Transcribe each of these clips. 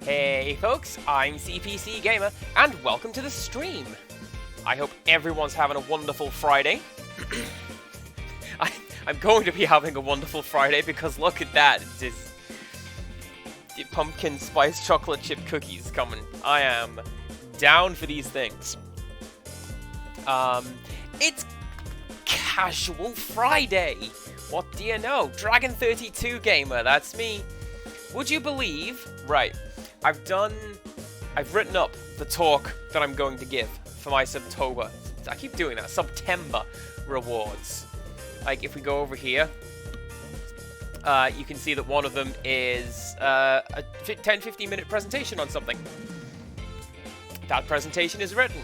Hey folks, I'm CPC Gamer, and welcome to the stream. I hope everyone's having a wonderful Friday. I'm going to be having a wonderful Friday because look at that, it's the pumpkin spice chocolate chip cookies coming. I am down for these things. It's Casual Friday. What do you know? Dragon32 Gamer, that's me. Would you believe? Right, I've written up the talk that I'm going to give for my September. I keep doing that. September rewards. Like, if we go over here, you can see that one of them is a 10-15 minute presentation on something. That presentation is written.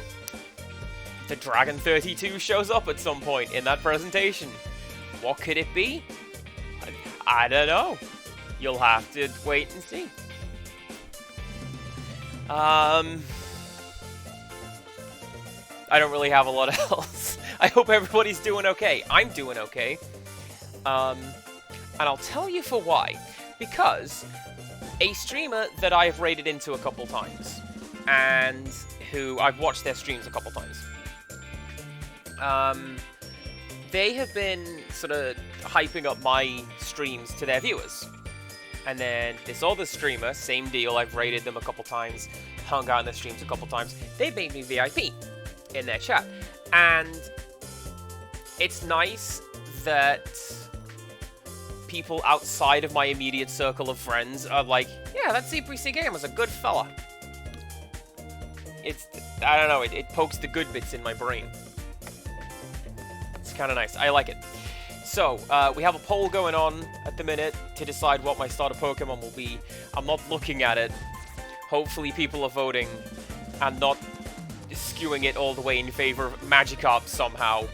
The Dragon32 shows up at some point in that presentation. What could it be? I don't know. You'll have to wait and see. I don't really have a lot else. I hope everybody's doing okay. I'm doing okay. And I'll tell you for why. Because a streamer that I've raided into a couple times, and who I've watched their streams a couple times, they have been sort of hyping up my streams to their viewers. And then this other streamer, same deal, I've raided them a couple times, hung out in their streams a couple times, they made me VIP in their chat. And it's nice that people outside of my immediate circle of friends are like, yeah, that CPC Gamer's a good fella. I don't know, it pokes the good bits in my brain. It's kind of nice. I like it. So, we have a poll going on at the minute to decide what my starter Pokemon will be. I'm not looking at it. Hopefully people are voting and not skewing it all the way in favor of Magikarp somehow.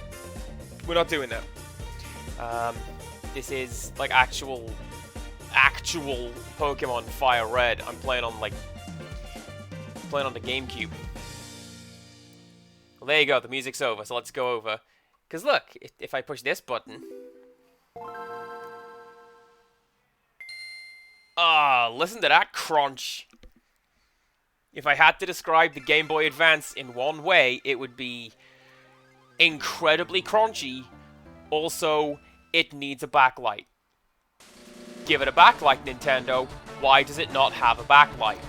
We're not doing that. This is, like, actual Pokemon FireRed. I'm playing on the GameCube. Well, there you go. The music's over, so let's go over. Because look, if I push this button... listen to that crunch. If I had to describe the Game Boy Advance in one way, it would be incredibly crunchy. Also, it needs a backlight. Give it a backlight, Nintendo. Why does it not have a backlight?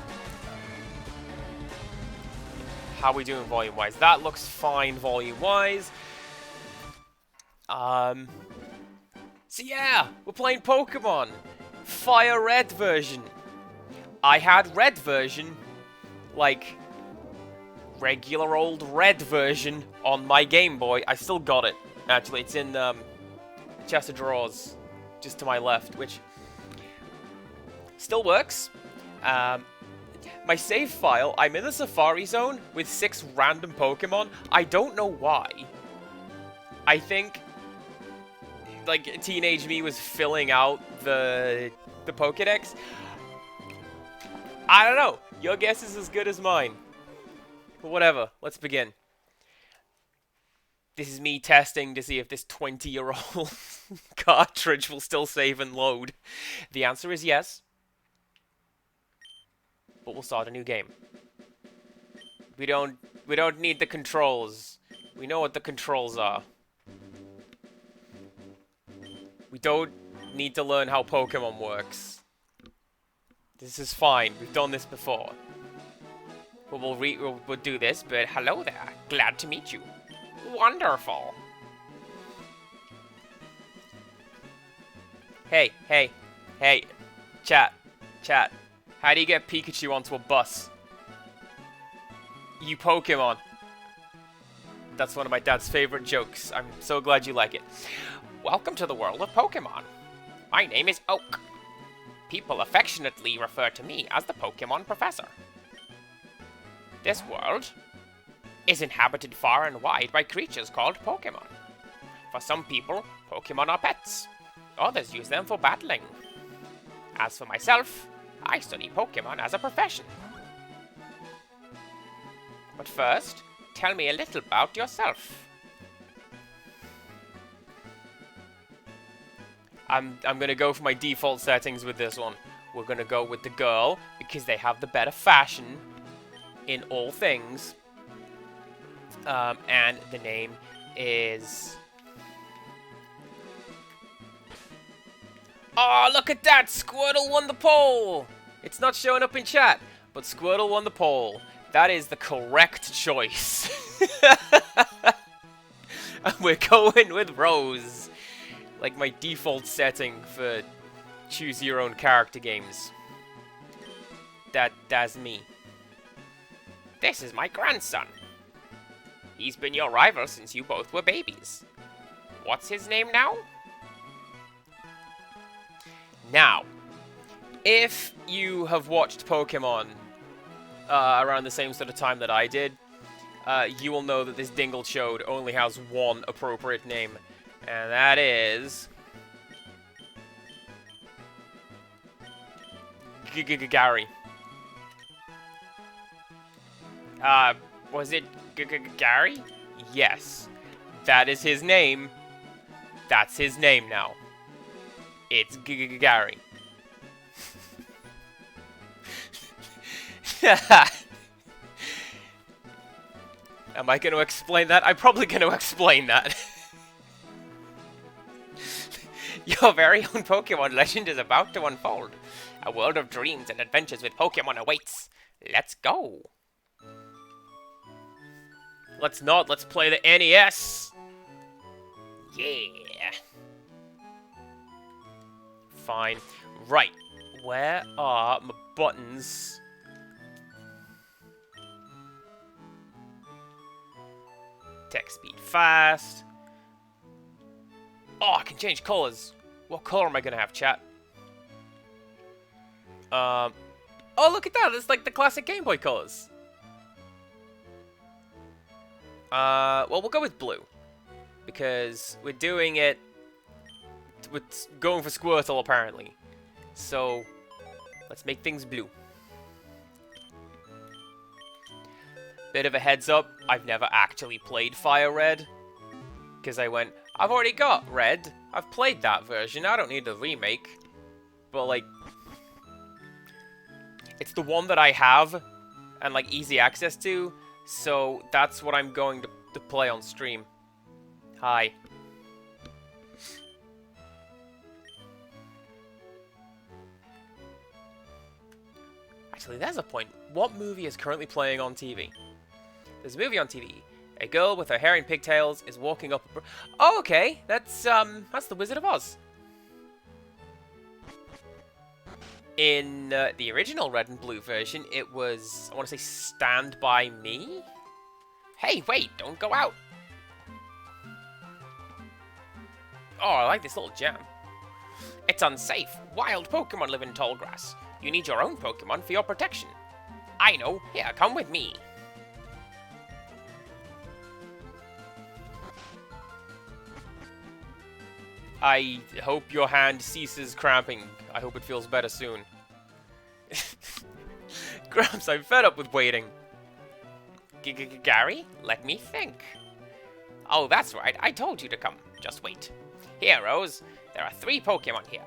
How are we doing volume-wise? That looks fine volume-wise. So yeah, we're playing Pokemon. FireRed version. I had Red version, like, regular old Red version on my Game Boy. I still got it, actually. It's in, chest of drawers, just to my left, which still works. My save file, I'm in the Safari Zone with 6 random Pokemon. I don't know why. I think, like, Teenage Me was filling out the Pokedex. I don't know. Your guess is as good as mine. But whatever. Let's begin. This is me testing to see if this 20-year-old cartridge will still save and load. The answer is yes. But we'll start a new game. We don't need the controls. We know what the controls are. We don't need to learn how Pokemon works. This is fine. We've done this before. But we'll do this, but hello there. Glad to meet you. Wonderful. Hey. Chat. How do you get Pikachu onto a bus? You Pokemon. That's one of my dad's favorite jokes. I'm so glad you like it. Welcome to the world of Pokemon. My name is Oak. People affectionately refer to me as the Pokemon Professor. This world is inhabited far and wide by creatures called Pokemon. For some people, Pokemon are pets. Others use them for battling. As for myself, I study Pokemon as a profession. But first, tell me a little about yourself. I'm gonna go for my default settings with this one. We're gonna go with the girl, because they have the better fashion in all things. And the name is... Oh, look at that! Squirtle won the poll! It's not showing up in chat, but Squirtle won the poll. That is the correct choice. And we're going with Rose. Like my default setting for choose your own character games. That's me. This is my grandson. He's been your rival since you both were babies. What's his name now? Now, if you have watched Pokemon around the same sort of time that I did, you will know that this Dingle Chode only has one appropriate name, and that is... Gary. Was it Gary? Yes. That is his name. That's his name now. It's Gary. Am I going to explain that? I'm probably going to explain that. Your very own Pokemon legend is about to unfold. A world of dreams and adventures with Pokemon awaits. Let's go. Let's not. Let's play the NES. Yeah. Fine. Right. Where are my buttons? Text speed fast. Oh, I can change colors. What color am I gonna have, chat? Oh, look at that. It's like the classic Game Boy colors. Well, we'll go with blue. Because we're doing it with going for Squirtle, apparently. So, let's make things blue. Bit of a heads up, I've never actually played FireRed. Because I went, I've already got Red. I've played that version. I don't need a remake. But, like, it's the one that I have and, like, easy access to. So, that's what I'm going to play on stream. Hi. Actually, there's a point. What movie is currently playing on TV? There's a movie on TV. A girl with her hair in pigtails is walking up a... Oh, okay. That's The Wizard of Oz. In the original red and blue version, it was, I want to say, Stand By Me? Hey, wait, don't go out. Oh, I like this little gem. It's unsafe. Wild Pokemon live in tall grass. You need your own Pokemon for your protection. I know. Here, come with me. I hope your hand ceases cramping. I hope it feels better soon. Gramps, I'm fed up with waiting. Gary, let me think. Oh, that's right. I told you to come. Just wait. Here, Rose. There are 3 Pokemon here.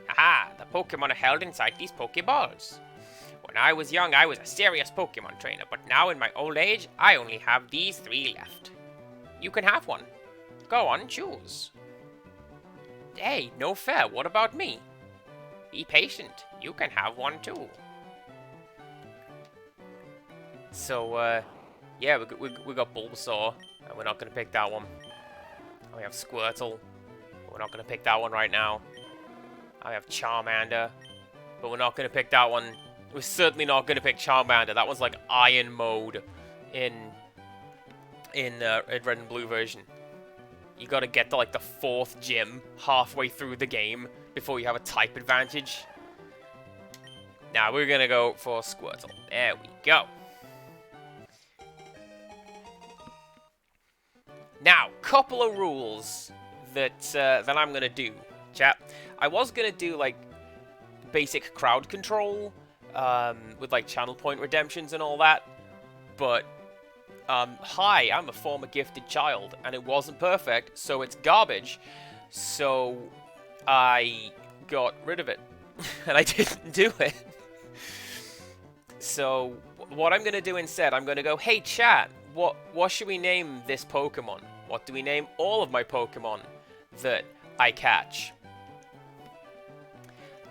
Haha, the Pokemon are held inside these Pokeballs. When I was young, I was a serious Pokemon trainer, but now in my old age, I only have these 3 left. You can have one. Go on, choose. Hey, no fair. What about me? Be patient. You can have one too. So, yeah, we got Bulbasaur, and we're not going to pick that one. We have Squirtle, but we're not going to pick that one right now. I have Charmander, but we're not going to pick that one. We're certainly not going to pick Charmander. That one's like Iron mode in Red and Blue version. You got to get to like the 4th gym halfway through the game before you have a type advantage. Now we're going to go for Squirtle. There we go. Now, couple of rules that I'm gonna do, chat. I was gonna do like basic crowd control with like channel point redemptions and all that, but hi, I'm a former gifted child, and it wasn't perfect, so it's garbage. So I got rid of it, and I didn't do it. So what I'm going to do instead, I'm going to go, hey chat, what should we name this Pokemon? What do we name all of my Pokemon that I catch?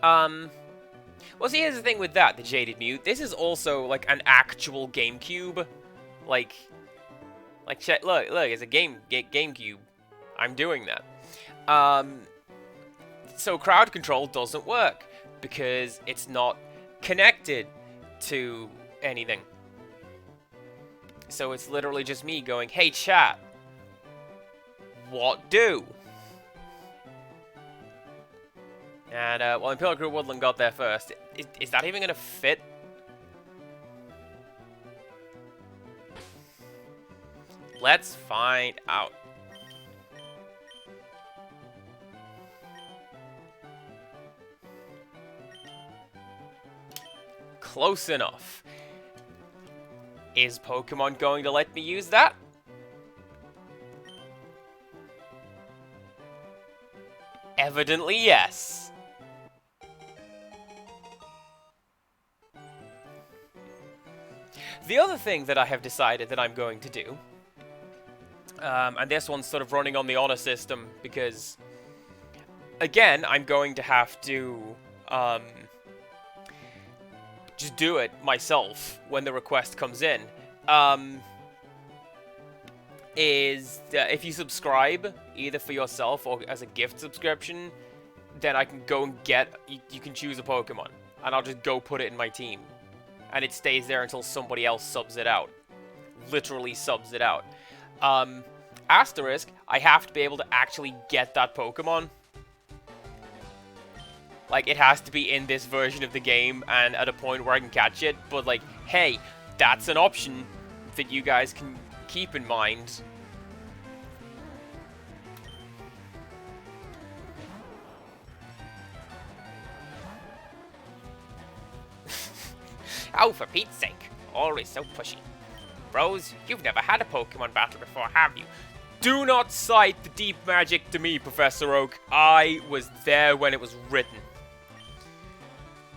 Well, see, here's the thing with that, the Jaded Mew. This is also, like, an actual GameCube. Like, check, look, it's a GameCube. I'm doing that. So crowd control doesn't work because it's not connected to anything. So it's literally just me going, hey chat, what do? And, well, Imperial Woodland got there first. Is that even gonna fit? Let's find out. Close enough. Is Pokemon going to let me use that? Evidently, yes. The other thing that I have decided that I'm going to do, and this one's sort of running on the honor system because, again, I'm going to have to just do it myself when the request comes in, is that if you subscribe, either for yourself or as a gift subscription, then I can go and get, you can choose a Pokemon, and I'll just go put it in my team. And it stays there until somebody else subs it out. Literally subs it out. Asterisk, I have to be able to actually get that Pokemon. Like, it has to be in this version of the game and at a point where I can catch it. But, like, hey, that's an option that you guys can keep in mind. Oh, for Pete's sake. Always so pushy. Bros, you've never had a Pokemon battle before, have you? Do not cite the deep magic to me, Professor Oak. I was there when it was written.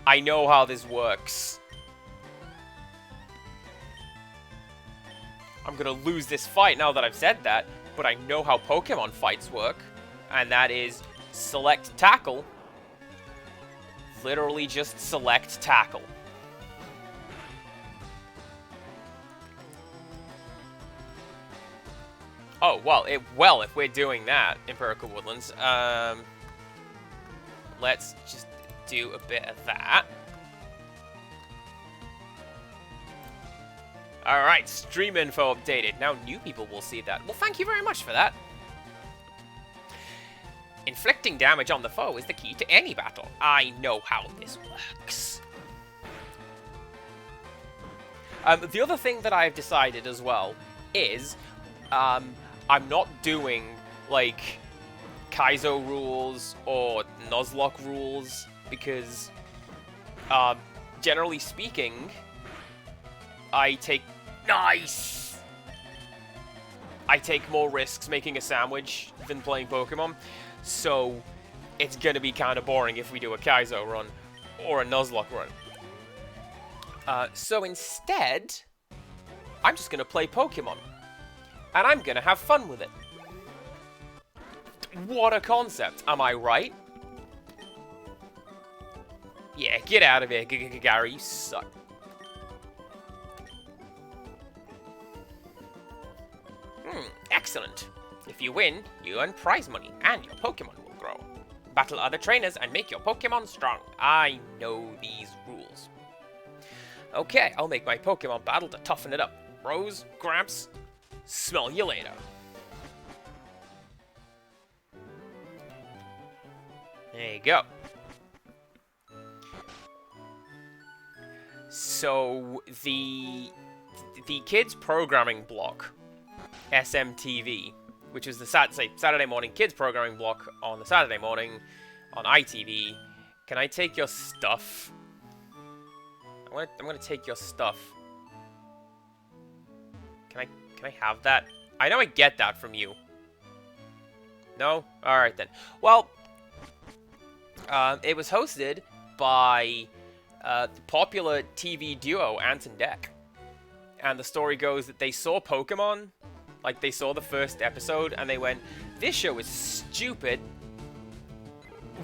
I know how this works. I'm gonna lose this fight now that I've said that, but I know how Pokemon fights work. And that is select tackle. Literally just select tackle. Oh, well, if we're doing that, Empirical Woodlands, let's just do a bit of that. Alright, stream info updated. Now new people will see that. Well, thank you very much for that. Inflicting damage on the foe is the key to any battle. I know how this works. The other thing that I've decided as well is, I'm not doing, like, Kaizo rules or Nuzlocke rules because, generally speaking, I take... Nice! I take more risks making a sandwich than playing Pokemon, so it's gonna be kind of boring if we do a Kaizo run or a Nuzlocke run. So instead, I'm just gonna play Pokemon. And I'm gonna have fun with it. What a concept, am I right? Yeah, get out of here, Gary, you suck. Excellent. If you win, you earn prize money, and your Pokemon will grow. Battle other trainers and make your Pokemon strong. I know these rules. Okay, I'll make my Pokemon battle to toughen it up. Rose, Gramps, smell you later. There you go. So, the kids programming block, SMTV, which was the Saturday morning kids programming block on the Saturday morning on ITV. Can I take your stuff? I'm gonna take your stuff. Can I have that? I know I get that from you. No? Alright then. Well, it was hosted by the popular TV duo Ant and Dec. And the story goes that they saw Pokemon, like they saw the first episode, and they went, this show is stupid,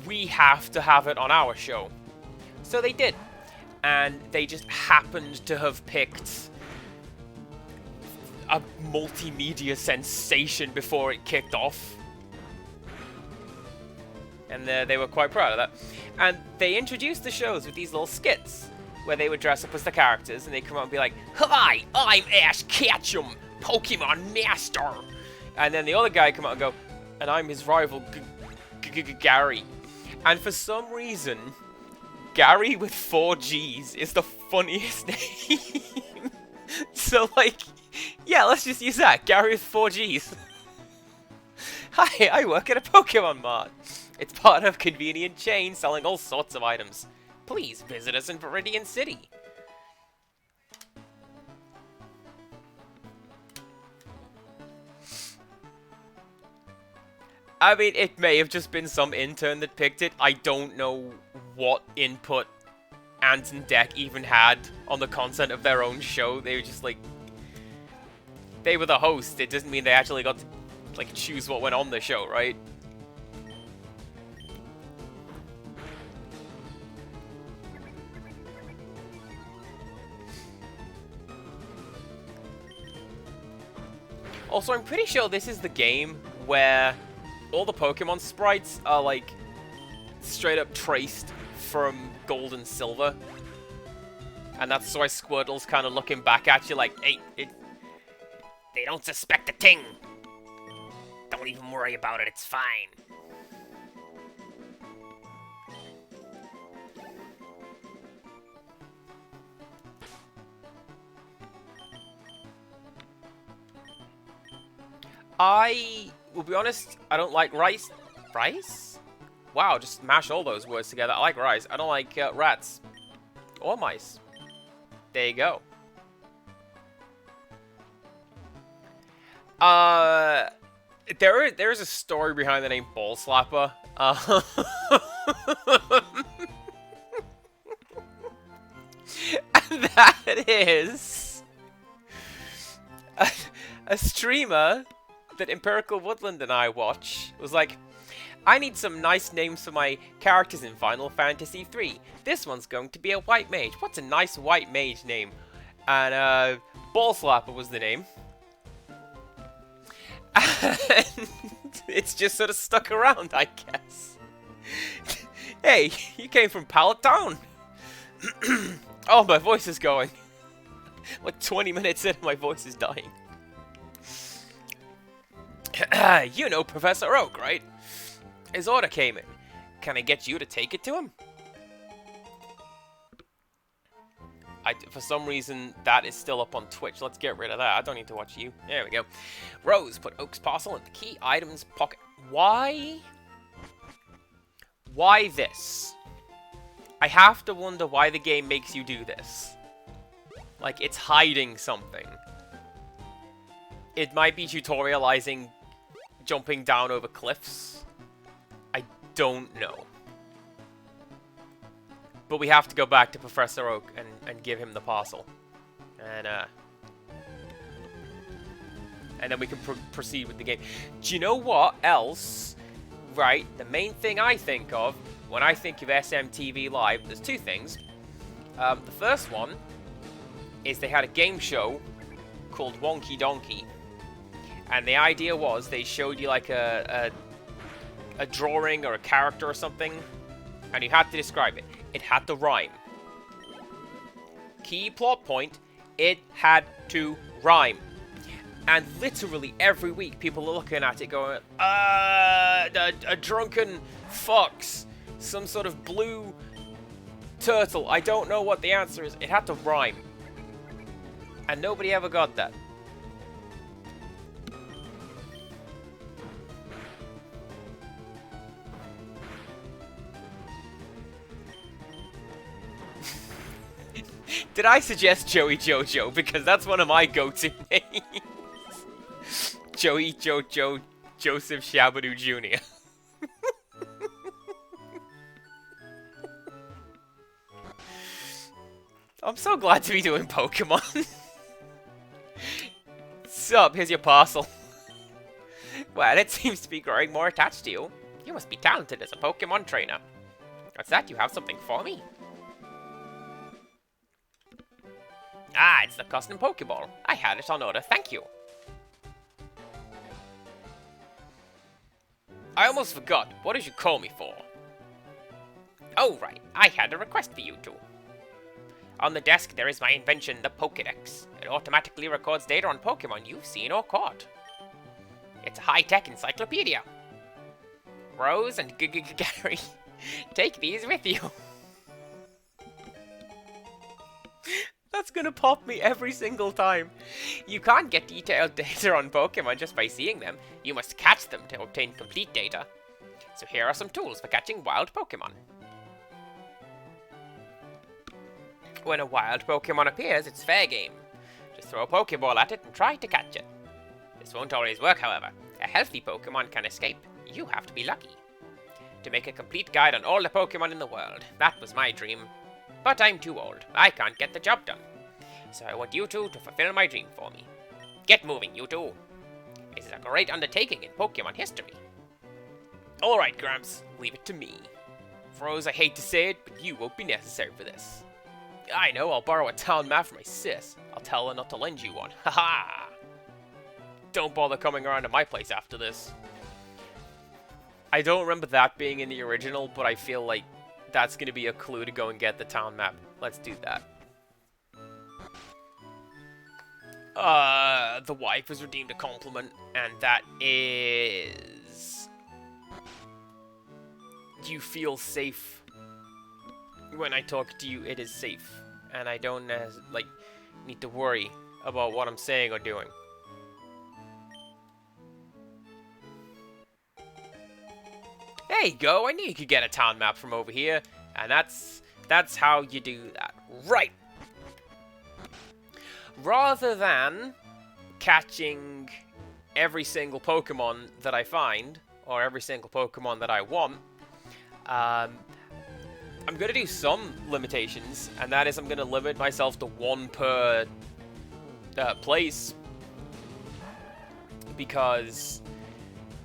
we have to have it on our show. So they did. And they just happened to have picked a multimedia sensation before it kicked off. And they were quite proud of that. And they introduced the shows with these little skits, where they would dress up as the characters, and they'd come out and be like, hi, I'm Ash Ketchum, Pokemon Master. And then the other guy would come out and go, and I'm his rival, Gary. And for some reason, Gary with 4 G's is the funniest name. So, like, yeah, let's just use that. Gary with 4 G's. Hi, I work at a Pokemon Mart. It's part of a convenient chain selling all sorts of items. Please visit us in Viridian City. I mean, it may have just been some intern that picked it. I don't know what input Ant and Dec even had on the content of their own show. They were just like... They were the host. It doesn't mean they actually got to, like, choose what went on the show, right? Also, I'm pretty sure this is the game where all the Pokemon sprites are, like, straight up traced from Gold and Silver. And that's why Squirtle's kind of looking back at you like, hey, they don't suspect a thing. Don't even worry about it, it's fine. I will be honest, I don't like rice. Rice? Wow, just mash all those words together. I like rice. I don't like rats. Or mice. There you go. There is a story behind the name Ball Slapper. And that is a streamer that Empirical Woodland and I watch was like, I need some nice names for my characters in Final Fantasy III. This one's going to be a white mage. What's a nice white mage name? And Ball Slapper was the name. And it's just sort of stuck around, I guess. Hey, you came from Pallet Town. Oh, my voice is going. Like 20 minutes in, my voice is dying. You know Professor Oak, right? His order came in. Can I get you to take it to him? For some reason, that is still up on Twitch. Let's get rid of that. I don't need to watch you. There we go. Rose put Oak's parcel in the key items pocket. Why? Why this? I have to wonder why the game makes you do this. Like, it's hiding something. It might be tutorializing jumping down over cliffs. I don't know. But we have to go back to Professor Oak and give him the parcel. And then we can proceed with the game. Do you know what else? Right, the main thing I think of when I think of SMTV Live, there's two things. The first one is they had a game show called Wonky Donkey. And the idea was they showed you like a drawing or a character or something, and you had to describe it. It had to rhyme. Key plot point, it had to rhyme. And literally every week people are looking at it going, a drunken fox, some sort of blue turtle. I don't know what the answer is. It had to rhyme. And nobody ever got that. Did I suggest Joey Jojo? Because that's one of my go-to names. Joey Jojo Joseph Shabadoo Jr. I'm so glad to be doing Pokemon. Sup, here's your parcel. Well, it seems to be growing more attached to you. You must be talented as a Pokemon trainer. What's that? You have something for me? Ah, it's the custom Pokeball. I had it on order, thank you. I almost forgot. What did you call me for? Oh, right. I had a request for you two. On the desk, there is my invention, the Pokedex. It automatically records data on Pokemon you've seen or caught. It's a high-tech encyclopedia. Rose and Gary, take these with you. That's gonna pop me every single time. You can't get detailed data on Pokemon just by seeing them. You must catch them to obtain complete data. So here are some tools for catching wild Pokemon. When a wild Pokemon appears, it's fair game. Just throw a Pokeball at it and try to catch it. This won't always work, however. A healthy Pokemon can escape. You have to be lucky. To make a complete guide on all the Pokemon in the world. That was my dream. But I'm too old. I can't get the job done. So I want you two to fulfill my dream for me. Get moving, you two. This is a great undertaking in Pokemon history. Alright, Gramps. Leave it to me. Rose, I hate to say it, but you won't be necessary for this. I know, I'll borrow a town map from my sis. I'll tell her not to lend you one. Haha! Don't bother coming around to my place after this. I don't remember that being in the original, but I feel like that's going to be a clue to go and get the town map. Let's do that. The wife has redeemed a compliment, and that is... You feel safe. When I talk to you, it is safe. And I don't, need to worry about what I'm saying or doing. There you go, I knew you could get a town map from over here. And that's how you do that. Right! Rather than catching every single Pokemon that I find, or every single Pokemon that I want, I'm going to do some limitations, and that is I'm going to limit myself to one per place, because,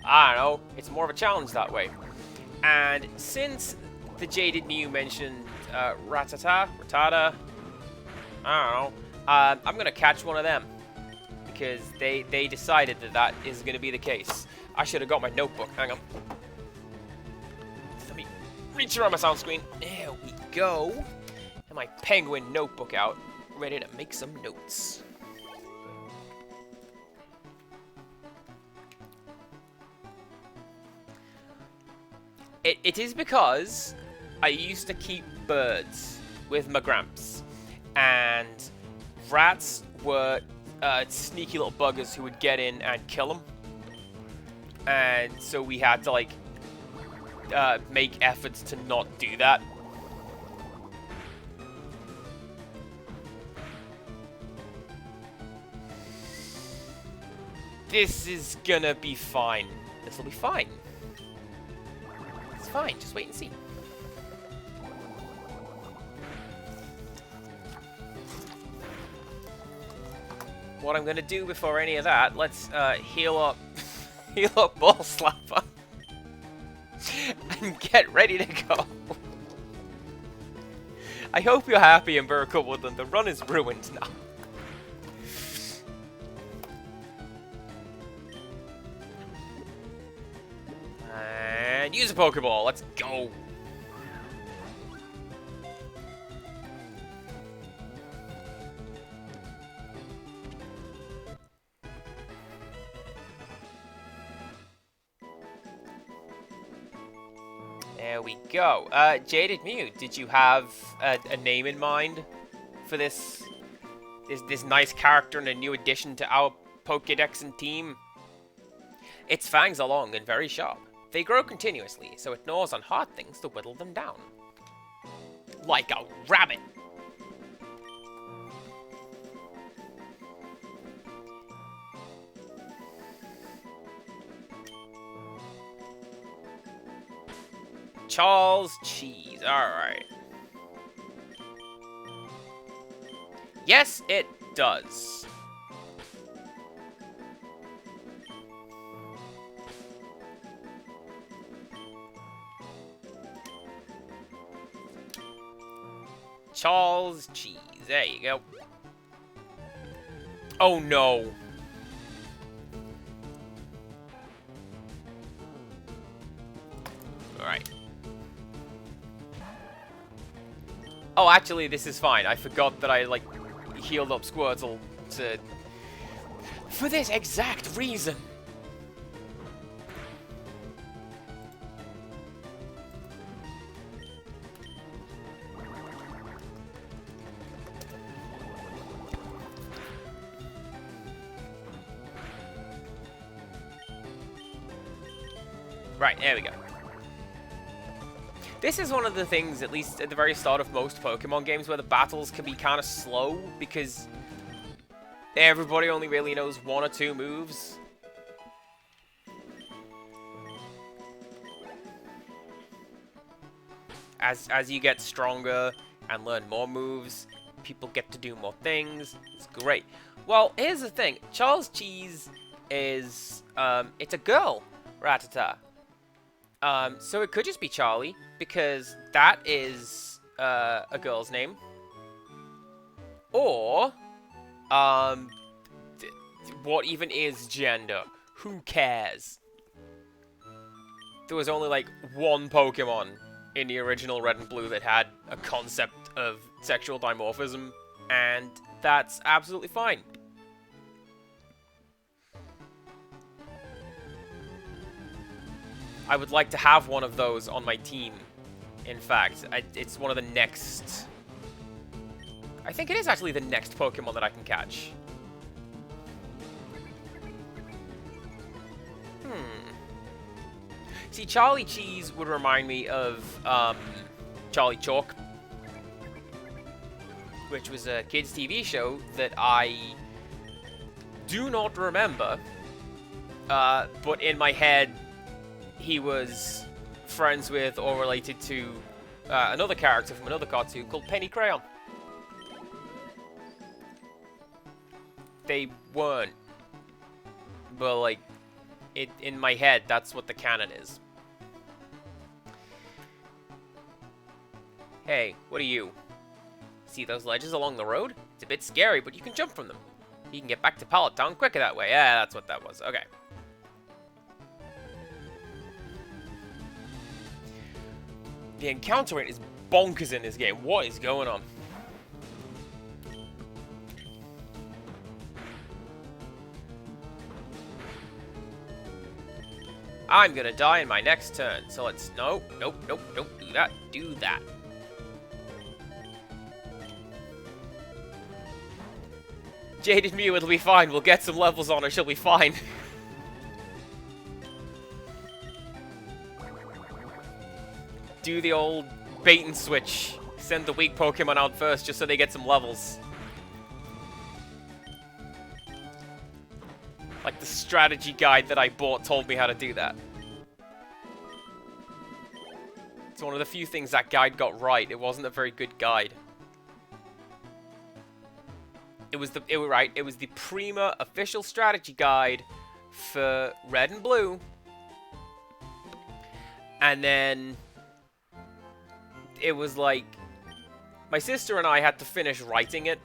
I don't know, it's more of a challenge that way. And since the Jaded Mew mentioned Rattata, I don't know, I'm going to catch one of them, because they decided that that is going to be the case. I should have got my notebook, hang on. Let me reach around my sound screen. There we go. And my penguin notebook out, ready to make some notes. It is because I used to keep birds with my gramps, and rats were sneaky little buggers who would get in and kill them, and so we had to make efforts to not do that. This is gonna be fine. This will be fine. It's fine, just wait and see. What I'm gonna do before any of that, let's heal up Ball Slapper and get ready to go. I hope you're happy in Miracle Woodland. The run is ruined now. And use a Pokeball. Let's go. There we go. Jaded Mew, did you have a name in mind for this nice character and a new addition to our Pokedex and team? Its fangs are long and very sharp. They grow continuously, so it gnaws on hard things to whittle them down. Like a rabbit! Charles Cheese, alright. Yes, it does. Charles Cheese. There you go. Oh no. Alright. Oh, actually, this is fine. I forgot that I, like, healed up Squirtle to... for this exact reason. Right, there we go. This is one of the things, at least at the very start of most Pokemon games, where the battles can be kind of slow, because everybody only really knows one or two moves. As you get stronger and learn more moves, people get to do more things. It's great. Well, here's the thing. Charles Cheese is, it's a girl, Rattata. So it could just be Charlie, because that is, a girl's name. Or, what even is gender? Who cares? There was only, like, one Pokemon in the original Red and Blue that had a concept of sexual dimorphism, and that's absolutely fine. I would like to have one of those on my team. In fact, it's one of the next... I think it is actually the next Pokemon that I can catch. See, Charlie Cheese would remind me of Charlie Chalk, which was a kids' TV show that I do not remember, but in my head, he was friends with or related to another character from another cartoon called Penny Crayon. They weren't, but like, in my head, that's what the canon is. Hey, what are you? See those ledges along the road? It's a bit scary, but you can jump from them. You can get back to Pallet Town quicker that way. Yeah, that's what that was. Okay. The encounter rate is bonkers in this game. What is going on? I'm gonna die in my next turn, so let's... Nope, nope, nope, don't do that. Do that. Jaded Mew, it'll be fine. We'll get some levels on her. She'll be fine. Do the old bait and switch. Send the weak Pokemon out first just so they get some levels. Like the strategy guide that I bought told me how to do that. It's one of the few things that guide got right. It wasn't a very good guide. It was the Prima official strategy guide for Red and Blue. And then it was like my sister and I had to finish writing it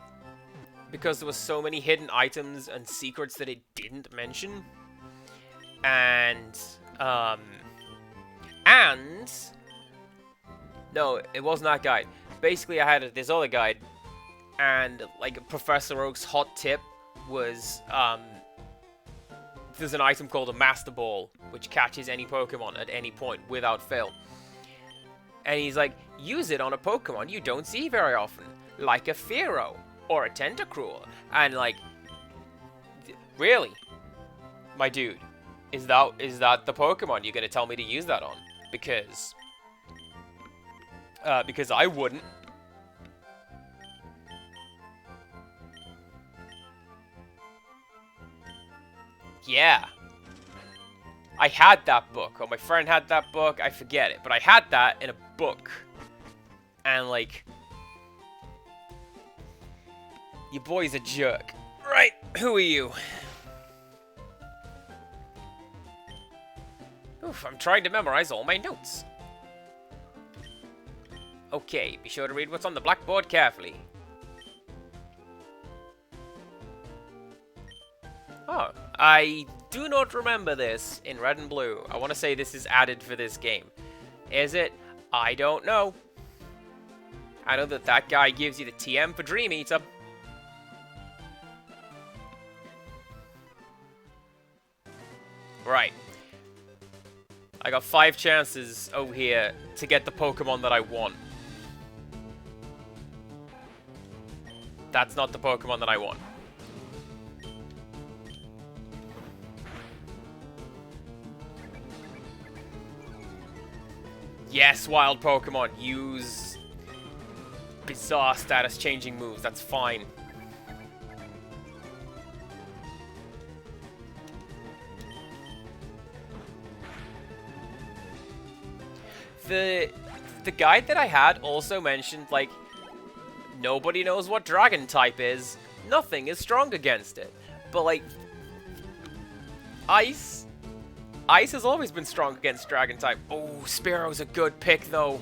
because there were so many hidden items and secrets that it didn't mention. And no, it wasn't that guide. Basically, I had this other guide, and like Professor Oak's hot tip was there's an item called a Master Ball, which catches any Pokemon at any point without fail. And he's like, use it on a Pokemon you don't see very often, like a Fearow or a Tentacruel. And like, really, my dude, is that the Pokemon you're gonna tell me to use that on? Because I wouldn't. Yeah. I had that book, or my friend had that book, I forget it, but I had that in a book. And like, Your boy's a jerk. Right, who are you? Oof, I'm trying to memorize all my notes. Okay, be sure to read what's on the blackboard carefully. Oh, I do not remember this in red and blue. I want to say this is added for this game. Is it? I don't know. I know that that guy gives you the TM for Dream Eater. Right. I got 5 chances over here to get the Pokemon that I want. That's not the Pokemon that I want. Yes, wild Pokemon, use bizarre status-changing moves. That's fine. The guide that I had also mentioned, like, nobody knows what Dragon type is. Nothing is strong against it. But, like, Ice has always been strong against Dragon type. Oh, Spearow's a good pick, though.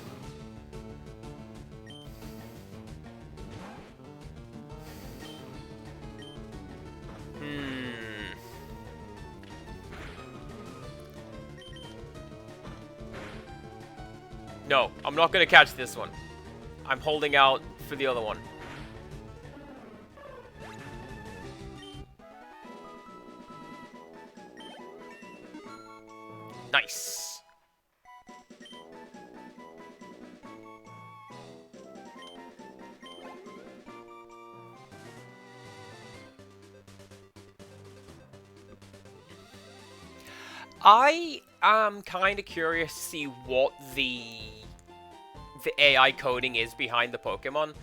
No, I'm not going to catch this one. I'm holding out for the other one. Nice. I am kind of curious to see what the AI coding is behind the Pokemon,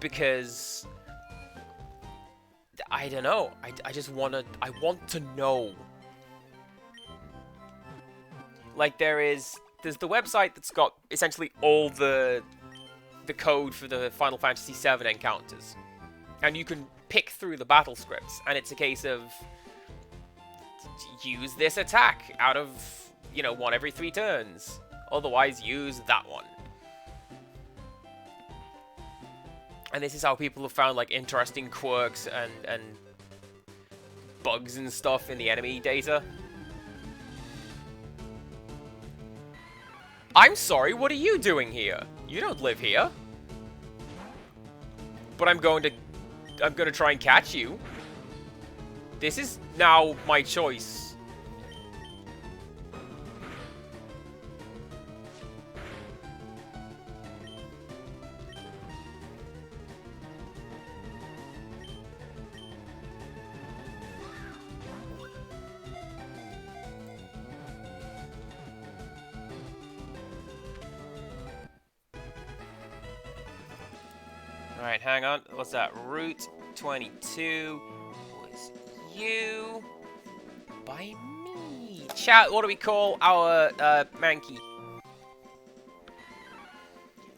because I don't know. I just want to know. Like, there's the website that's got essentially all the code for the Final Fantasy VII encounters, and you can pick through the battle scripts, and it's a case of use this attack out of, you know, 1 every 3 turns. Otherwise, use that one. And this is how people have found, like, interesting quirks and bugs and stuff in the enemy data. I'm sorry, what are you doing here? You don't live here. But I'm going to try and catch you. This is now my choice. Alright, hang on. What's that? Route 22 was you by me. Chat, what do we call our Mankey?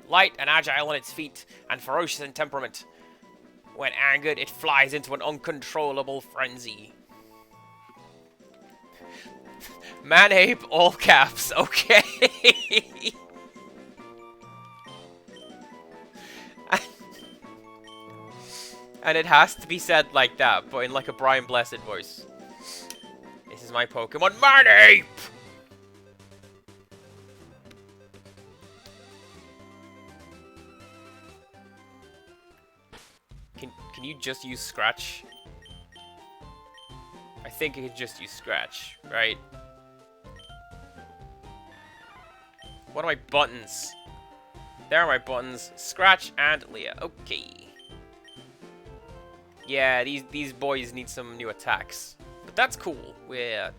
Light and agile on its feet, and ferocious in temperament. When angered, it flies into an uncontrollable frenzy. Man-ape, all caps. Okay. And it has to be said like that, but in like a Brian Blessed voice. This is my Pokemon, Man-ape! Can you just use Scratch? I think it can just use Scratch, right? What are my buttons? There are my buttons. Scratch and Leah. Okay. Yeah, these boys need some new attacks. But that's cool. We're...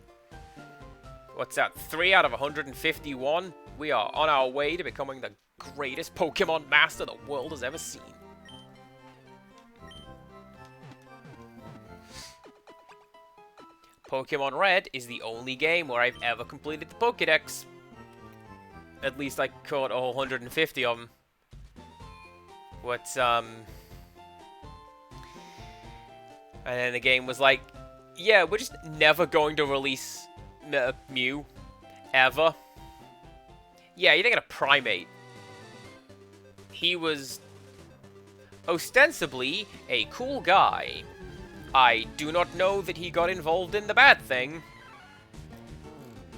What's that? 3 out of 151? We are on our way to becoming the greatest Pokemon master the world has ever seen. Pokemon Red is the only game where I've ever completed the Pokedex. At least I caught all 150 of them. What, And then the game was like, yeah, we're just never going to release Mew. Ever. Yeah, you're thinking of Primate. He was ostensibly a cool guy. I do not know that he got involved in the bad thing.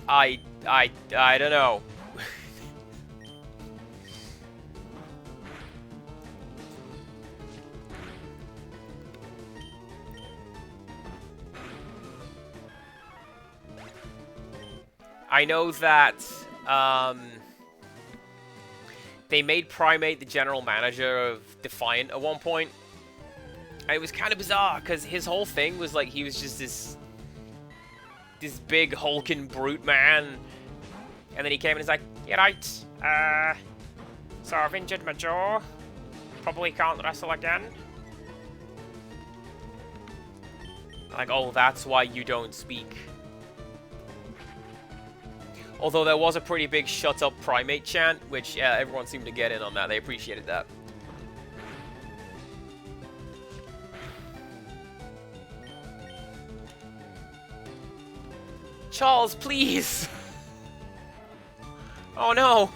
I don't know. I know that, they made Primate the general manager of Defiant at one point. And it was kind of bizarre, because his whole thing was like, he was just this big hulking brute man. And then he came and he's like, "You're right, so I've injured my jaw. Probably can't wrestle again." Like, oh, that's why you don't speak. Although there was a pretty big "shut up Primate" chant, which everyone seemed to get in on that. They appreciated that. Charles, please! Oh no!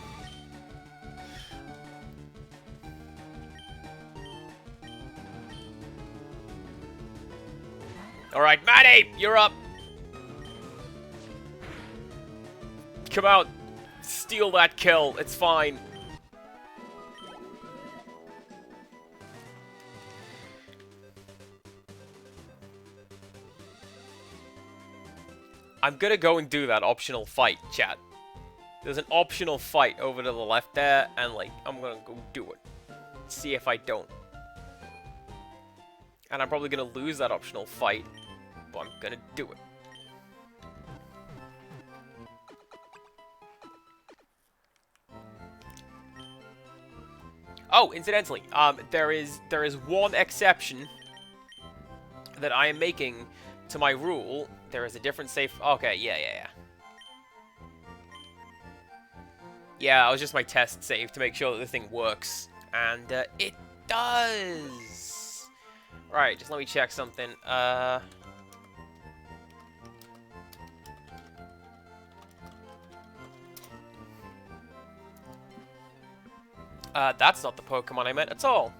Alright, Mad Ape, you're up! Come out! Steal that kill, it's fine. I'm gonna go and do that optional fight, chat. There's an optional fight over to the left there, and like, I'm gonna go do it. See if I don't. And I'm probably gonna lose that optional fight, but I'm gonna do it. Oh, incidentally, there is one exception that I am making to my rule. There is a different save. Okay, yeah. Yeah, it was just my test save to make sure that the thing works. And it does! Right, just let me check something. That's not the Pokemon I meant at all.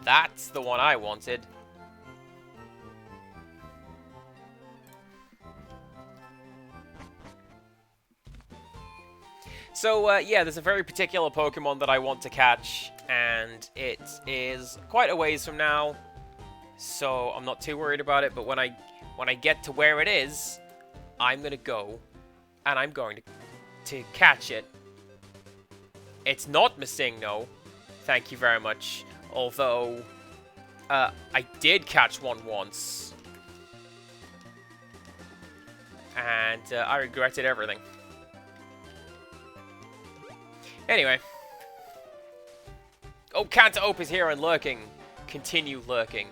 That's the one I wanted. So, yeah, there's a very particular Pokemon that I want to catch, and it is quite a ways from now, so I'm not too worried about it, but when I get to where it is, I'm gonna go, and I'm going to catch it. It's not Missingno, thank you very much, although, I did catch one once, and I regretted everything. Anyway. Oh, Cantaloupe is here and lurking. Continue lurking.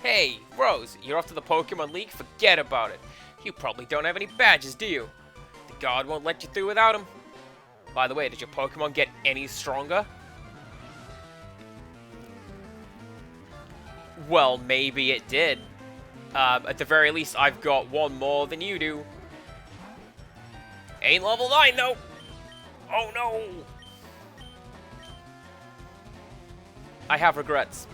Hey, Rose, you're off to the Pokemon League? Forget about it. You probably don't have any badges, do you? The guard won't let you through without them. By the way, did your Pokemon get any stronger? Well, maybe it did. At the very least, I've got one more than you do. Ain't level 9, though. Oh, no. I have regrets.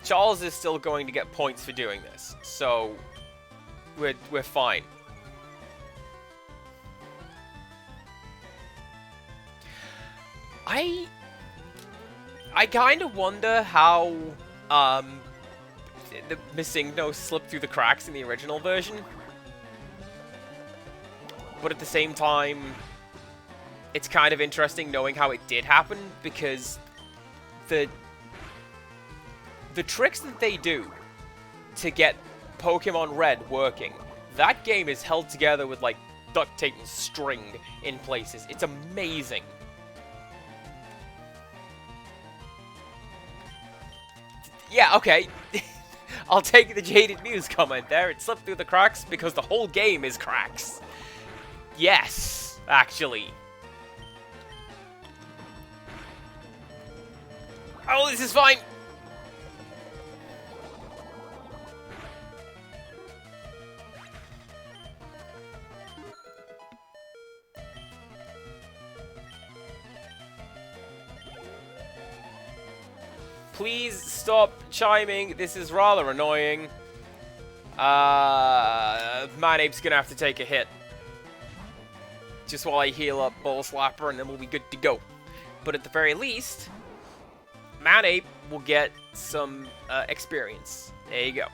Charles is still going to get points for doing this, so we're fine. I kind of wonder how the Missingno slipped through the cracks in the original version, but at the same time, it's kind of interesting knowing how it did happen, because the tricks that they do to get Pokemon Red working, that game is held together with, like, duct tape and string in places. It's amazing. Yeah, okay. I'll take the Jaded Mew's comment there. It slipped through the cracks because the whole game is cracks. Yes, actually. Oh, this is fine. Please stop chiming. This is rather annoying. Manape's gonna have to take a hit. Just while I heal up Ball Slapper, and then we'll be good to go. But at the very least, Manape will get some experience. There you go.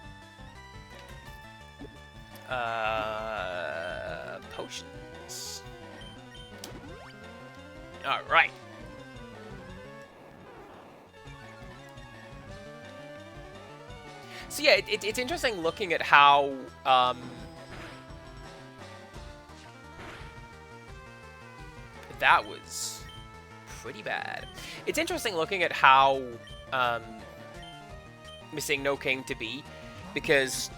Potions. Alright. So yeah, it's interesting looking at how that was pretty bad. It's interesting looking at how Missing No came to be, because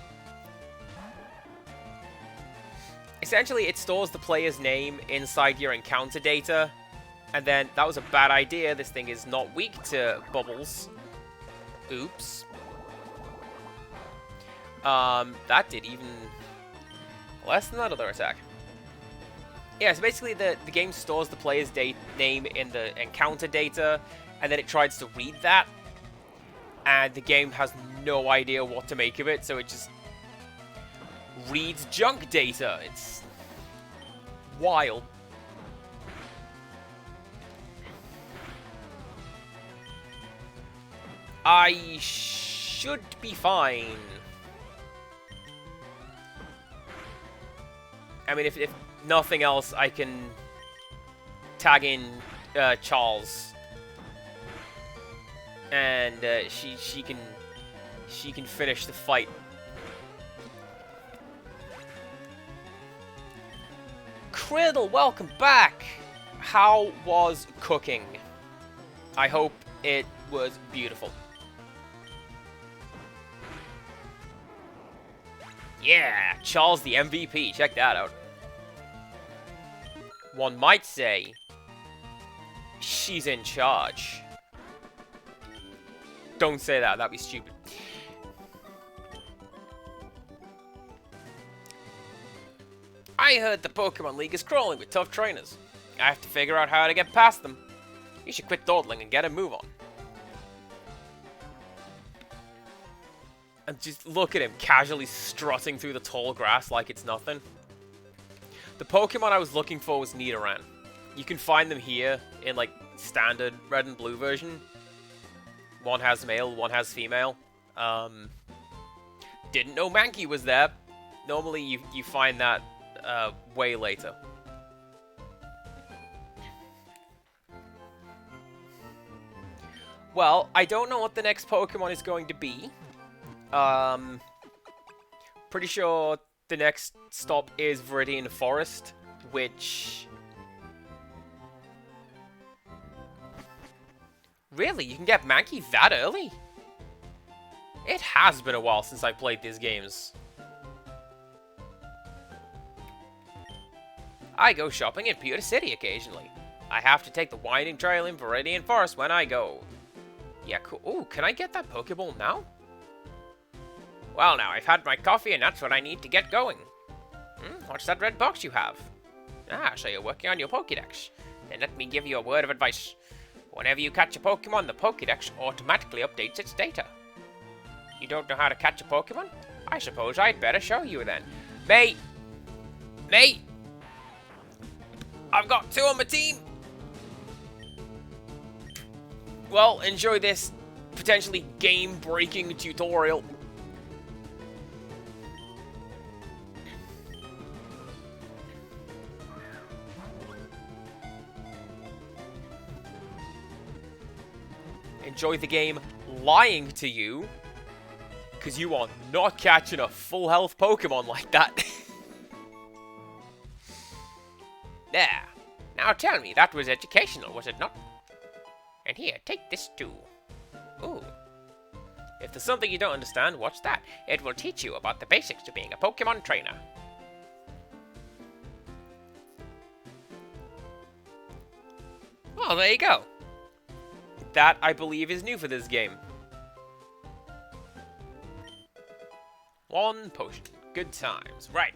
essentially it stores the player's name inside your encounter data, and then that was a bad idea. This thing is not weak to bubbles. Oops. That did even less than that other attack. Yeah, so basically the game stores the player's name in the encounter data, and then it tries to read that, and the game has no idea what to make of it, so it just reads junk data. It's wild. I should be fine. I mean, if nothing else, I can tag in Charles, and she can finish the fight. Criddle, welcome back. How was cooking? I hope it was beautiful. Yeah, Charles the MVP. Check that out. One might say she's in charge. Don't say that. That'd be stupid. I heard the Pokemon League is crawling with tough trainers. I have to figure out how to get past them. You should quit dawdling and get a move on. And just look at him casually strutting through the tall grass like it's nothing. The Pokemon I was looking for was Nidoran. You can find them here in, like, standard red and blue version. One has male, one has female. Didn't know Mankey was there. Normally you find that way later. Well, I don't know what the next Pokemon is going to be. Pretty sure the next stop is Viridian Forest, which... Really? You can get Mankey that early? It has been a while since I played these games. I go shopping in Pewter City occasionally. I have to take the winding trail in Viridian Forest when I go. Yeah, cool. Ooh, can I get that Pokeball now? Well, now, I've had my coffee and that's what I need to get going. What's that red box you have? Ah, so you're working on your Pokedex. Then let me give you a word of advice. Whenever you catch a Pokemon, the Pokedex automatically updates its data. You don't know how to catch a Pokemon? I suppose I'd better show you then. Mate! Mate! I've got two on my team! Well, enjoy this potentially game-breaking tutorial. Enjoy the game lying to you, because you are not catching a full health Pokemon like that. There. Now tell me, that was educational, was it not? And here, take this too. Ooh. If there's something you don't understand, watch that. It will teach you about the basics to being a Pokemon trainer. Well, there you go. that, I believe, is new for this game. 1 potion. Good times. Right.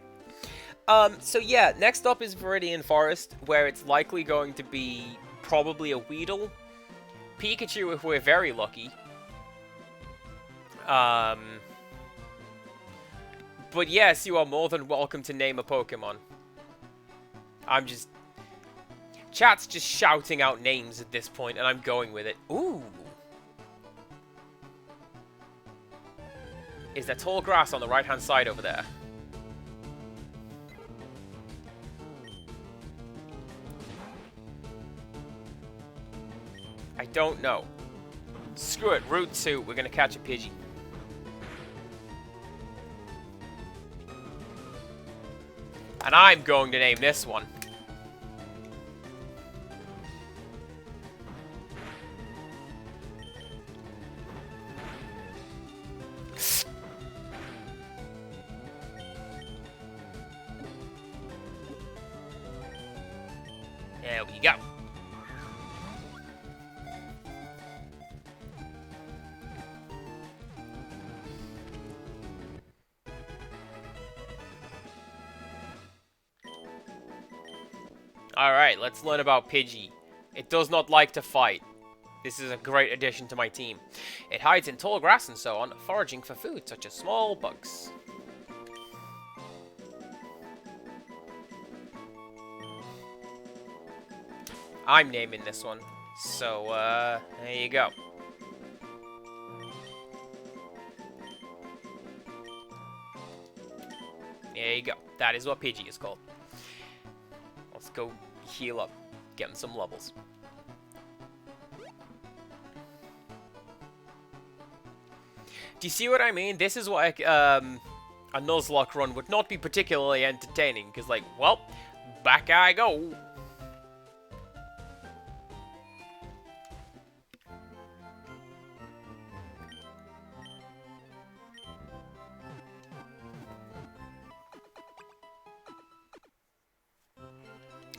So yeah, next up is Viridian Forest, where it's likely going to be probably a Weedle. Pikachu if we're very lucky. But yes, you are more than welcome to name a Pokemon. Chat's just shouting out names at this point, and I'm going with it. Ooh! Is there tall grass on the right-hand side over there? I don't know. Screw it, Route 2, we're gonna catch a Pidgey. And I'm going to name this one. There we go. Alright, let's learn about Pidgey. It does not like to fight. This is a great addition to my team. It hides in tall grass and so on, foraging for food such as small bugs. I'm naming this one. So, there you go. There you go. That is what Pidgey is called. Let's go heal up. Get him some levels. Do you see what I mean? This is why a Nuzlocke run would not be particularly entertaining. Because, like, well, back I go.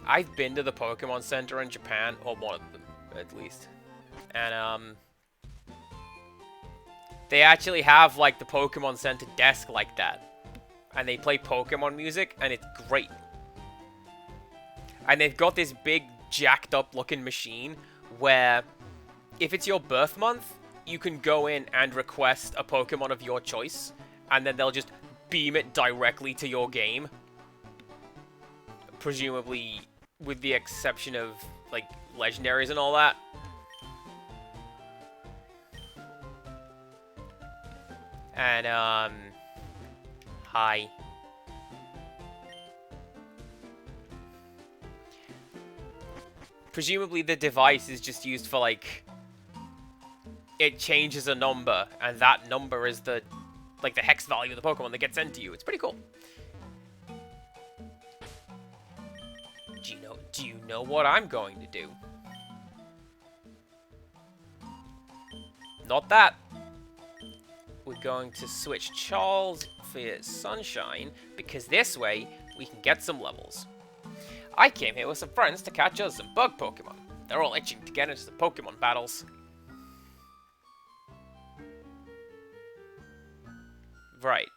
I've been to the Pokemon Center in Japan, or one of them, at least. And, they actually have, like, the Pokemon Center desk like that. And they play Pokemon music, and it's great. And they've got this big, jacked-up-looking machine where, if it's your birth month, you can go in and request a Pokemon of your choice, and then they'll just beam it directly to your game. Presumably, with the exception of, like, legendaries and all that. And, hi. Presumably the device is just used for, like, it changes a number, and that number is the, like, the hex value of the Pokemon that gets sent to you. It's pretty cool. Do you know what I'm going to do? Not that. We're going to switch Charles for Sunshine, because this way we can get some levels. I came here with some friends to catch us some bug Pokemon. They're all itching to get into the Pokemon battles. Right.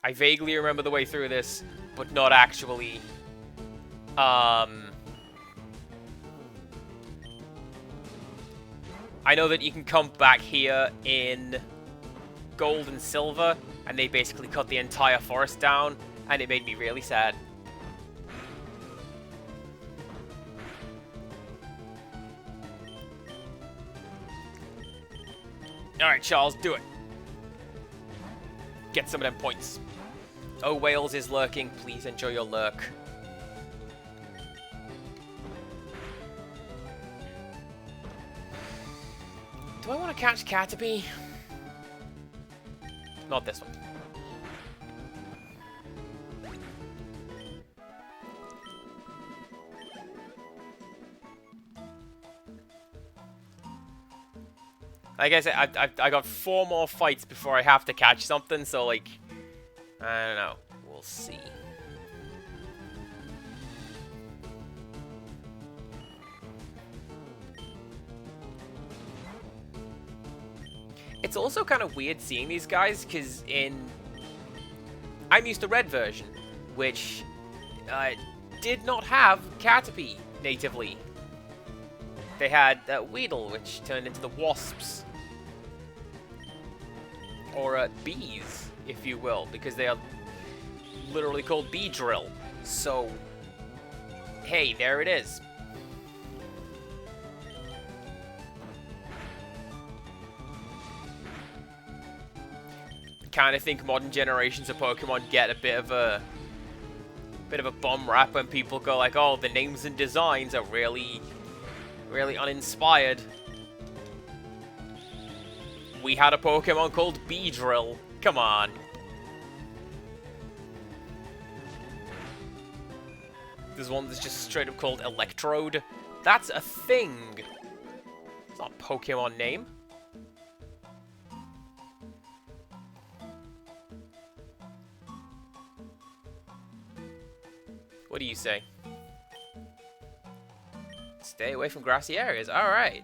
I vaguely remember the way through this, but not actually. I know that you can come back here in Gold and Silver, and they basically cut the entire forest down, and it made me really sad. Alright, Charles, do it. Get some of them points. Oh, Wales is lurking. Please enjoy your lurk. Do I want to catch Caterpie? Not this one. Like I said, I got 4 more fights before I have to catch something, so, like, I don't know. We'll see. It's also kind of weird seeing these guys, because I'm used to Red version, which did not have Caterpie natively. They had Weedle, which turned into the Wasps. Or bees, if you will, because they are literally called Beedrill. So, hey, there it is. Kind of think modern generations of Pokemon get a bit of a bum rap when people go like, oh, the names and designs are really uninspired. We had a Pokemon called Beedrill. Come on. There's one that's just straight up called Electrode. That's a thing. It's not a Pokemon name. What do you say? Stay away from grassy areas. Alright.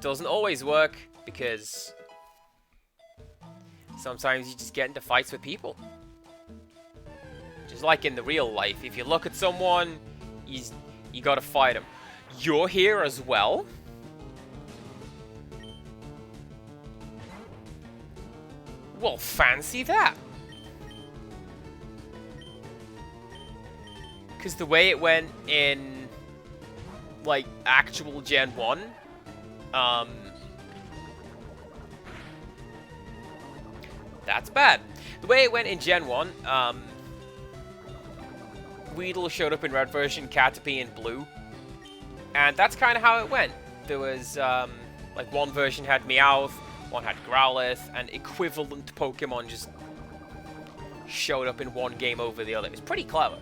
Doesn't always work, because sometimes you just get into fights with people. Just like in the real life. If you look at someone, you gotta fight them. You're here as well? Well, fancy that. Because the way it went in, like, actual Gen 1, that's bad. The way it went in Gen 1, Weedle showed up in Red version, Caterpie in Blue, and that's kind of how it went. There was, like, one version had Meowth, one had Growlithe, and equivalent Pokemon just showed up in one game over the other. It was pretty clever.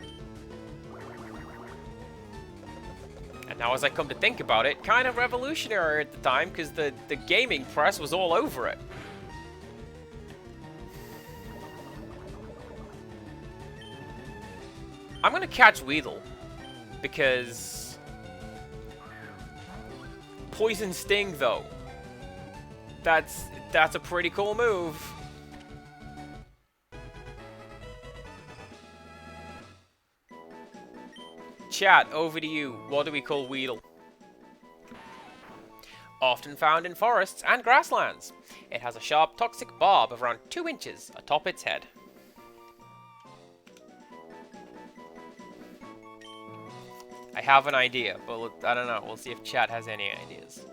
And now as I come to think about it, kind of revolutionary at the time, because the gaming press was all over it. I'm gonna catch Weedle, because Poison Sting, though, that's a pretty cool move. Chat, over to you. What do we call Weedle? Often found in forests and grasslands. It has a sharp, toxic barb of around 2 inches atop its head. I have an idea, but I don't know. We'll see if chat has any ideas.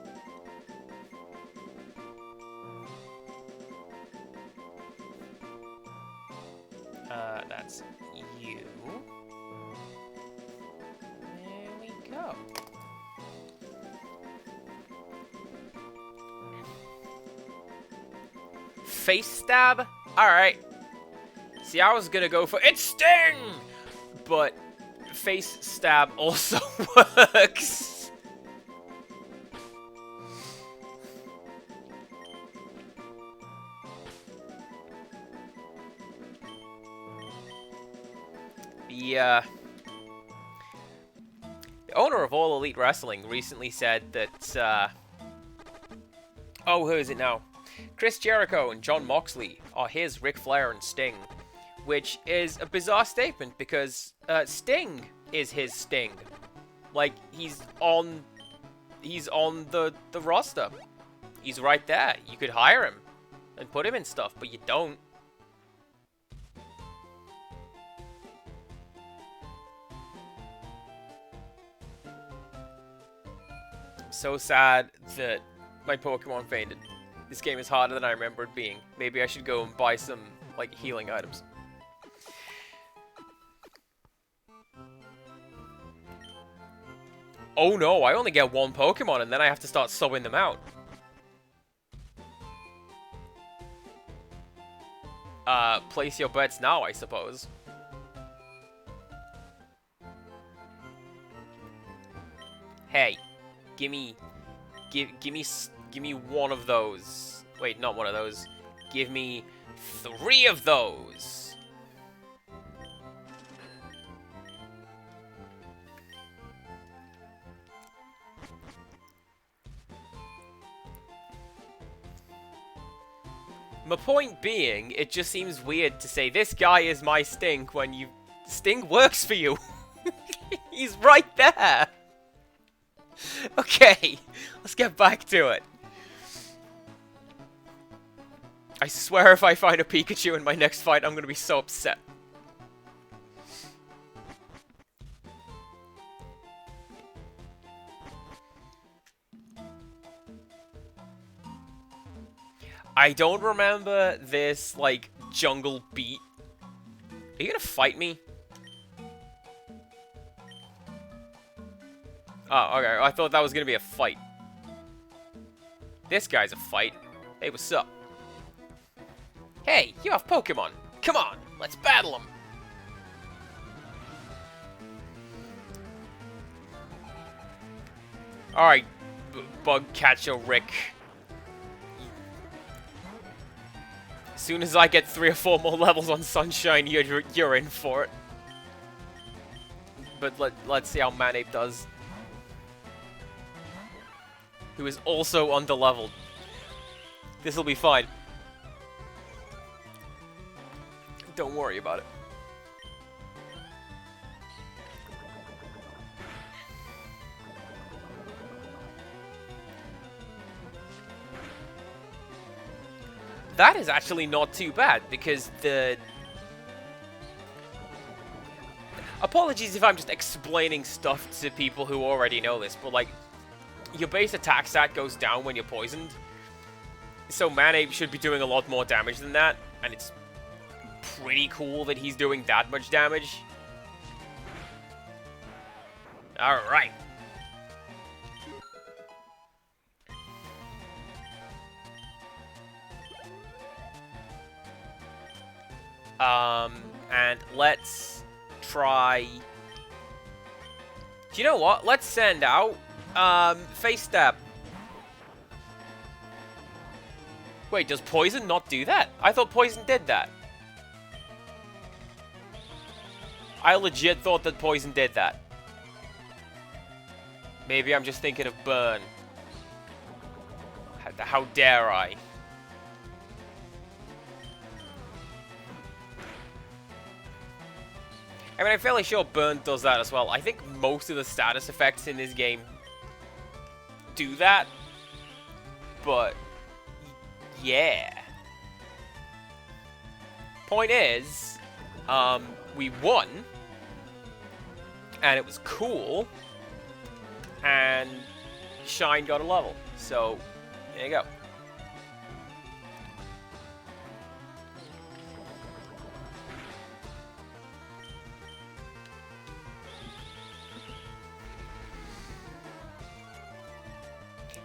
That's you. There we go. Face stab? Alright. See, I was gonna go for it's Sting! But face stab also works. The owner of All Elite Wrestling recently said that, oh, who is it now? Chris Jericho and Jon Moxley are his Ric Flair and Sting, which is a bizarre statement because Sting is his Sting. Like, he's on the roster. He's right there. You could hire him and put him in stuff, but you don't. I'm so sad that my Pokemon fainted. This game is harder than I remember it being. Maybe I should go and buy some, like, healing items. Oh no, I only get one Pokemon and then I have to start subbing them out. Place your bets now, I suppose. Hey, give me one of those. Wait, not one of those. Give me 3 of those. My point being, it just seems weird to say, this guy is my Stink, when you... Stink works for you. He's right there. Okay, let's get back to it. I swear if I find a Pikachu in my next fight, I'm gonna be so upset. I don't remember this, like, jungle beat. Are you gonna fight me? Oh, okay. I thought that was gonna be a fight. This guy's a fight. Hey, what's up? Hey, you have Pokemon. Come on, let's battle them. Alright, Bug Catcher Rick. As soon as I get 3 or 4 more levels on Sunshine, you're in for it. But let's see how Manape does. Who is also underleveled. This'll be fine. Don't worry about it. That is actually not too bad, because the... Apologies if I'm just explaining stuff to people who already know this, but like, your base attack stat goes down when you're poisoned. So Manape should be doing a lot more damage than that, and it's pretty cool that he's doing that much damage. Alright. And let's try... Do you know what? Let's send out, Face Stab. Wait, does Poison not do that? I thought Poison did that. I legit thought that Poison did that. Maybe I'm just thinking of Burn. How dare I? I mean, I'm fairly sure Burn does that as well. I think most of the status effects in this game do that. But, yeah. Point is, we won. And it was cool. And Shine got a level. So, there you go.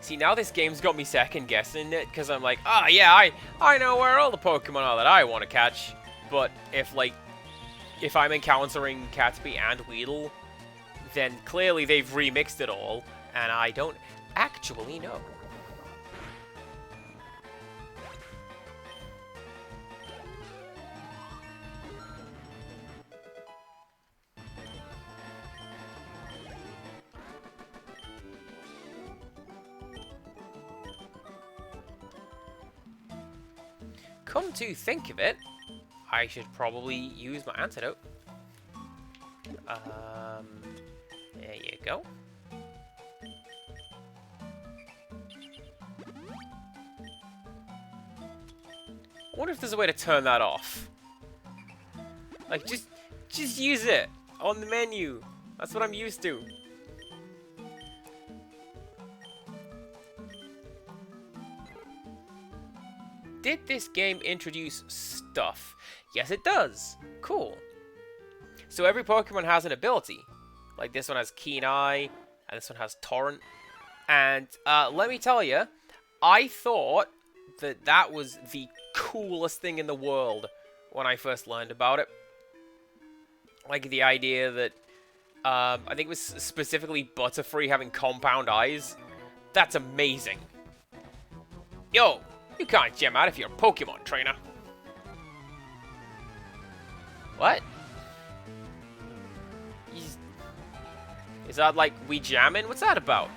See, now this game's got me second-guessing it, because I'm like, ah, yeah, I know where all the Pokemon are that I want to catch. But if I'm encountering Caterpie and Weedle, then clearly they've remixed it all, and I don't actually know. Come to think of it, I should probably use my antidote. There you go. I wonder if there's a way to turn that off. Like, just use it on the menu. That's what I'm used to. Did this game introduce stuff? Yes, it does. Cool. So every Pokemon has an ability. Like this one has Keen Eye, and this one has Torrent. And let me tell you, I thought that that was the coolest thing in the world when I first learned about it. Like the idea that, I think it was specifically Butterfree having compound eyes. That's amazing. Yo! You can't gem out if you're a Pokemon trainer. What? Is that like we jamming? What's that about?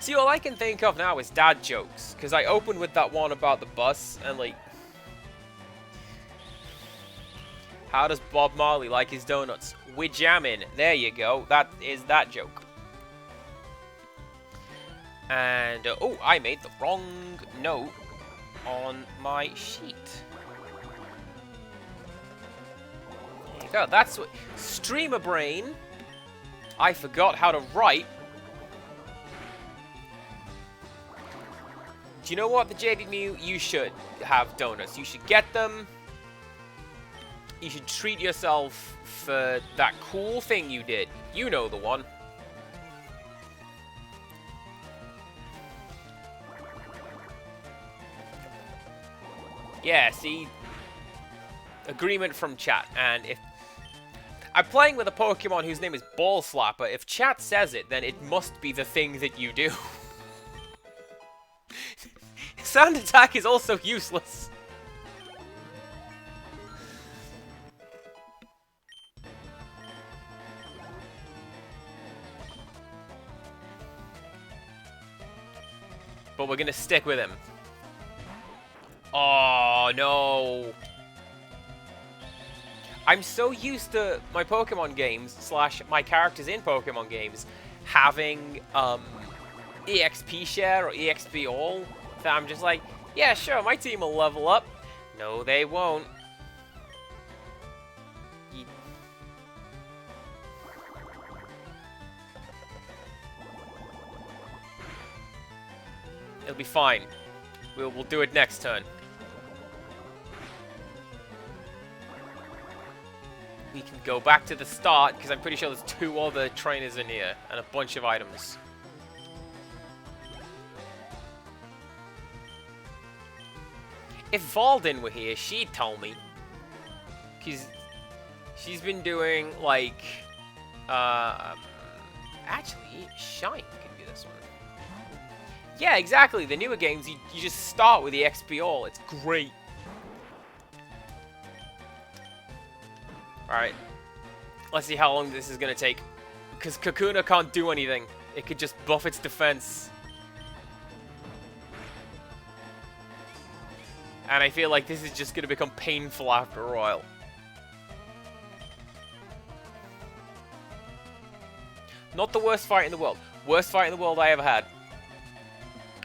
See, all I can think of now is dad jokes, because I opened with that one about the bus, and like, how does Bob Marley like his donuts? We're jamming. There you go. That is that joke. And, oh, I made the wrong note on my sheet. There you go. That's what... Streamer brain. I forgot how to write. Do you know what, the Jaded Mew? You should have donuts. You should get them. You should treat yourself for that cool thing you did. You know the one. Yeah, see? Agreement from chat. And if... I'm playing with a Pokemon whose name is Ball Slapper. If chat says it, then it must be the thing that you do. Sound attack is also useless. But we're gonna stick with him. Oh, no. I'm so used to my Pokemon games, / my characters in Pokemon games, having EXP share or EXP all, that I'm just like, yeah, sure, my team will level up. No, they won't. It'll be fine. We'll do it next turn. We can go back to the start, because I'm pretty sure there's 2 other trainers in here, and a bunch of items. If Valdin were here, she'd tell me. Because she's been doing, like... actually, Shine could be this one. Yeah, exactly. The newer games, you just start with the XP all. It's great. Alright. Let's see how long this is going to take. Because Kakuna can't do anything. It could just buff its defense. And I feel like this is just going to become painful after a while. Not the worst fight in the world. Worst fight in the world I ever had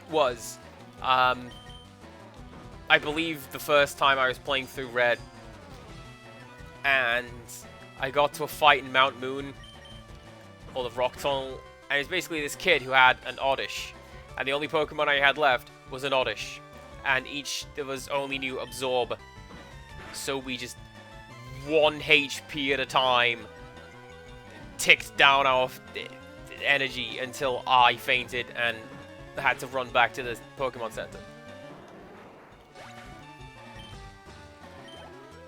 was, I believe the first time I was playing through Red, and I got to a fight in Mount Moon, or the Rock Tunnel, and it's basically this kid who had an Oddish, and the only Pokemon I had left was an Oddish, and there was only new Absorb, so we just 1 HP at a time ticked down our energy until I fainted and had to run back to the Pokemon Center.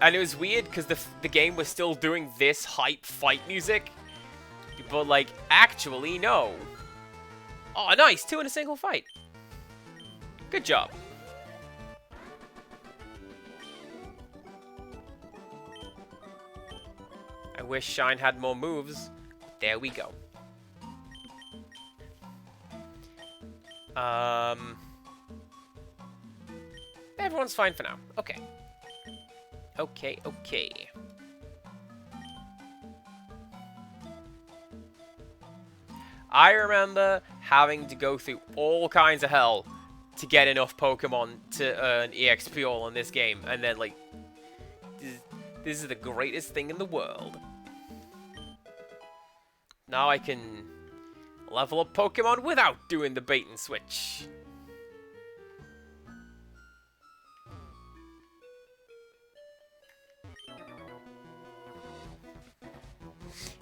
And it was weird because the game was still doing this hype fight music, but like, actually, no. Oh, nice! 2 in a single fight. Good job. I wish Shine had more moves. There we go. Everyone's fine for now. Okay. Okay, okay. I remember having to go through all kinds of hell to get enough Pokemon to earn EXP all in this game. And then, like, this is the greatest thing in the world. Now I can level up Pokemon without doing the bait and switch.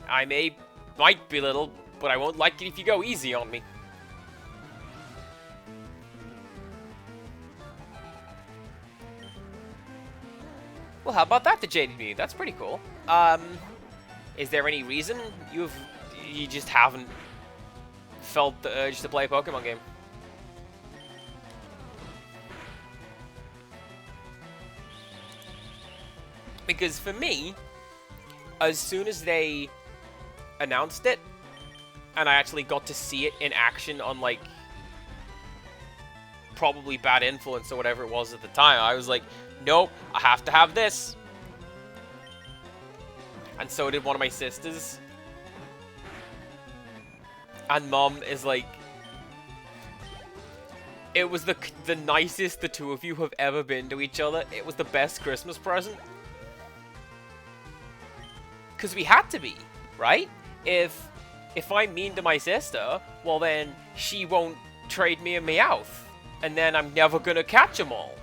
I might be little, but I won't like it if you go easy on me. Well, how about that, the Jaded Mew? That's pretty cool. Is there any reason you just haven't felt the urge to play a Pokemon game? Because for me, as soon as they announced it, and I actually got to see it in action on, like, probably bad influence or whatever it was at the time. I was like, nope, I have to have this. And so did one of my sisters. And Mom is like, it was the nicest the two of you have ever been to each other. It was the best Christmas present. Because we had to be, right? If I'm mean to my sister, well then she won't trade me a Meowth. And then I'm never gonna catch them all.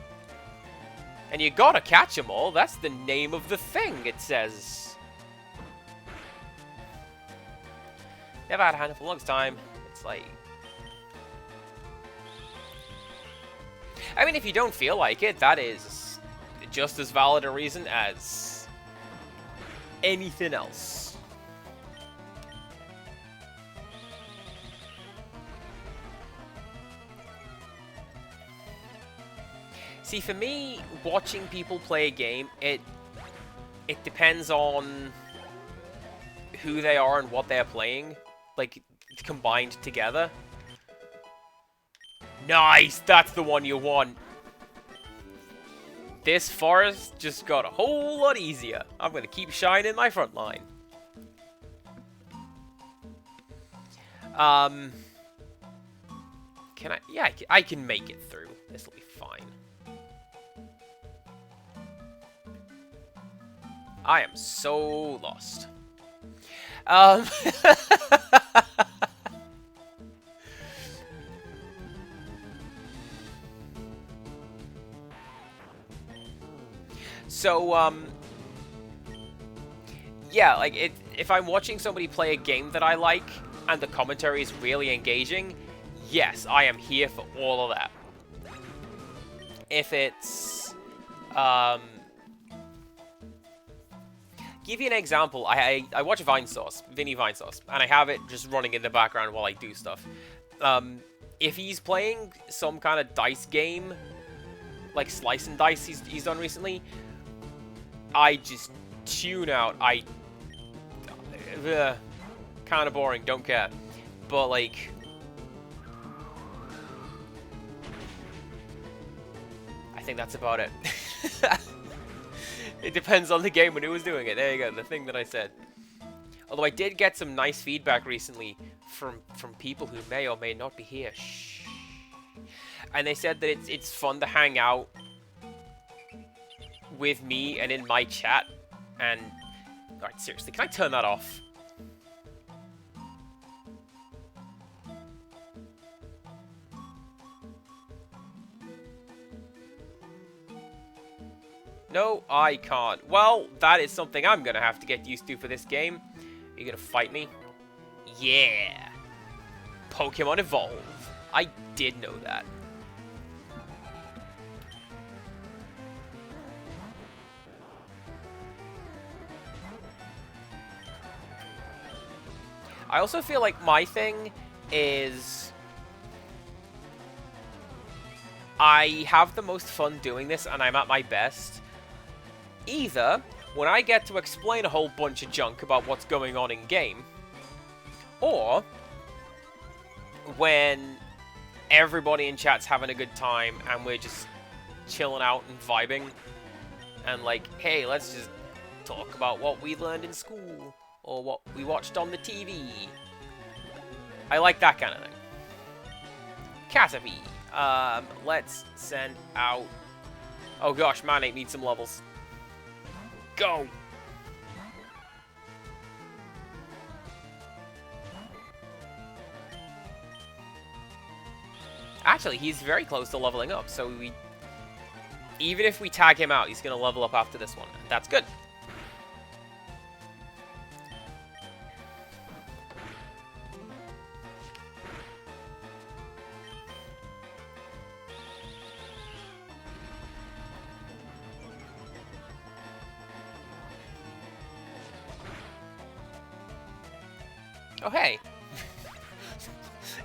And you gotta catch them all. That's the name of the thing, it says. Never had a hand for the longest time. It's like... I mean, if you don't feel like it, that is just as valid a reason as anything else. See, for me, watching people play a game, it depends on who they are and what they're playing, like, combined together. Nice! That's the one you want! This forest just got a whole lot easier. I'm gonna keep shining my front line. Can I? Yeah, I can make it through. This'll be fine. I am so lost. So, yeah, like, if I'm watching somebody play a game that I like, and the commentary is really engaging, yes, I am here for all of that. If it's, give you an example, I watch Vinny Vinesauce, and I have it just running in the background while I do stuff. If he's playing some kind of dice game, like Slice and Dice he's done recently, I just tune out. Kind of boring, don't care. But, like, I think that's about it. It depends on the game when it was doing it. There you go, the thing that I said. Although I did get some nice feedback recently from people who may or may not be here. Shh. And they said that it's fun to hang out with me and in my chat. And alright, seriously, can I turn that off? No, I can't. Well, that is something I'm gonna have to get used to for this game. Are you gonna fight me? Yeah! Pokemon Evolve. I did know that. I also feel like my thing is I have the most fun doing this and I'm at my best either when I get to explain a whole bunch of junk about what's going on in game, or when everybody in chat's having a good time and we're just chilling out and vibing and like, hey, let's just talk about what we learned in school or what we watched on the TV. I like that kind of thing. Caterpie. Let's send out... Oh gosh, Manate needs some levels. Go! Actually, he's very close to leveling up, so we... Even if we tag him out, he's going to level up after this one. That's good. Oh, hey.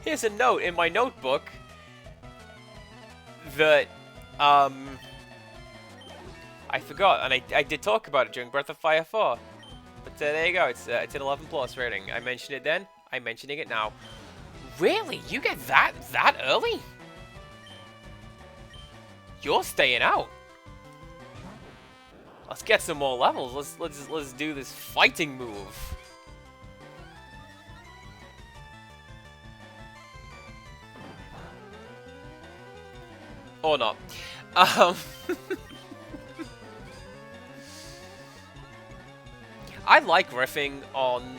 Here's a note in my notebook that, I forgot, and I did talk about it during Breath of Fire 4. But there you go, it's an 11 plus rating. I mentioned it then, I'm mentioning it now. Really? You get that early? You're staying out. Let's get some more levels. Let's do this fighting move. Or not. I like riffing on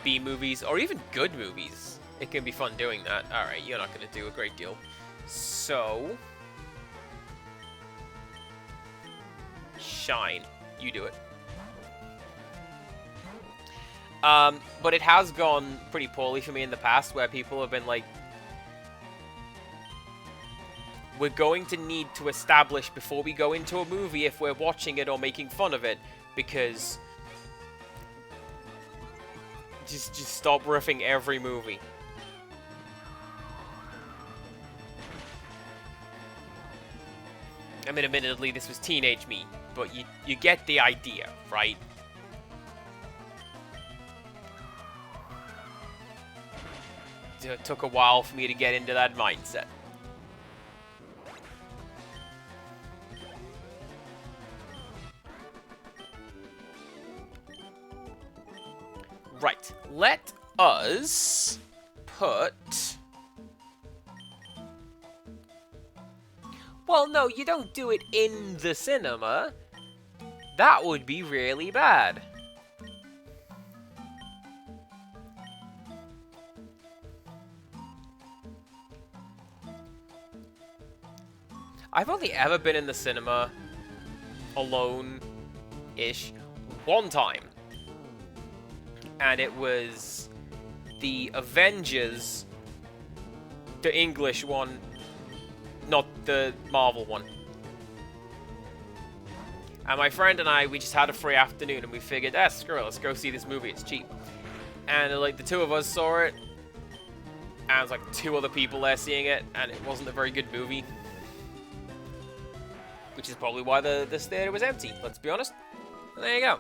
B movies or even good movies. It can be fun doing that. Alright, you're not going to do a great deal. So... Shine. You do it. But it has gone pretty poorly for me in the past, where people have been like, we're going to need to establish before we go into a movie if we're watching it or making fun of it, because just stop riffing every movie. I mean, admittedly, this was teenage me, but you get the idea, right? It took a while for me to get into that mindset. Right, let us put... Well, no, you don't do it in the cinema. That would be really bad. I've only ever been in the cinema alone-ish one time. And it was the Avengers, the English one, not the Marvel one. And my friend and I, we just had a free afternoon and we figured, screw it, let's go see this movie, it's cheap. And like the two of us saw it, and there was like 2 other people there seeing it, and it wasn't a very good movie. Which is probably why this theater was empty, let's be honest. And there you go.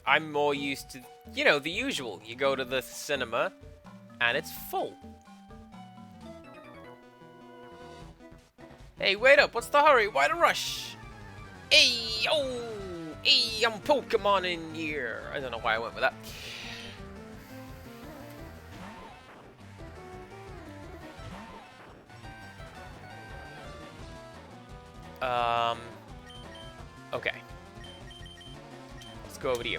I'm more used to, you know, the usual. You go to the cinema, and it's full. Hey, wait up, what's the hurry? Why the rush? Hey, oh, hey, I'm Pokemon in here. I don't know why I went with that. Okay. Let's go over to you.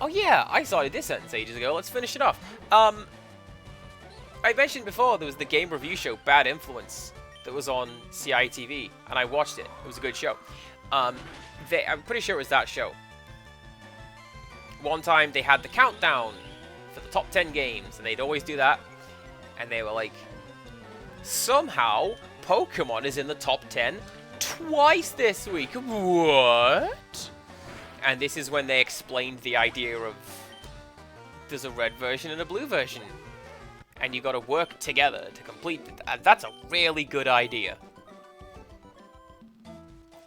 Oh yeah, I started this sentence ages ago. Let's finish it off. I mentioned before there was the game review show Bad Influence that was on CITV, and I watched it. It was a good show. I'm pretty sure it was that show. One time they had the countdown for the top 10 games, and they'd always do that. And they were like, somehow Pokemon is in the top 10 twice this week. What? And this is when they explained the idea of there's a red version and a blue version. And you gotta work together to complete it. And that's a really good idea.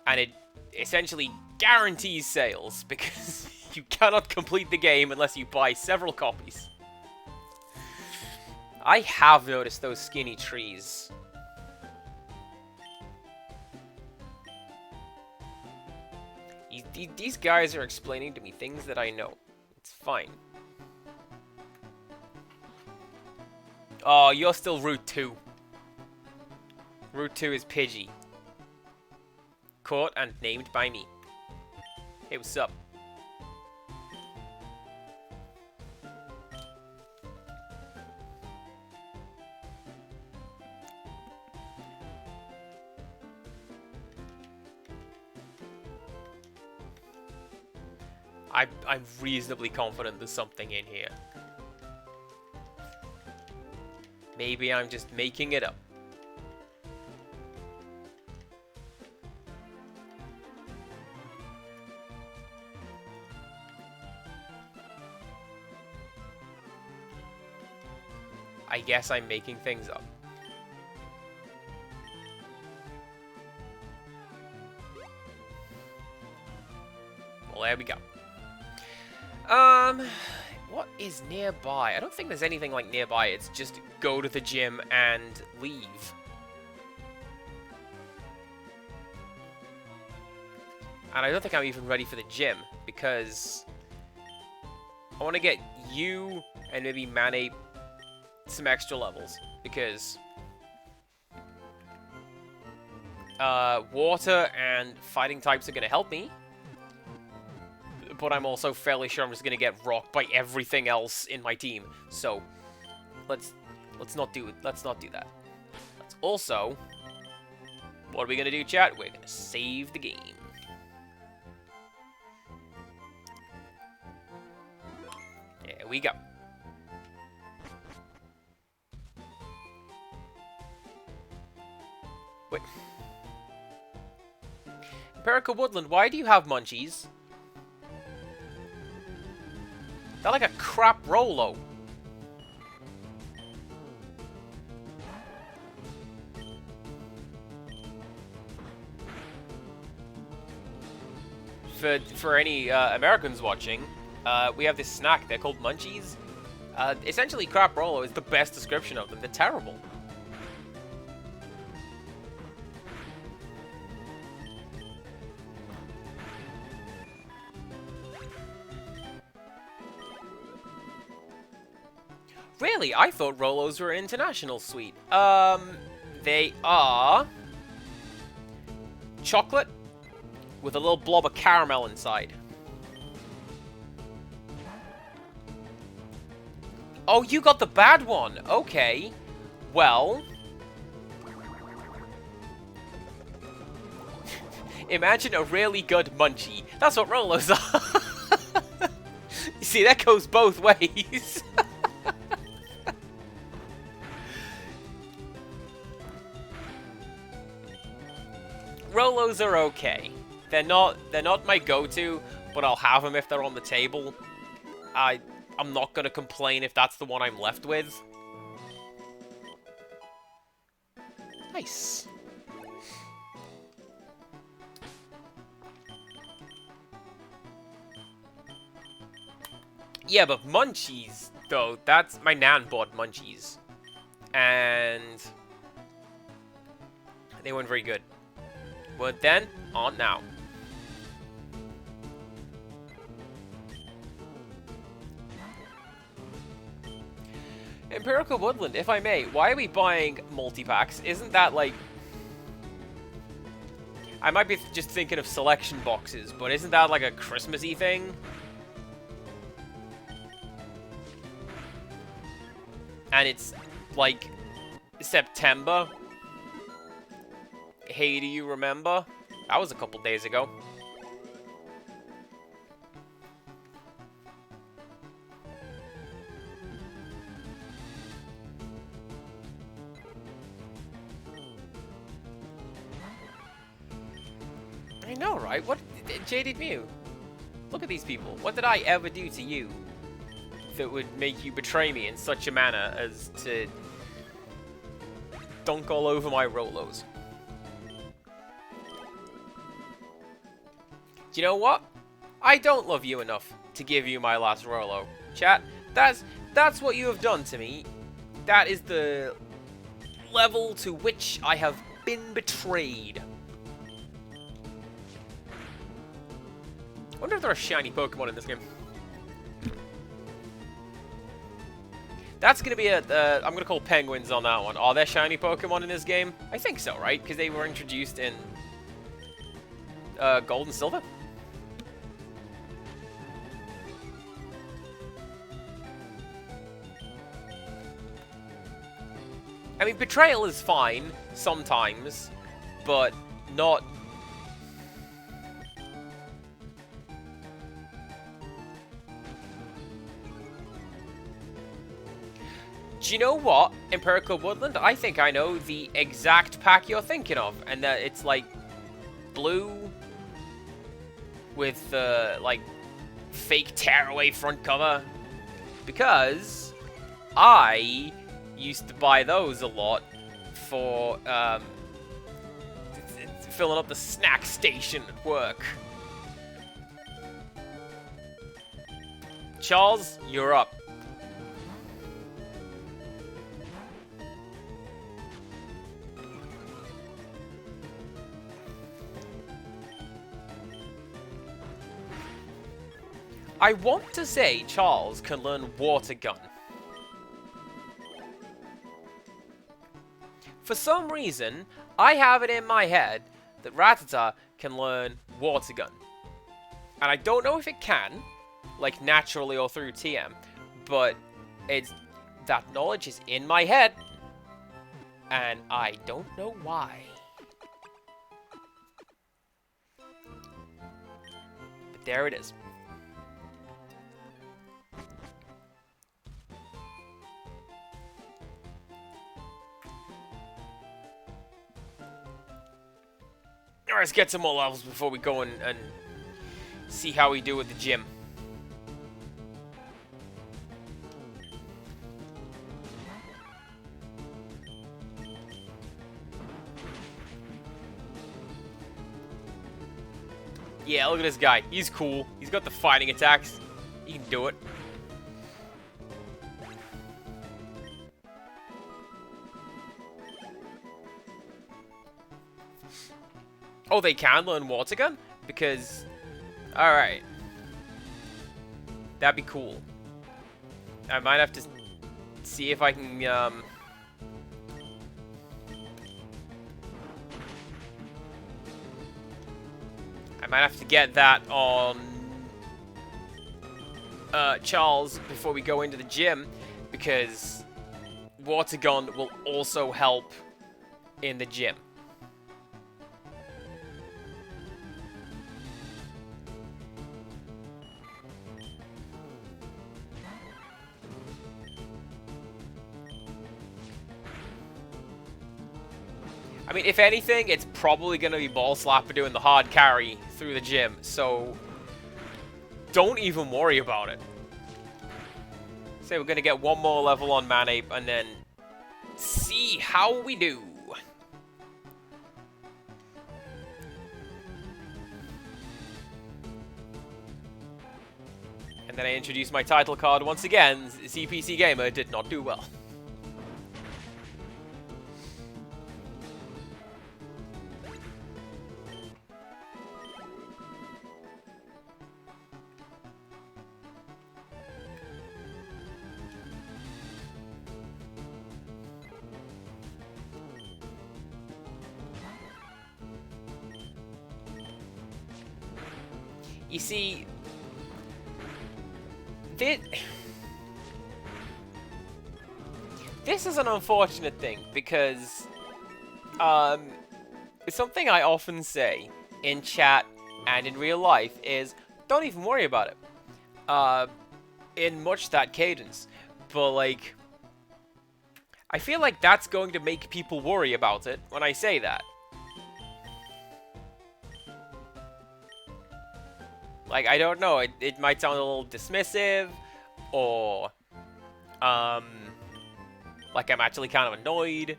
And it essentially guarantees sales, because you cannot complete the game unless you buy several copies. I have noticed those skinny trees. These guys are explaining to me things that I know. It's fine. Oh, you're still Route 2. Route 2 is Pidgey. Caught and named by me. Hey, what's up? I'm reasonably confident there's something in here. Maybe I'm just making it up. I guess I'm making things up. there we go. What is nearby? I don't think there's anything like nearby. It's just go to the gym and leave. And I don't think I'm even ready for the gym, because I want to get you and maybe Mane some extra levels, because water and fighting types are going to help me, but I'm also fairly sure I'm just going to get rocked by everything else in my team. So let's not do that. Let's also, what are we going to do, chat? We're going to save the game. There we go. Wait. Empirical Woodland, why do you have munchies? They're like a crap Rolo. For any Americans watching, we have this snack. They're called munchies. Essentially, crap Rolo is the best description of them. They're terrible. Really? I thought Rolos were international sweet. They are chocolate with a little blob of caramel inside. Oh, you got the bad one. Okay. Well, imagine a really good munchie. That's what Rolos are. You see, that goes both ways. Rolos are okay. They're not my go-to, but I'll have them if they're on the table. I'm not gonna complain if that's the one I'm left with. Nice. Yeah, but munchies, though, that's my nan bought munchies. And they weren't very good. Weren't then, aren't now. Empirical Woodland, if I may, why are we buying multi-packs? Isn't that like... I might be just thinking of selection boxes, but isn't that like a Christmassy thing? And it's like September. Hey, do you remember? That was a couple days ago. I know, right? What? Jaded Mew. Look at these people. What did I ever do to you that would make you betray me in such a manner as to dunk all over my Rolos? You know what? I don't love you enough to give you my last Rolo. Chat, that's what you have done to me. That is the level to which I have been betrayed. I wonder if there are shiny Pokemon in this game. That's going to be I'm going to call penguins on that one. Are there shiny Pokemon in this game? I think so, right? Because they were introduced in Gold and Silver. I mean, betrayal is fine sometimes, but not... Do you know what, Empirical Woodland? I think I know the exact pack you're thinking of, and that it's like blue with like fake tearaway front cover, because I used to buy those a lot for filling up the snack station at work. Charles, you're up. I want to say Charles can learn Water Gun. For some reason, I have it in my head that Rattata can learn Water Gun. And I don't know if it can, like naturally or through TM, but that knowledge is in my head, and I don't know why. But there it is. Alright, let's get some more levels before we go and see how we do with the gym. Yeah, look at this guy. He's cool. He's got the fighting attacks. He can do it. Oh, they can learn Water Gun? Because... Alright. That'd be cool. I might have to see if I can, I might have to get that on Charles before we go into the gym, because Water Gun will also help in the gym. I mean, if anything, it's probably going to be Ball Slapper doing the hard carry through the gym, so don't even worry about it. So we're going to get one more level on Manape and then see how we do. And then I introduce my title card once again. CPC Gamer did not do well. You see, this is an unfortunate thing, because something I often say in chat and in real life is, don't even worry about it, in much that cadence, but like, I feel like that's going to make people worry about it when I say that. Like, I don't know, it might sound a little dismissive, or, like I'm actually kind of annoyed,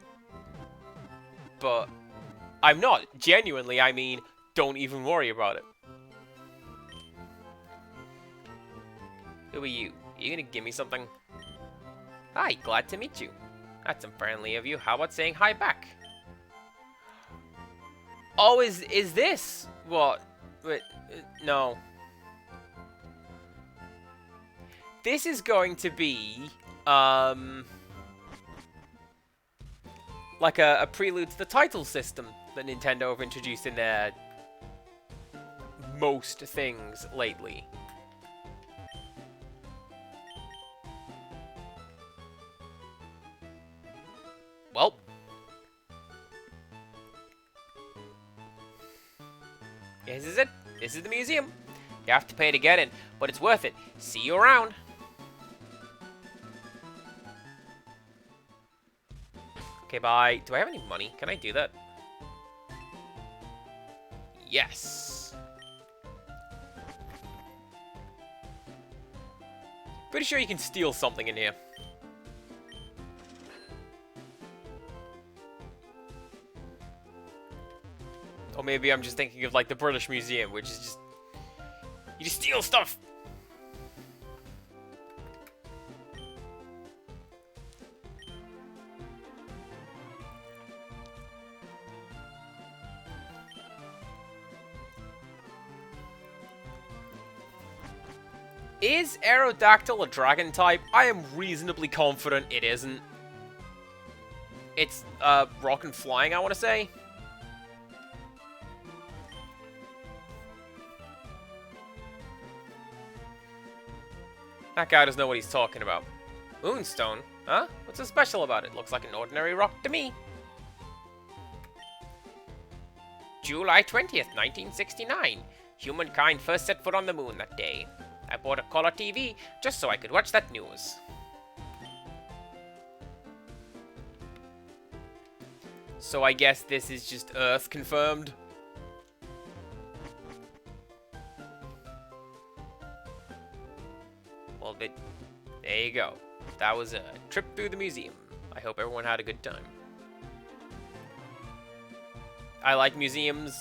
but I'm not. Genuinely, I mean, don't even worry about it. Who are you? Are you gonna give me something? Hi, glad to meet you. That's unfriendly of you. How about saying hi back? Oh, is this? What? Wait, no. This is going to be, like a prelude to the title system that Nintendo have introduced in their most things lately. Well. This is it. This is the museum. You have to pay to get in, but it's worth it. See you around. Okay, bye. Do I have any money? Can I do that? Yes. Pretty sure you can steal something in here. Or maybe I'm just thinking of like the British Museum, which is just... You just steal stuff! Is Aerodactyl a dragon type? I am reasonably confident it isn't. It's, rock and flying, I want to say. That guy doesn't know what he's talking about. Moonstone? Huh? What's so special about it? Looks like an ordinary rock to me. July 20th, 1969. Humankind first set foot on the moon that day. I bought a color TV just so I could watch that news. So I guess this is just Earth confirmed. Well, there you go. That was a trip through the museum. I hope everyone had a good time. I like museums.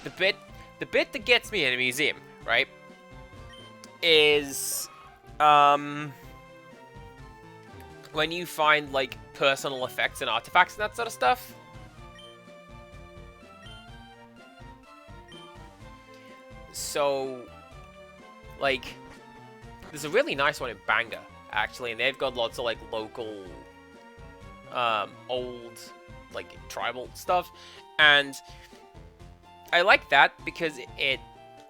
The bit that gets me in a museum, right, is when you find like personal effects and artifacts and that sort of stuff. So, like, there's a really nice one in Bangor, actually, and they've got lots of like local, old, like tribal stuff, and I like that because it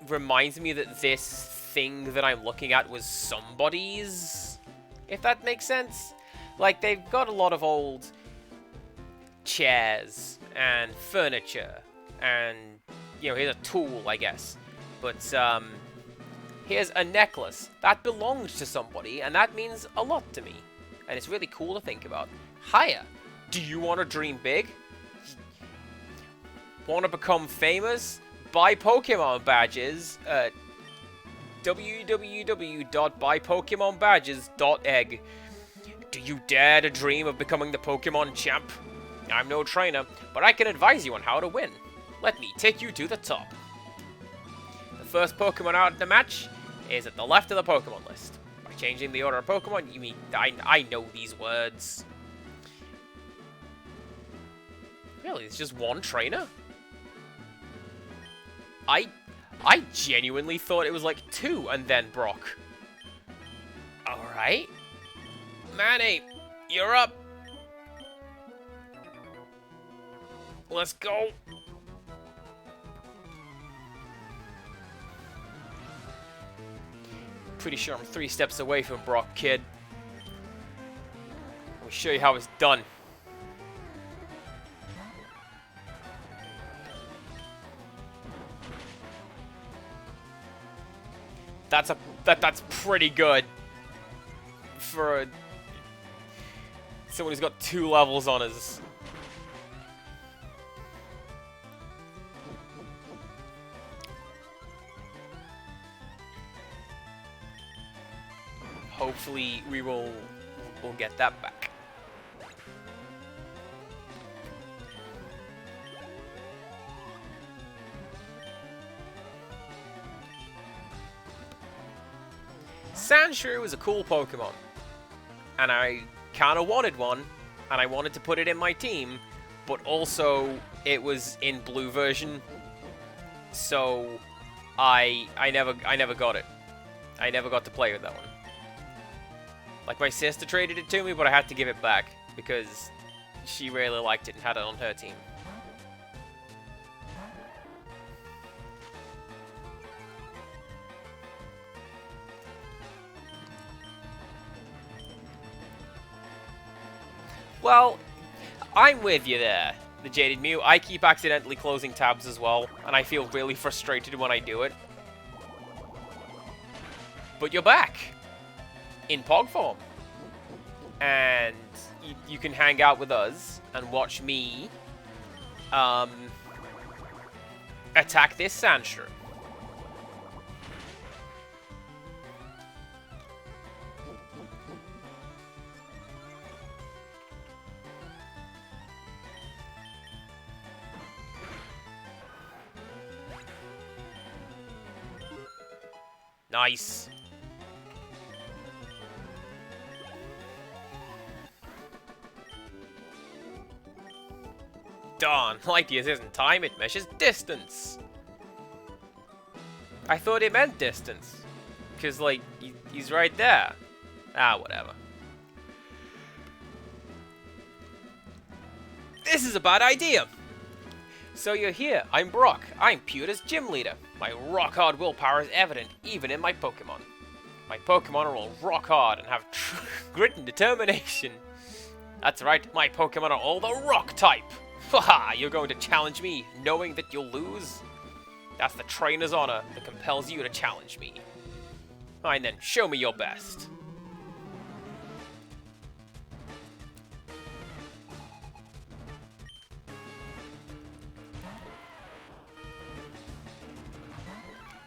reminds me that this thing that I'm looking at was somebody's, if that makes sense. Like, they've got a lot of old chairs and furniture, and, you know, here's a tool, I guess. But, here's a necklace. That belonged to somebody, and that means a lot to me. And it's really cool to think about. Hiya! Do you want to dream big? Want to become famous? Buy Pokemon badges at www.buypokemonbadges.egg. Do you dare to dream of becoming the Pokemon champ? I'm no trainer, but I can advise you on how to win. Let me take you to the top. The first Pokemon out in the match is at the left of the Pokemon list. By changing the order of Pokemon, you mean I know these words. Really, it's just one trainer? I genuinely thought it was like two and then Brock. Alright. Manny, you're up. Let's go. Pretty sure I'm 3 steps away from Brock, kid. Let me show you how it's done. That's pretty good for someone who's got 2 levels on his. Hopefully we'll get that back. Sandshrew is a cool Pokemon, and I kind of wanted one, and I wanted to put it in my team, but also it was in blue version, so I never got it. I never got to play with that one. Like, my sister traded it to me, but I had to give it back because she really liked it and had it on her team. Well, I'm with you there, the Jaded Mew. I keep accidentally closing tabs as well, and I feel really frustrated when I do it. But you're back! In Pog form. And you can hang out with us and watch me attack this Sandshrew. Nice. Darn, like this isn't time, it measures distance. I thought it meant distance. Because, like, he's right there. Ah, whatever. This is a bad idea. So you're here. I'm Brock. I'm Pewter's gym leader. My rock-hard willpower is evident, even in my Pokemon. My Pokemon are all rock-hard and have grit and determination. That's right, my Pokemon are all the rock type. Haha, you're going to challenge me, knowing that you'll lose? That's the trainer's honor that compels you to challenge me. Fine then, show me your best.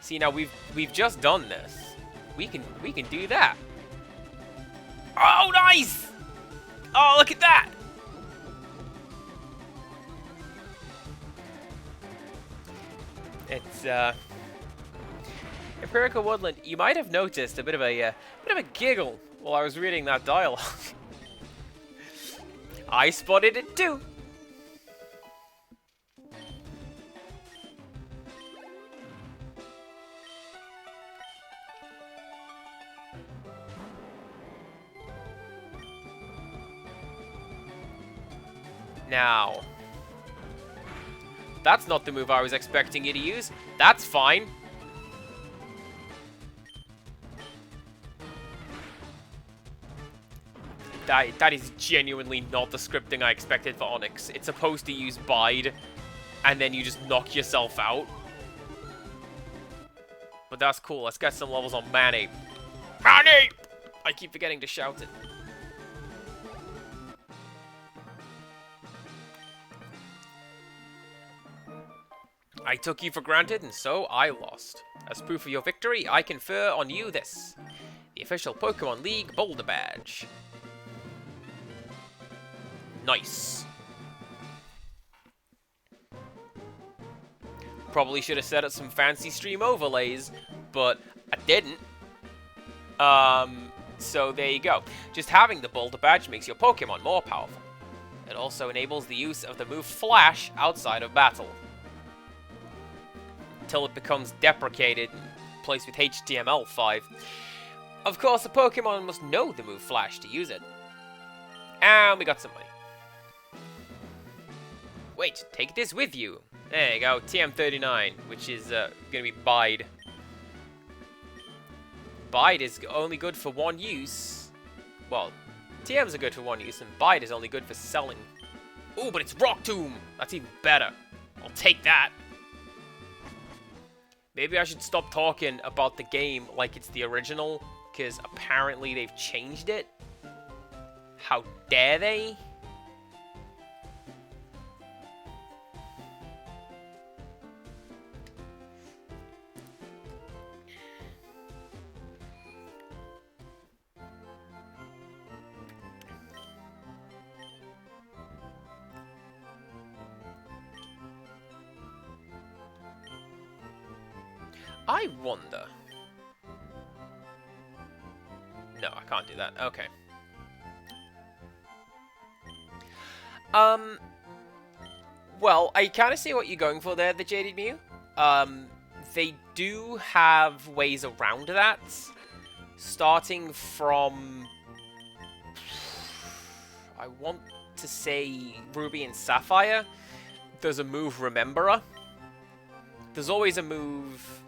See, now we've just done this. We can do that. Oh, nice! Oh, look at that! It's Empirical Woodland. You might have noticed a bit of a giggle while I was reading that dialogue. I spotted it too. Now, that's not the move I was expecting you to use. That's fine. That is genuinely not the scripting I expected for Onyx. It's supposed to use Bide, and then you just knock yourself out. But that's cool. Let's get some levels on Manape. Manape! I keep forgetting to shout it. I took you for granted, and so I lost. As proof of your victory, I confer on you this. The official Pokemon League Boulder Badge. Nice. Probably should have set up some fancy stream overlays, but I didn't. So there you go. Just having the Boulder Badge makes your Pokemon more powerful. It also enables the use of the move Flash outside of battle, until it becomes deprecated and replaced with HTML5. Of course, the Pokemon must know the move Flash to use it. And we got some money. Wait, take this with you. There you go, TM39, which is going to be Bide. Bide is only good for one use. Well, TMs are good for one use, and Bide is only good for selling. Ooh, but it's Rock Tomb! That's even better. I'll take that. Maybe I should stop talking about the game like it's the original, because apparently they've changed it. How dare they? I wonder. No, I can't do that. Okay. Well, I kind of see what you're going for there, the Jaded Mew. They do have ways around that. Starting from... I want to say Ruby and Sapphire. There's a move Rememberer. There's always a move...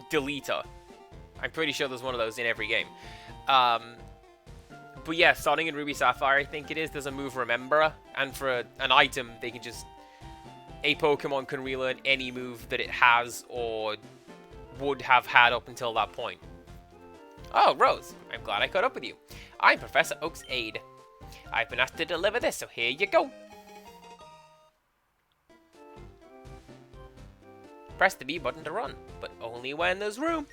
Deleter. I'm pretty sure there's one of those in every game. But yeah, starting in Ruby Sapphire, I think it is, there's a move Rememberer, and for an item, they can just... A Pokemon can relearn any move that it has, or would have had up until that point. Oh, Rose, I'm glad I caught up with you. I'm Professor Oak's aide. I've been asked to deliver this, so here you go. Press the B button to run, but only when there's room.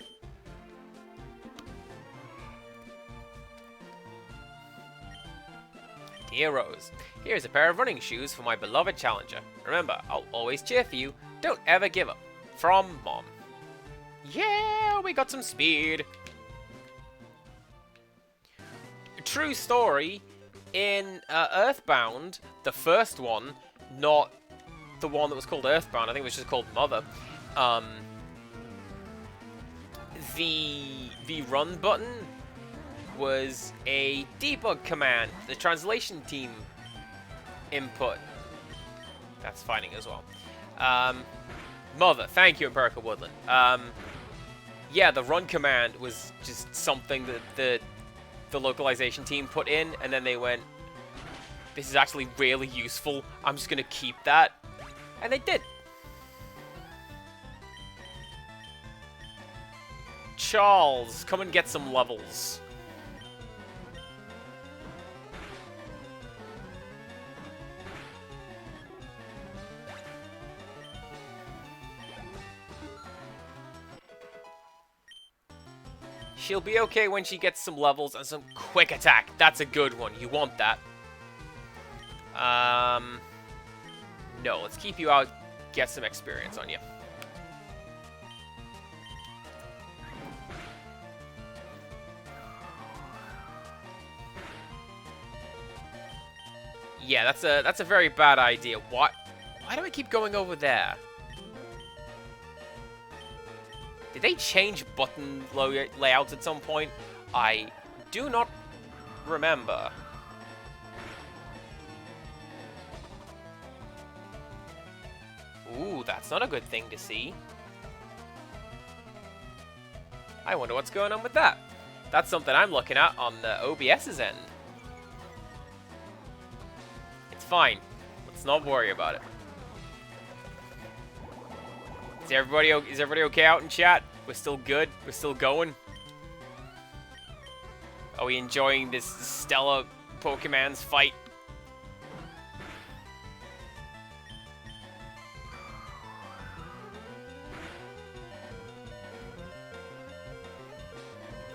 Dear Rose, here's a pair of running shoes for my beloved challenger. Remember, I'll always cheer for you. Don't ever give up. From Mom. Yeah, we got some speed. True story, in Earthbound, the first one, not the one that was called Earthbound, I think it was just called Mother, the run button was a debug command. The translation team input. That's finding as well. Mother, thank you, Empirical Woodland. Yeah, the run command was just something that the localization team put in, and then they went, this is actually really useful, I'm just gonna keep that. And they did. Charles, come and get some levels. She'll be okay when she gets some levels and some quick attack. That's a good one. You want that. No, let's keep you out. Get some experience on you. Yeah, that's a very bad idea. Why do I keep going over there? Did they change button layouts at some point? I do not remember. Ooh, that's not a good thing to see. I wonder what's going on with that. That's something I'm looking at on the OBS's end. It's fine. Let's not worry about it. Is everybody okay out in chat? We're still good? We're still going? Are we enjoying this stellar Pokemon's fight?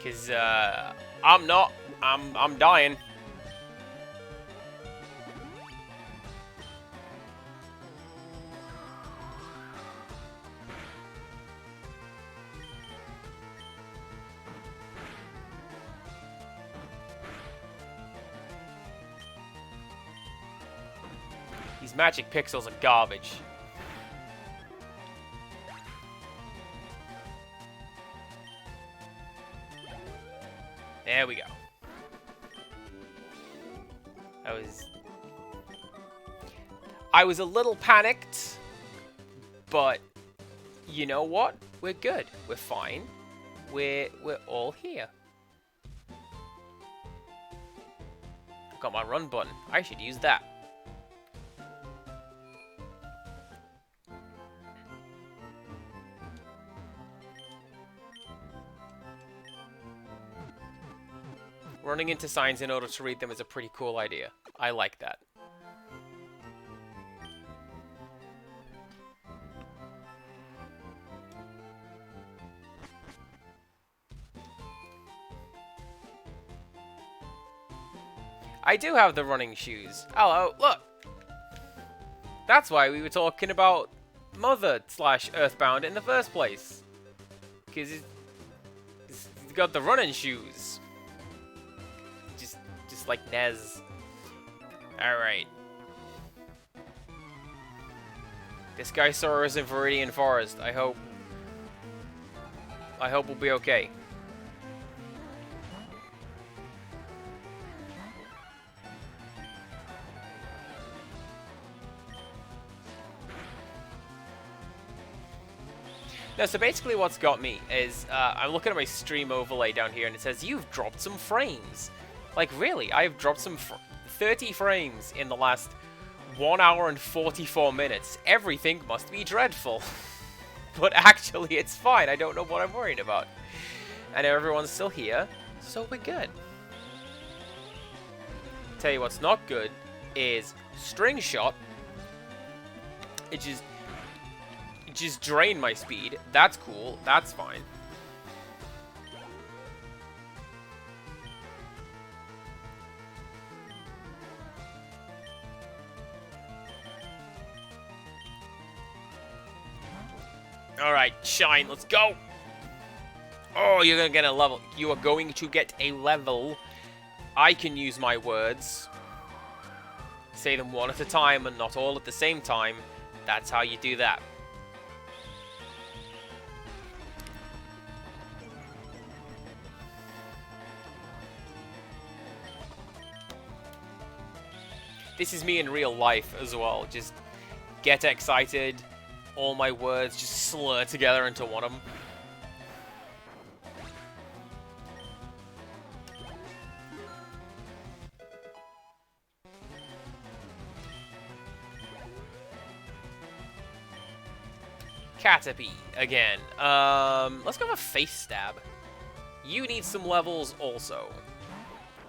Cause I'm not. I'm dying. These magic pixels are garbage. There we go. I was a little panicked, but you know what? We're good. We're fine. We're all here. I've got my run button. I should use that. Running into signs in order to read them is a pretty cool idea. I like that. I do have the running shoes. Hello, look! That's why we were talking about Mother/Earthbound in the first place. Because he's got the running shoes. Just like Nez. Alright. This guy saw us in Viridian Forest. I hope we'll be okay. No, so basically what's got me is, I'm looking at my stream overlay down here and it says, you've dropped some frames. Like, really? I've dropped some 30 frames in the last 1 hour and 44 minutes. Everything must be dreadful. But actually, it's fine. I don't know what I'm worried about. And everyone's still here, so we're good. Tell you what's not good is String Shot. It just drained my speed. That's cool. That's fine. Alright, Shine, let's go! Oh, you're gonna get a level. You are going to get a level. I can use my words. Say them one at a time and not all at the same time. That's how you do that. This is me in real life as well. Just get excited. All my words just slur together into one of them. Caterpie again. Let's go with Face Stab. You need some levels also.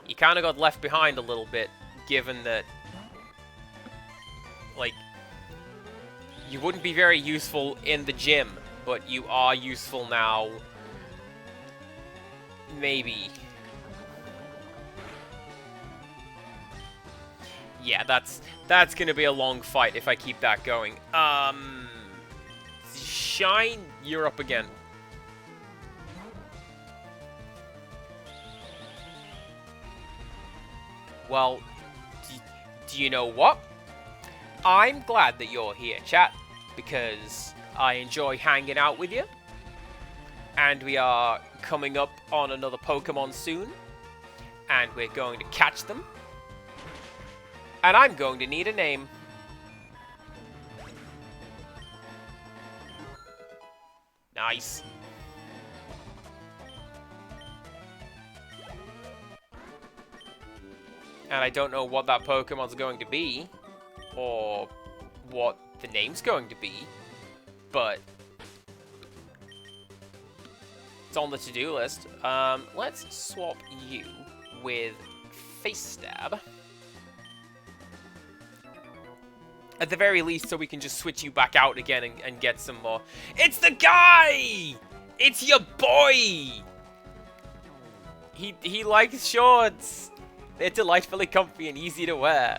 You kind of got left behind a little bit, given that, like, you wouldn't be very useful in the gym, but you are useful now. Maybe. Yeah, that's gonna be a long fight if I keep that going. Shine, you're up again. Well, do you know what? I'm glad that you're here, chat, because I enjoy hanging out with you. And we are coming up on another Pokemon soon. And we're going to catch them. And I'm going to need a name. Nice. And I don't know what that Pokemon's going to be, or what the name's going to be, but it's on the to-do list. Let's swap you with Face Stab. At the very least, so we can just switch you back out again and get some more. It's the guy! It's your boy! He likes shorts. They're delightfully comfy and easy to wear.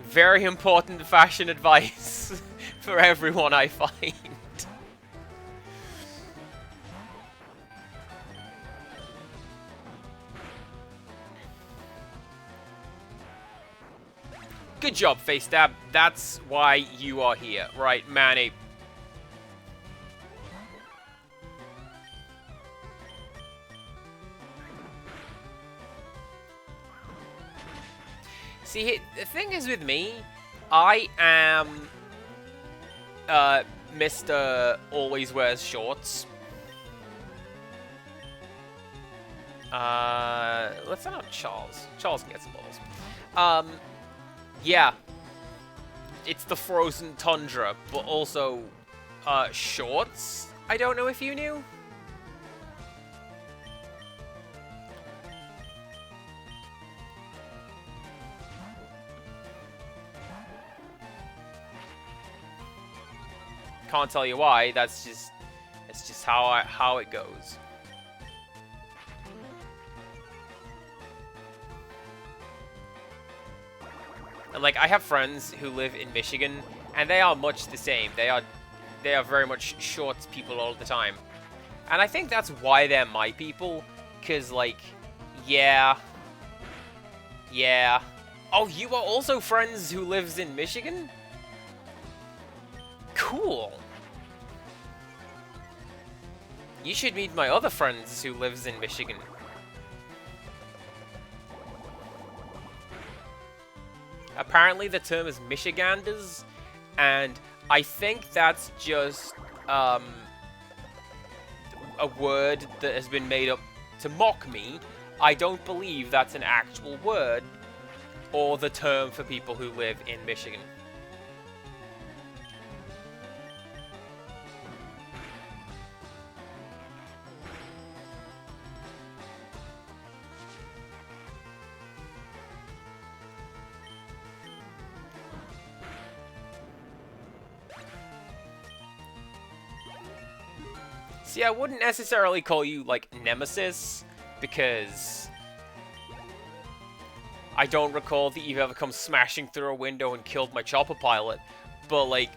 Very important fashion advice for everyone, I find. Good job, Face Stab. That's why you are here. Right, Manny. See, the thing is with me, I am Mr. Always Wears Shorts. Let's send out Charles. Charles can get some balls. Yeah. It's the frozen tundra, but also, shorts? I don't know if you knew? Can't tell you why, it's just how it goes. And like, I have friends who live in Michigan, and they are much the same. They are very much shorts people all the time. And I think that's why they're my people, cause like, yeah. Oh, you are also friends who lives in Michigan? Cool. You should meet my other friends who lives in Michigan. Apparently the term is Michiganders, and I think that's just a word that has been made up to mock me. I don't believe that's an actual word or the term for people who live in Michigan. See, I wouldn't necessarily call you, like, Nemesis, because I don't recall that you've ever come smashing through a window and killed my chopper pilot, but, like,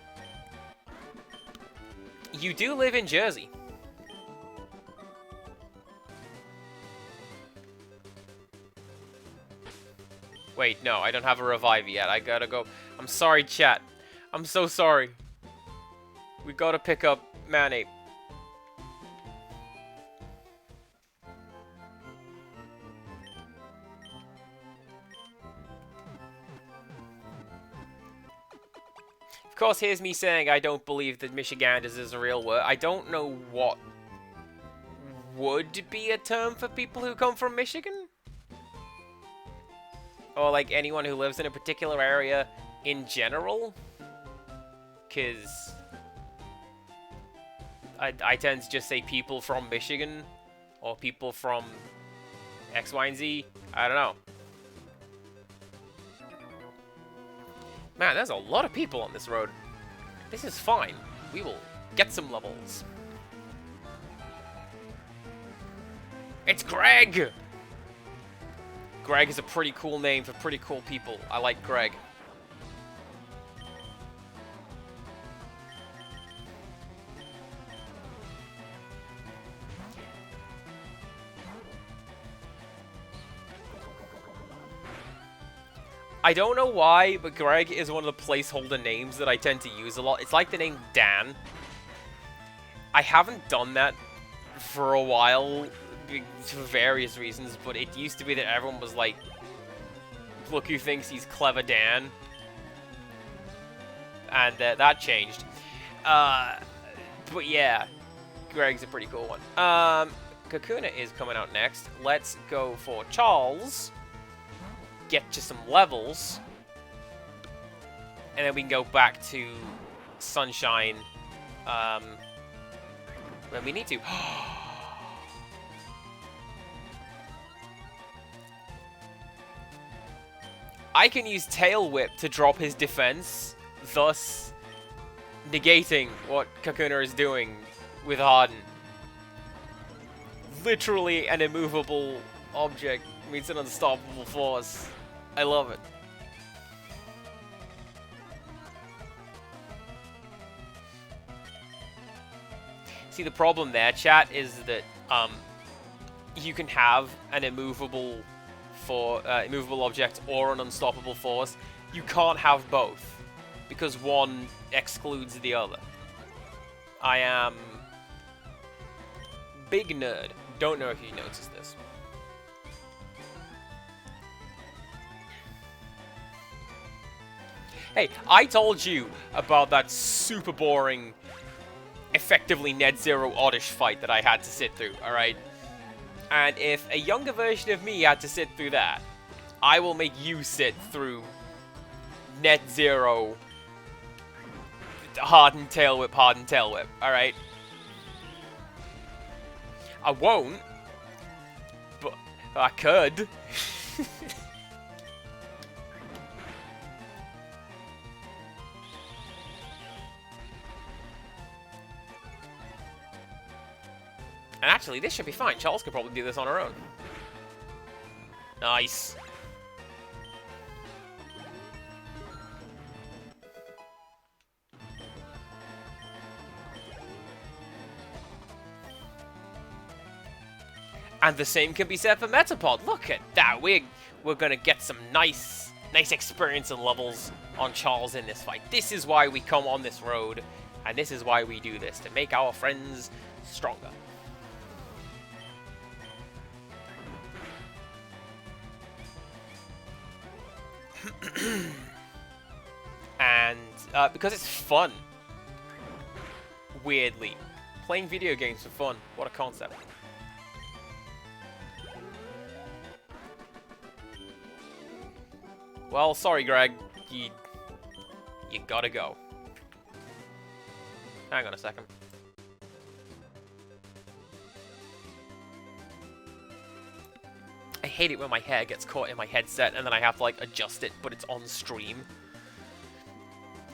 you do live in Jersey. Wait, no, I don't have a revive yet. I gotta go. I'm sorry, chat. I'm so sorry. We gotta pick up Manape. Of course, here's me saying I don't believe that Michiganders is a real word. I don't know what would be a term for people who come from Michigan. Or, like, anyone who lives in a particular area in general. Because I tend to just say people from Michigan. Or people from X, Y, and Z. I don't know. Man, there's a lot of people on this road. This is fine. We will get some levels. It's Greg! Greg is a pretty cool name for pretty cool people. I like Greg. I don't know why, but Greg is one of the placeholder names that I tend to use a lot. It's like the name Dan. I haven't done that for a while for various reasons, but it used to be that everyone was like, look who thinks he's clever Dan. And that changed. But yeah, Greg's a pretty cool one. Kakuna is coming out next. Let's go for Charles. Get you some levels. And then we can go back to Sunshine when we need to. I can use Tail Whip to drop his defense, thus negating what Kakuna is doing with Harden. Literally an immovable object meets an unstoppable force. I love it. See, the problem there, chat, is that you can have an immovable object or an unstoppable force. You can't have both because one excludes the other. I am big nerd. Don't know if you noticed this. Hey, I told you about that super boring, effectively Net Zero Oddish fight that I had to sit through, alright? And if a younger version of me had to sit through that, I will make you sit through Net Zero Hardened Tail Whip, alright? I won't, but I could. And actually, this should be fine. Charles could probably do this on her own. Nice. And the same can be said for Metapod. Look at that. We're gonna get some nice experience and levels on Charles in this fight. This is why we come on this road, and this is why we do this, to make our friends stronger. And because it's fun, weirdly, playing video games for fun. What a concept. Well, sorry, Greg. You gotta go. Hang on a second. I hate it when my hair gets caught in my headset and then I have to, like, adjust it, but it's on stream.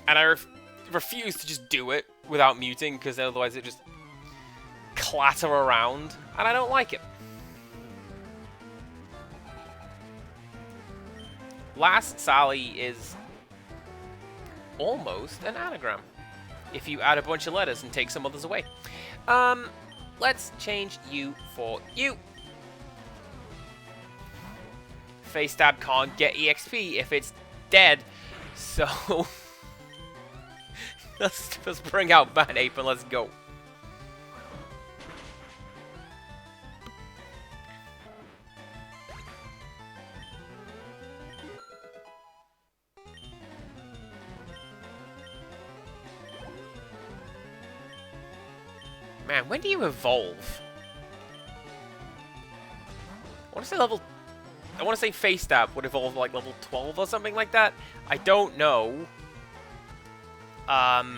And I refuse to just do it without muting, because otherwise it just clatter around, and I don't like it. Last Sally is almost an anagram, if you add a bunch of letters and take some others away. Let's change you for you. Face Stab can't get EXP if it's dead, so let's bring out Bad Ape and let's go. Man, when do you evolve? I want to say level... I want to say Face Stab would evolve like level 12 or something like that. I don't know. I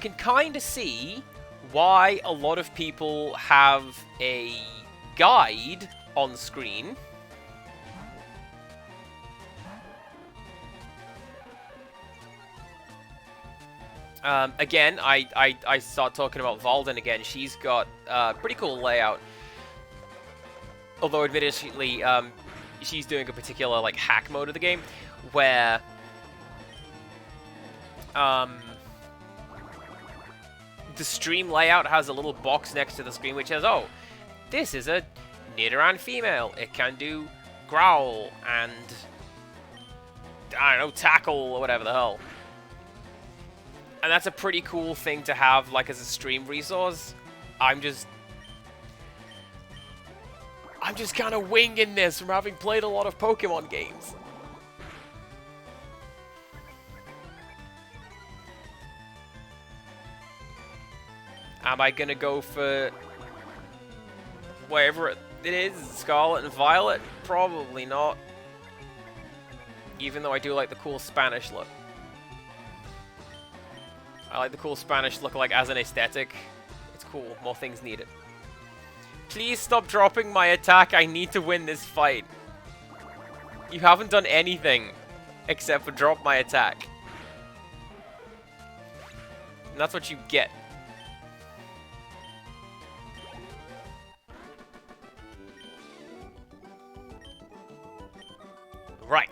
can kind of see why a lot of people have a guide on screen. Again, I start talking about Valden again. She's got a pretty cool layout. Although, admittedly, she's doing a particular, like, hack mode of the game, where, the stream layout has a little box next to the screen which says, oh, this is a Nidoran female. It can do Growl and, I don't know, Tackle or whatever the hell. And that's a pretty cool thing to have, like, as a stream resource. I'm just kind of winging this from having played a lot of Pokemon games. Am I gonna go for whatever it is, Scarlet and Violet? Probably not. Even though I do like the cool Spanish look. I like the cool Spanish look, like, as an aesthetic. It's cool. More things needed. Please stop dropping my attack. I need to win this fight. You haven't done anything except for drop my attack. And that's what you get. Right.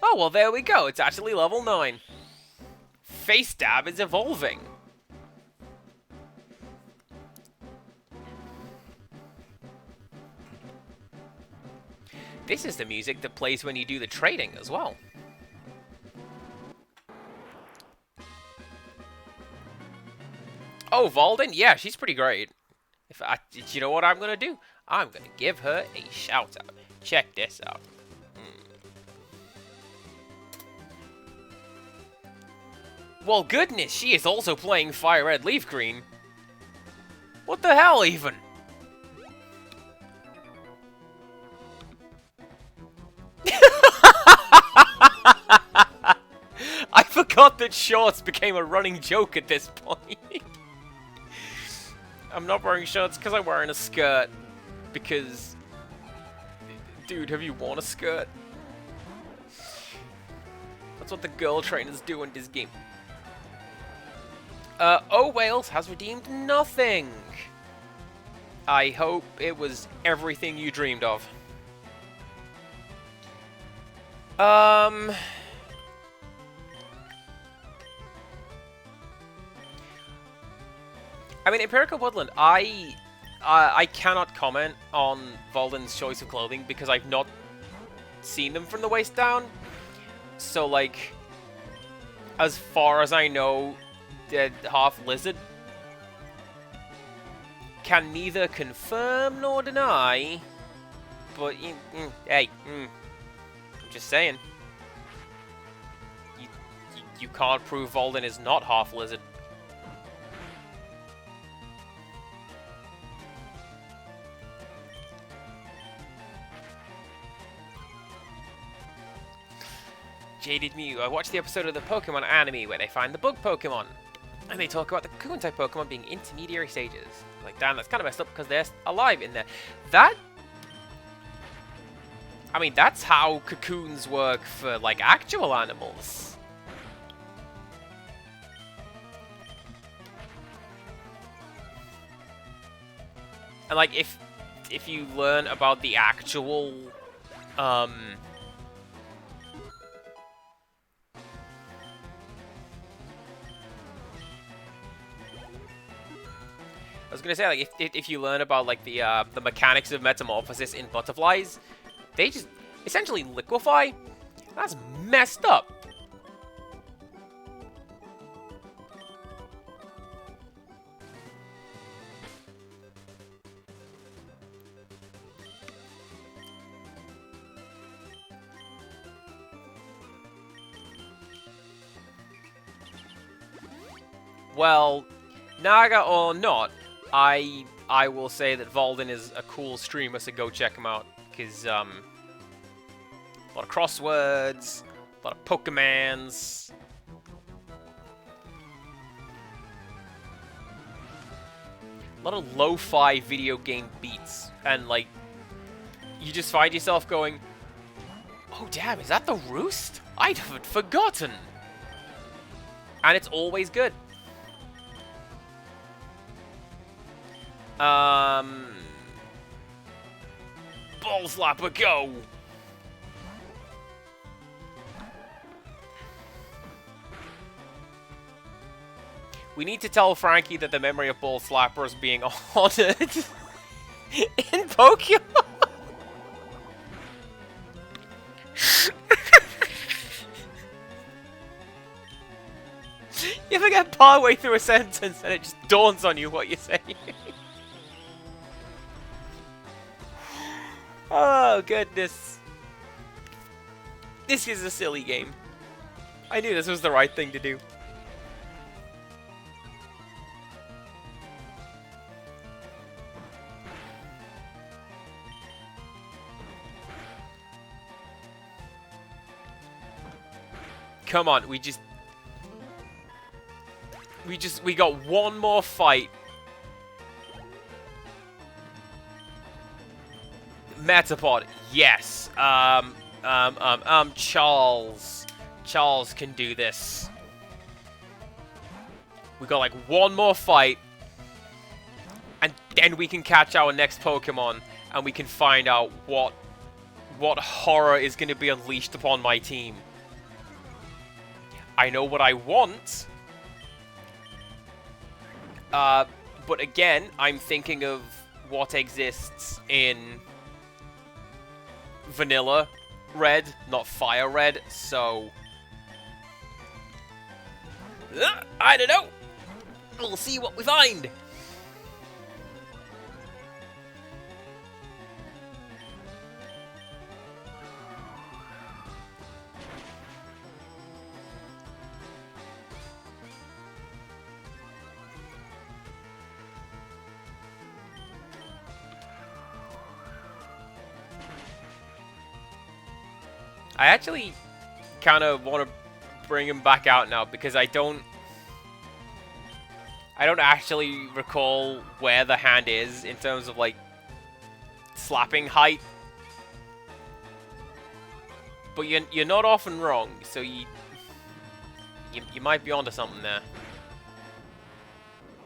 Oh, well, there we go. It's actually level 9. Face Stab is evolving. This is the music that plays when you do the trading as well. Oh, Valden? Yeah, she's pretty great. You know what I'm going to do? I'm going to give her a shout out. Check this out. Well, goodness, she is also playing FireRed Leaf Green. What the hell, even? I forgot that shorts became a running joke at this point. I'm not wearing shorts because I'm wearing a skirt. Because... Dude, have you worn a skirt? That's what the girl trainers do in this game. Oh, Wales has redeemed nothing. I hope it was everything you dreamed of. I mean, Empirical Woodland, I cannot comment on Valden's choice of clothing because I've not seen them from the waist down. So, like, as far as I know, the half lizard can neither confirm nor deny. But, hey, I'm just saying. You can't prove Valden is not half lizard. Jaded Mew. I watched the episode of the Pokemon anime where they find the bug Pokemon. And they talk about the Cocoon-type Pokemon being intermediary stages. Like, damn, that's kind of messed up because they're alive in there. That... I mean, that's how cocoons work for, like, actual animals. And, like, if you learn about the actual, I was gonna say, like, if you learn about, like, the mechanics of metamorphosis in butterflies, they just essentially liquefy. That's messed up. Well, Naga or not, I will say that Valden is a cool streamer, so go check him out. Because, a lot of crosswords, a lot of Pokemans. A lot of lo-fi video game beats. And, like, you just find yourself going, oh, damn, is that the roost? I'd have forgotten. And it's always good. Ball Slapper, go! We need to tell Frankie that the memory of Ball Slapper is being honored in Pokemon. You ever get partway through a sentence and it just dawns on you what you're saying? Oh, goodness. This is a silly game. I knew this was the right thing to do. Come on, we got one more fight. Metapod, yes. Charles can do this. We got like one more fight, and then we can catch our next Pokemon, and we can find out what horror is going to be unleashed upon my team. I know what I want. But again, I'm thinking of what exists in Vanilla Red, not Fire Red, so... I don't know! We'll see what we find! I actually kind of want to bring him back out now because I don't actually recall where the hand is in terms of like slapping height. But you're not often wrong, so you might be onto something there.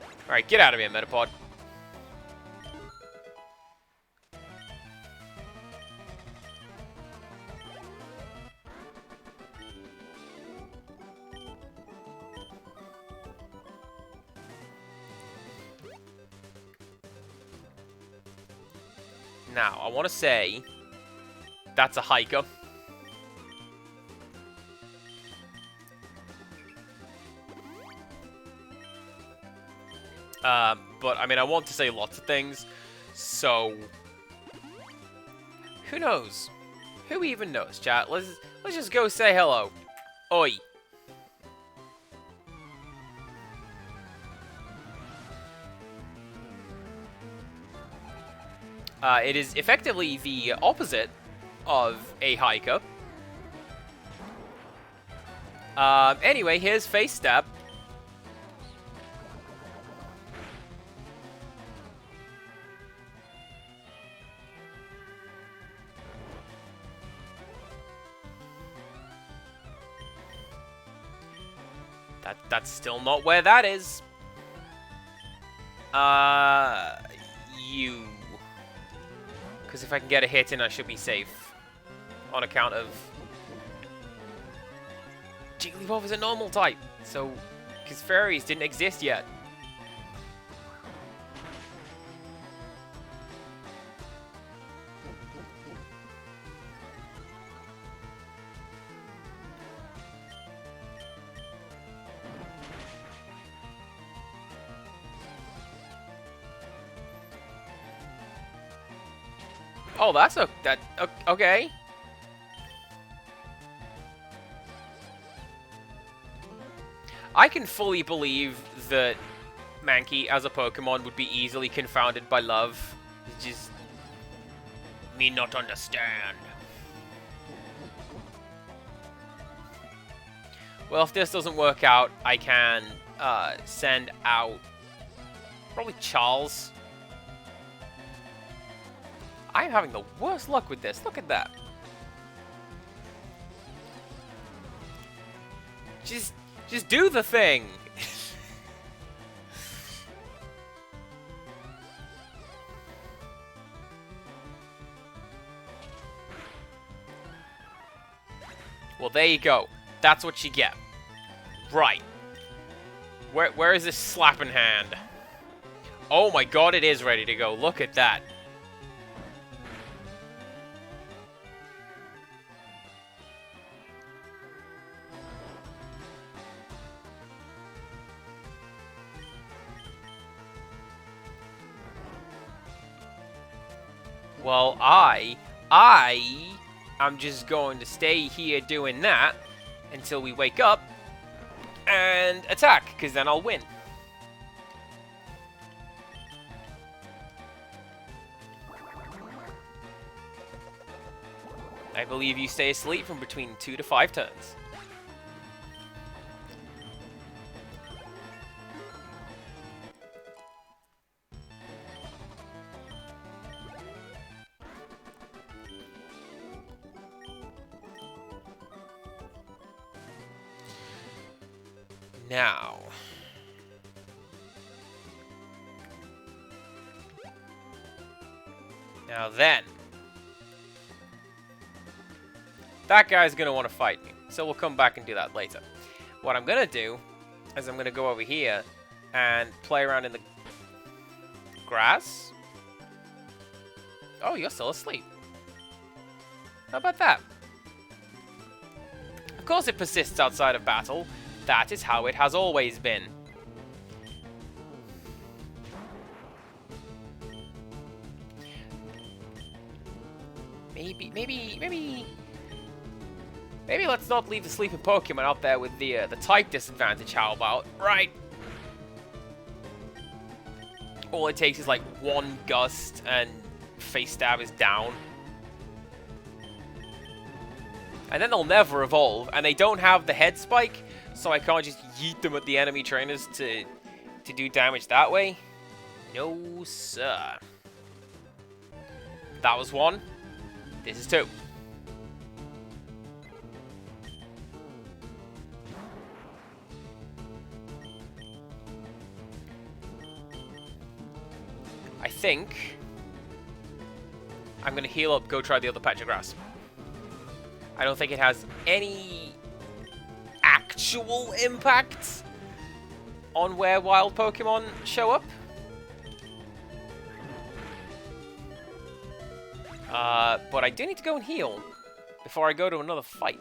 All right, get out of here, Metapod. Now, I want to say that's a hiker. But, I mean, I want to say lots of things, so... Who knows? Who even knows, chat? Let's just go say hello. Oi. It is effectively the opposite of a hiker. Anyway, here's Face Stab. That's still not where that is. You... Because if I can get a hit in, I should be safe. On account of... Jigglypuff is a normal type. So, because fairies didn't exist yet. Oh, that's okay. I can fully believe that Mankey as a Pokemon would be easily confounded by love. It's just... me not understand. Well, if this doesn't work out, I can send out probably Charles. I'm having the worst luck with this. Look at that. Just do the thing. Well, there you go. That's what you get. Right. Where is this slapping hand? Oh my god, it is ready to go. Look at that. Well, I am just going to stay here doing that until we wake up and attack, because then I'll win. I believe you stay asleep from between 2 to 5 turns. Now then, that guy's going to want to fight me, so we'll come back and do that later. What I'm going to do is I'm going to go over here and play around in the grass. Oh, you're still asleep. How about that? Of course it persists outside of battle. That is how it has always been. Maybe let's not leave the sleeping Pokemon out there with the type disadvantage. How about? Right. All it takes is like one gust and Face Stab is down. And then they'll never evolve, and they don't have the head spike, so I can't just yeet them at the enemy trainers to do damage that way. No, sir. That was one. This is two. I think I'm going to heal up, go try the other patch of grass. I don't think it has any actual impact on where wild Pokemon show up. But I do need to go and heal before I go to another fight.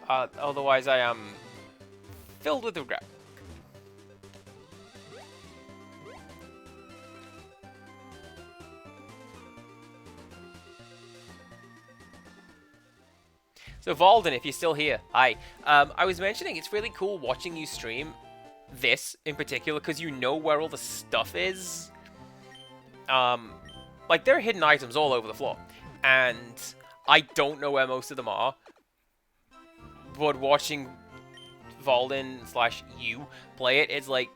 Otherwise I am filled with regret. So Valden, if you're still here, hi. I was mentioning it's really cool watching you stream this in particular because you know where all the stuff is. Like, there are hidden items all over the floor, and I don't know where most of them are. But watching Valden/you play it, it's like,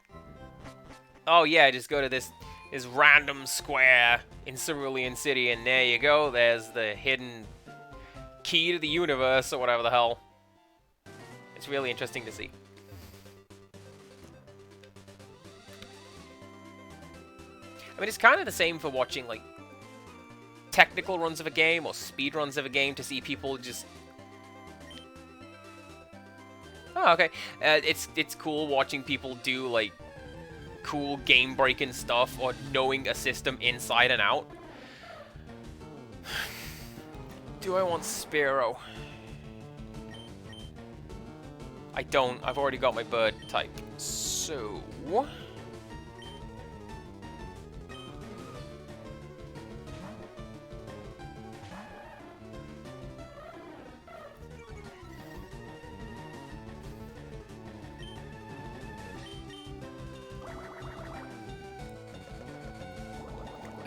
oh yeah, just go to this random square in Cerulean City, and there you go. There's the hidden key to the universe, or whatever the hell. It's really interesting to see. I mean, it's kind of the same for watching, like, technical runs of a game or speed runs of a game to see people just... Oh, okay. It's cool watching people do, like, cool game-breaking stuff or knowing a system inside and out. Do I want Spearow? I don't. I've already got my bird type. So...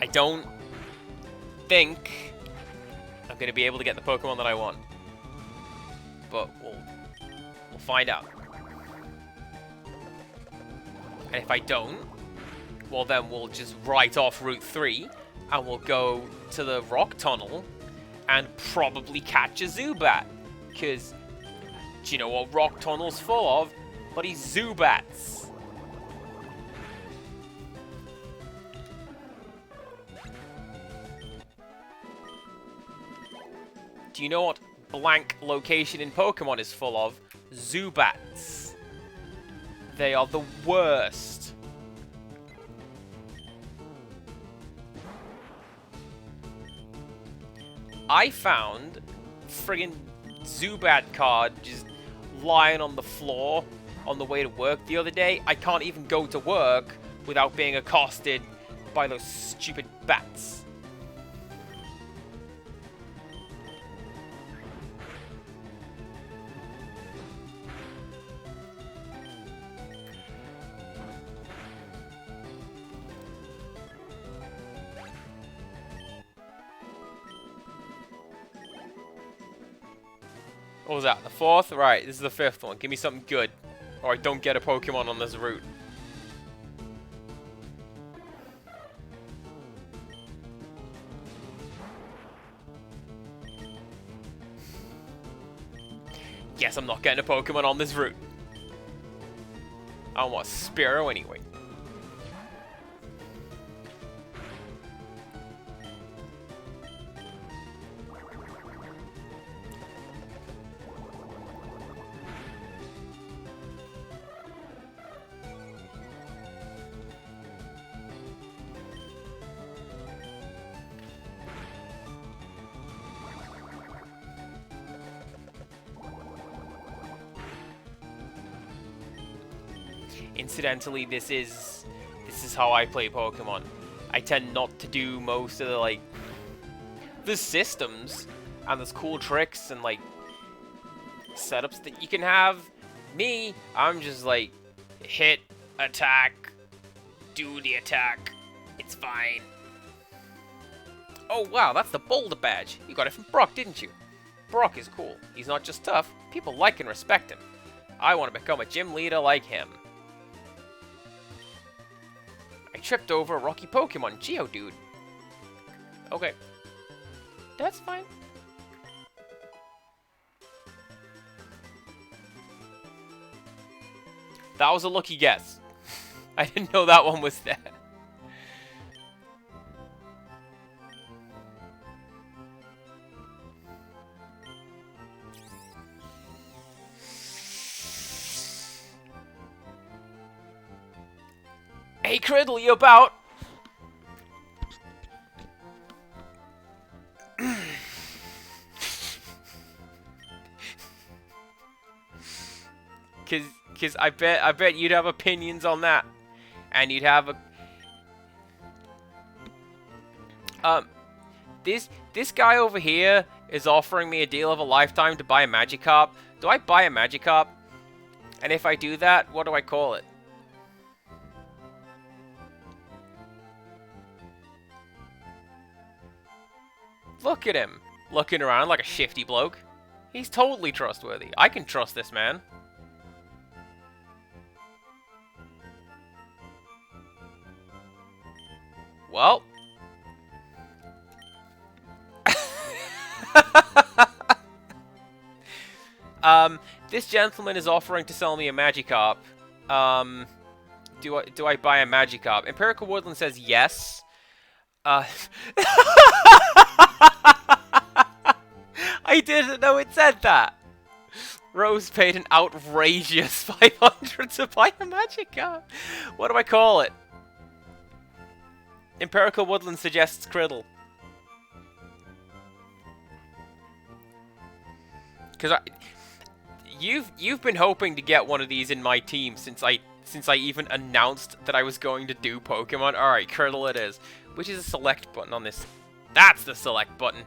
I don't think I'm going to be able to get the Pokemon that I want. But we'll find out. And if I don't, well then we'll just write off Route 3 and we'll go to the rock tunnel and probably catch a Zubat. Because, do you know what rock tunnel's full of? Bloody Zubats. Do you know what blank location in Pokemon is full of? Zubats. They are the worst. I found friggin' Zubat card just lying on the floor on the way to work the other day. I can't even go to work without being accosted by those stupid bats. What was that? The fourth? Right, this is the fifth one. Give me something good. Or I don't get a Pokemon on this route. Guess I'm not getting a Pokemon on this route. I don't want Spearow anyway. Incidentally, this is how I play Pokemon. I tend not to do most of the, like, the systems and there's cool tricks and, like, setups that you can have. Me, I'm just like, hit, attack, do the attack. It's fine. Oh, wow, that's the Boulder Badge. You got it from Brock, didn't you? Brock is cool. He's not just tough. People like and respect him. I want to become a gym leader like him. I tripped over a rocky Pokemon, Geodude. Okay. That's fine. That was a lucky guess. I didn't know that one was there. Hey, Criddle, you about? Cause I bet you'd have opinions on that, and you'd have a this guy over here is offering me a deal of a lifetime to buy a Magikarp. Do I buy a Magikarp? And if I do that, what do I call it? Look at him, looking around like a shifty bloke. He's totally trustworthy. I can trust this man. Well. This gentleman is offering to sell me a Magikarp. Do I buy a Magikarp? Empirical Woodland says yes. I didn't know it said that. Rose paid an outrageous 500 to buy a Magikarp. What do I call it? Empirical Woodland suggests Criddle. Because you've been hoping to get one of these in my team since I even announced that I was going to do Pokemon. All right, Criddle it is. Which is a select button on this? That's the select button.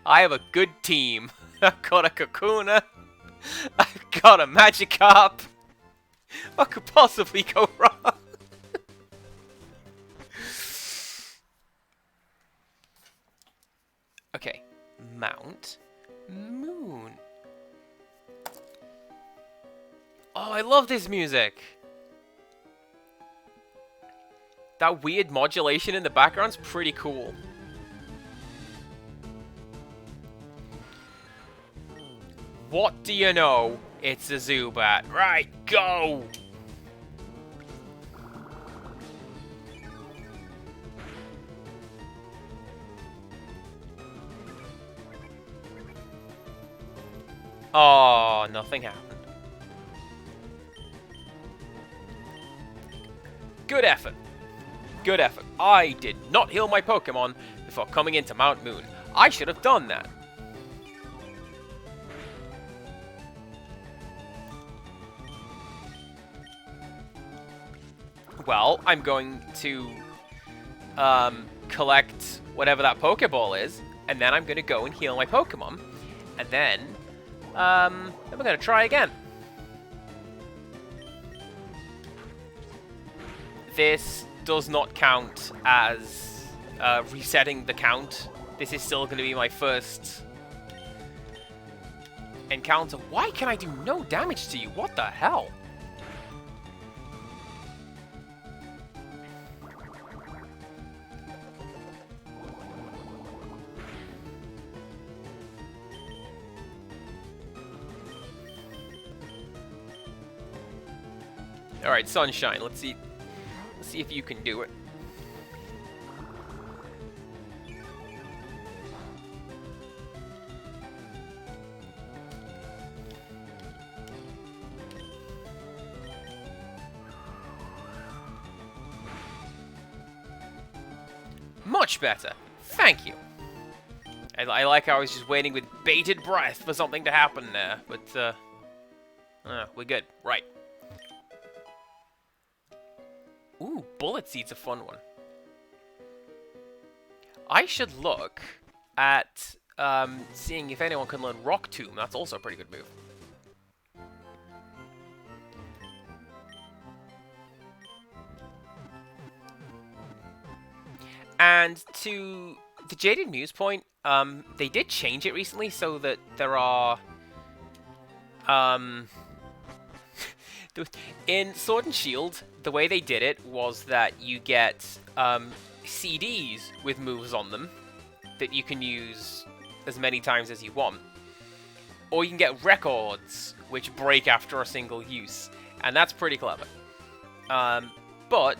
I have a good team. I've got a Kakuna. I've got a Magikarp. What could possibly go wrong? Okay. Mount Moon. Oh, I love this music. That weird modulation in the background's pretty cool. What do you know? It's a Zubat. Right, go! Oh, nothing happened. Good effort. Good effort. I did not heal my Pokemon before coming into Mount Moon. I should have done that. Well, I'm going to collect whatever that Pokeball is, and then I'm going to go and heal my Pokemon, and then we're going to try again. This does not count as resetting the count. This is still going to be my first encounter. Why can I do no damage to you? What the hell? Alright, Sunshine, let's see if you can do it. Much better. Thank you. I like how I was just waiting with bated breath for something to happen there, but we're good. Right. Ooh, Bullet Seed's a fun one. I should look at seeing if anyone can learn Rock Tomb. That's also a pretty good move. And to the Jaded Mew's point, they did change it recently so that there are in Sword and Shield, the way they did it was that you get CDs with moves on them that you can use as many times as you want. Or you can get records, which break after a single use. And that's pretty clever. But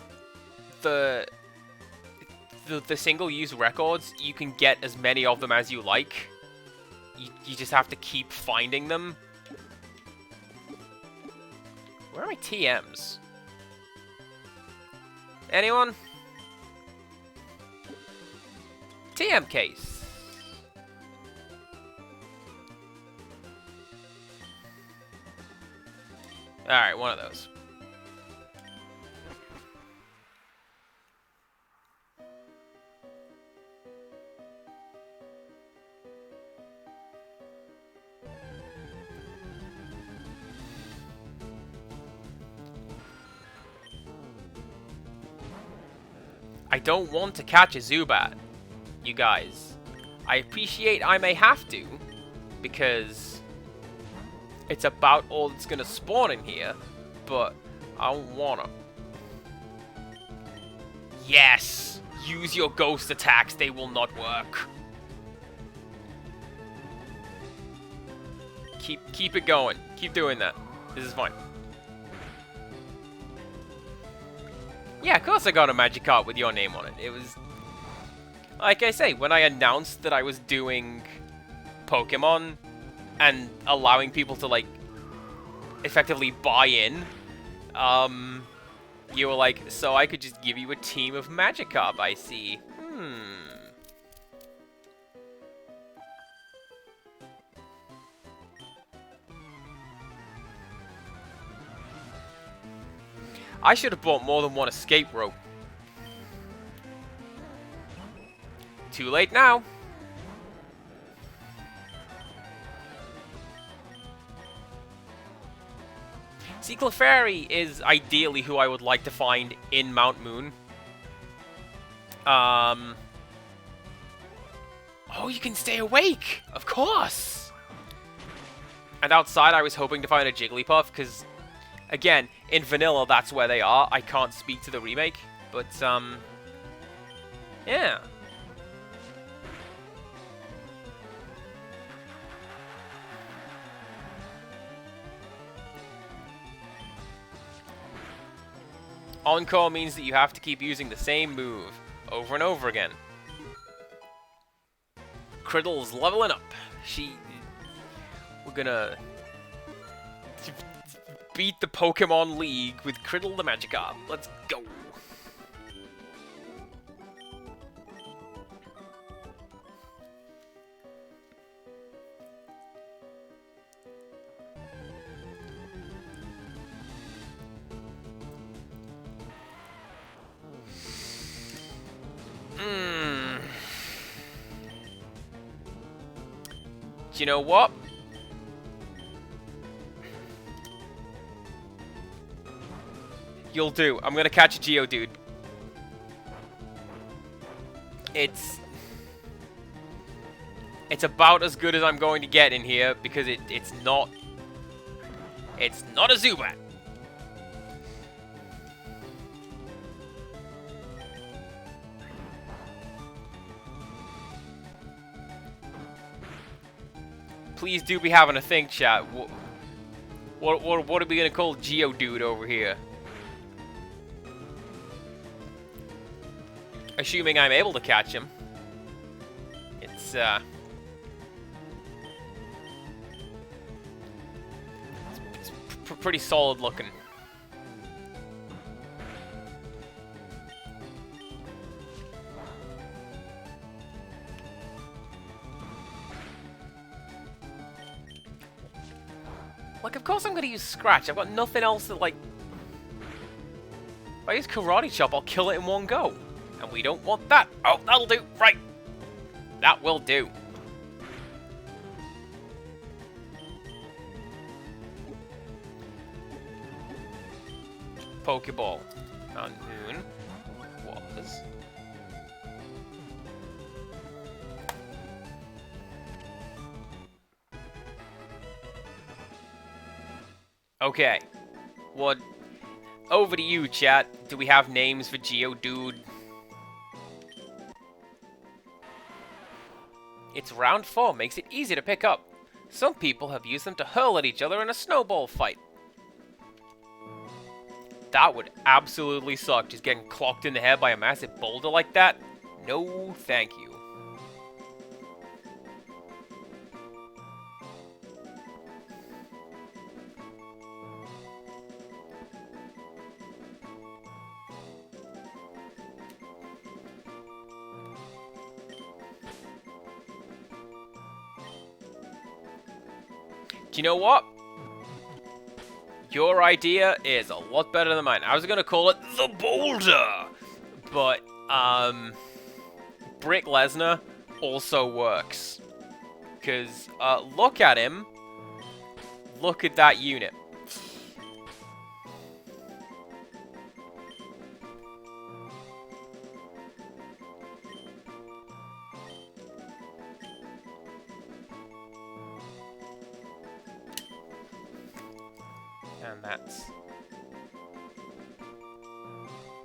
the single-use records, you can get as many of them as you like. You just have to keep finding them. Where are my TMs? Anyone? TM case. Alright, one of those. I don't want to catch a Zubat, you guys. I appreciate I may have to, because it's about all that's gonna spawn in here, but I don't wanna. Yes! Use your ghost attacks, they will not work. Keep it going. Keep doing that. This is fine. Yeah, of course I got a Magikarp with your name on it. It was... Like I say, when I announced that I was doing Pokemon and allowing people to, like, effectively buy in, you were like, so I could just give you a team of Magikarp, I see. I should have bought more than one escape rope. Too late now. See, Clefairy is ideally who I would like to find in Mount Moon. Oh, you can stay awake! Of course! And outside, I was hoping to find a Jigglypuff, because, again, in Vanilla, that's where they are. I can't speak to the remake, but, yeah. Encore means that you have to keep using the same move over and over again. Criddle's leveling up. We're gonna beat the Pokemon League with Criddle the Magikarp. Let's go. You know what? You'll do. I'm gonna catch a Geodude. It's about as good as I'm going to get in here because it's not a Zubat. Please do be having a think, chat. What are we gonna call Geodude over here? Assuming I'm able to catch him. It's pretty solid looking. Like, of course I'm gonna use Scratch. I've got nothing else that, like... If I use Karate Chop, I'll kill it in one go. And we don't want that. Oh, that'll do. Right. That will do. Pokeball. On Moon. Was... Okay. What? Over to you, chat. Do we have names for Geodude? It's round 4, makes it easy to pick up. Some people have used them to hurl at each other in a snowball fight. That would absolutely suck, just getting clocked in the head by a massive boulder like that. No, thank you. Do you know what? Your idea is a lot better than mine. I was gonna call it the Boulder, but Brick Lesnar also works. Cause look at him. Look at that unit. And that's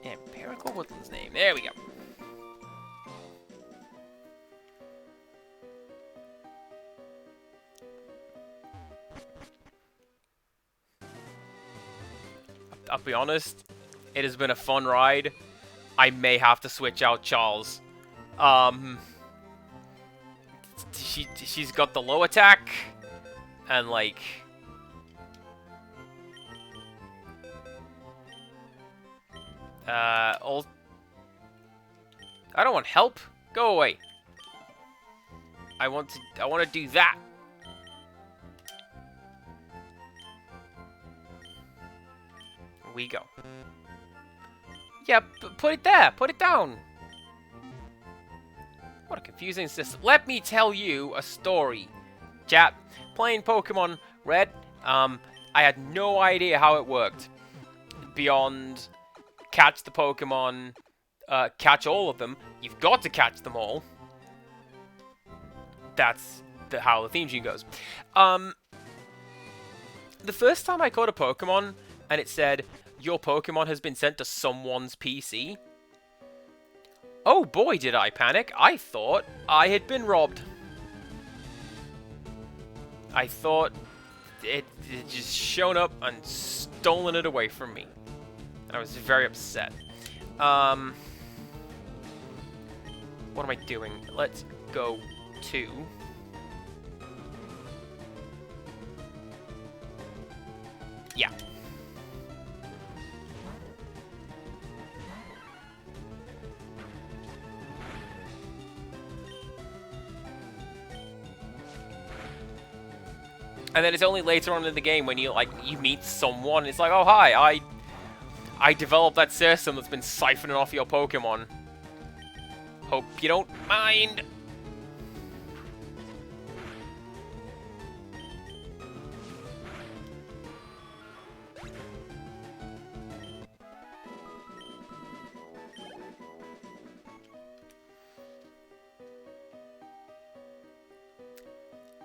Empirical Woodland's name. There we go. I'll be honest, it has been a fun ride. I may have to switch out Charles. She's got the low attack, and like... I don't want help. Go away. I want to do that. We go. Yeah, put it there. Put it down. What a confusing system. Let me tell you a story. Chat, playing Pokemon Red, I had no idea how it worked. Beyond catch the Pokemon, catch all of them. You've got to catch them all. That's how the theme tune goes. The first time I caught a Pokemon and it said, your Pokemon has been sent to someone's PC. Oh boy, did I panic. I thought I had been robbed. I thought it just shown up and stolen it away from me. And I was very upset. What am I doing? Let's go to... Yeah. And then it's only later on in the game when you meet someone. It's like, oh hi, I developed that system that's been siphoning off your Pokemon. Hope you don't mind.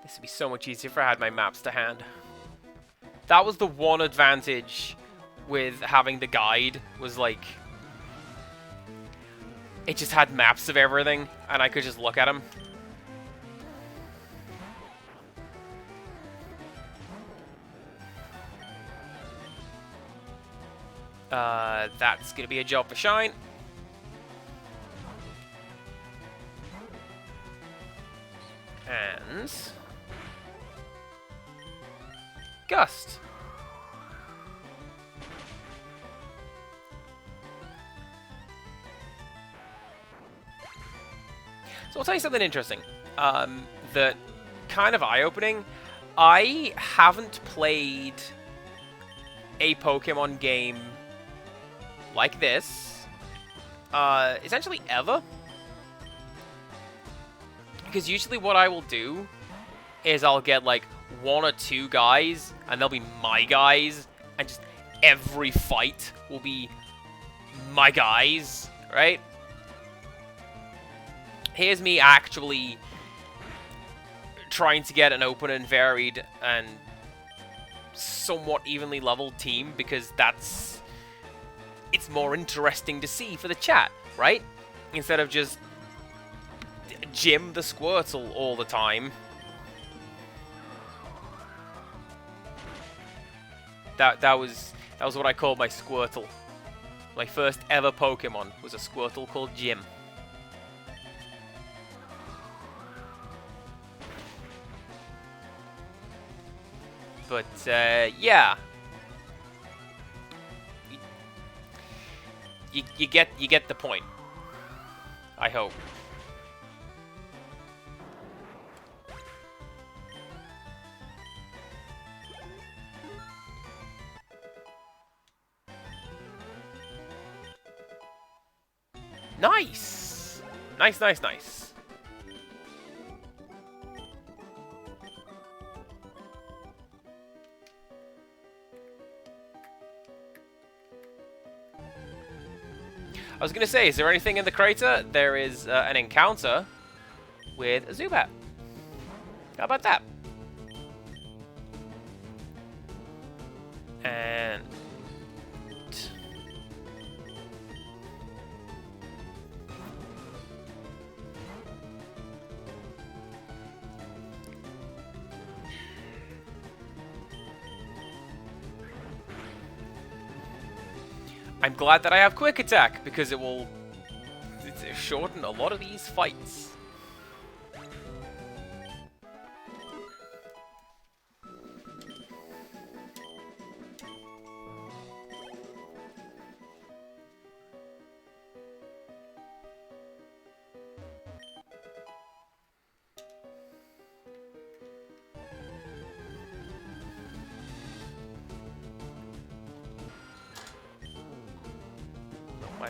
This would be so much easier if I had my maps to hand. That was the one advantage with having the guide, was like... it just had maps of everything, and I could just look at them. That's gonna be a job for Shine. And... Gust. So I'll tell you something interesting. That kind of eye-opening. I haven't played a Pokemon game like this, essentially ever. Because usually what I will do is I'll get like 1 or 2 guys, and they'll be my guys, and just every fight will be my guys, right? Here's me actually trying to get an open and varied and somewhat evenly leveled team, because it's more interesting to see for the chat, right? Instead of just Jim the Squirtle all the time. That was what I called my Squirtle. My first ever Pokemon was a Squirtle called Jim. But yeah, you get the point. I hope. Nice! Nice, nice, nice. I was going to say, is there anything in the crater? There is an encounter with a Zubat. How about that? And... I'm glad that I have Quick Attack, because it will shorten a lot of these fights.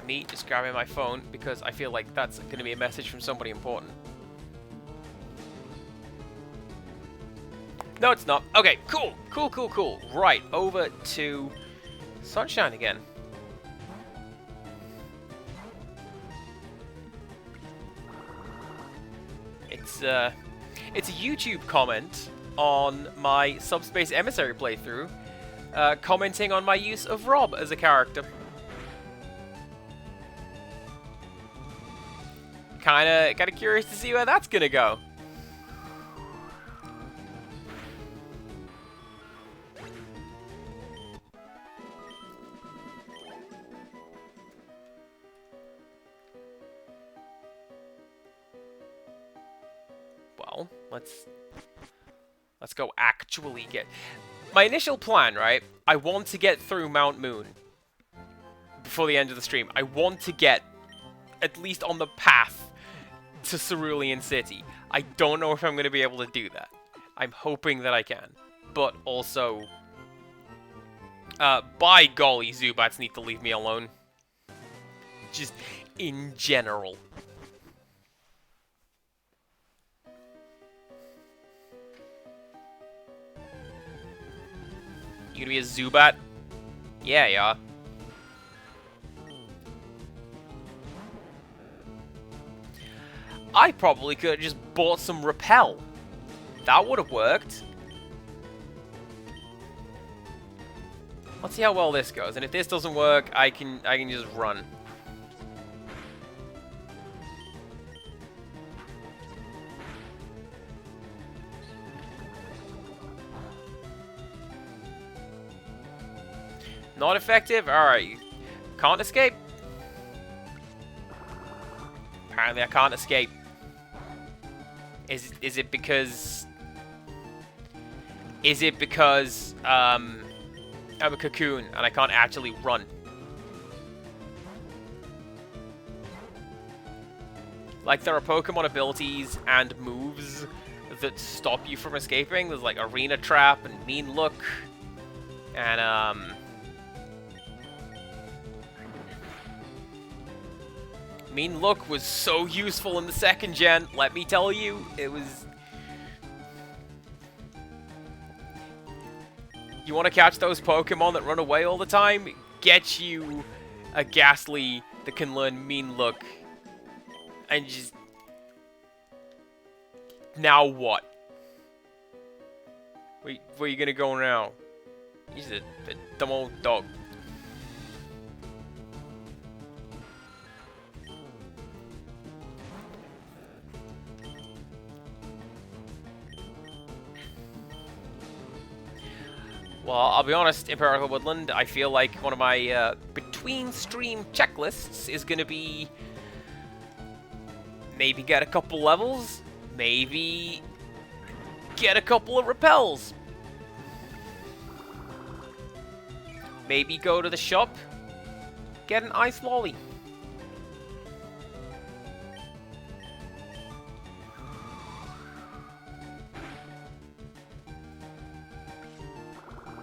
Me just grabbing my phone because I feel like that's going to be a message from somebody important. No, it's not. Okay, cool. Cool, cool, cool. Right, over to Sunshine again. It's a YouTube comment on my Subspace Emissary playthrough, commenting on my use of Rob as a character. Kinda curious to see where that's gonna go. Well, let's go actually get... My initial plan, right? I want to get through Mount Moon before the end of the stream. I want to get at least on the path to Cerulean City. I don't know if I'm going to be able to do that. I'm hoping that I can. But also... by golly, Zubats need to leave me alone. Just in general. You gonna be a Zubat? Yeah, yeah. I probably could have just bought some Repel. That would have worked. Let's see how well this goes, and if this doesn't work, I can just run. Not effective? Alright. Can't escape? Apparently I can't escape. Is it because... Is it because, I'm a cocoon and I can't actually run? Like, there are Pokemon abilities and moves that stop you from escaping. There's, like, Arena Trap and Mean Look. And, Mean Look was so useful in the second gen, let me tell you. It was... You want to catch those Pokemon that run away all the time? Get you a Ghastly that can learn Mean Look. And just... Now what? Where are you gonna go now? He's a dumb old dog. Well, I'll be honest, Imperial Woodland, I feel like one of my between-stream checklists is going to be maybe get a couple levels, maybe get a couple of repels, maybe go to the shop, get an ice lolly.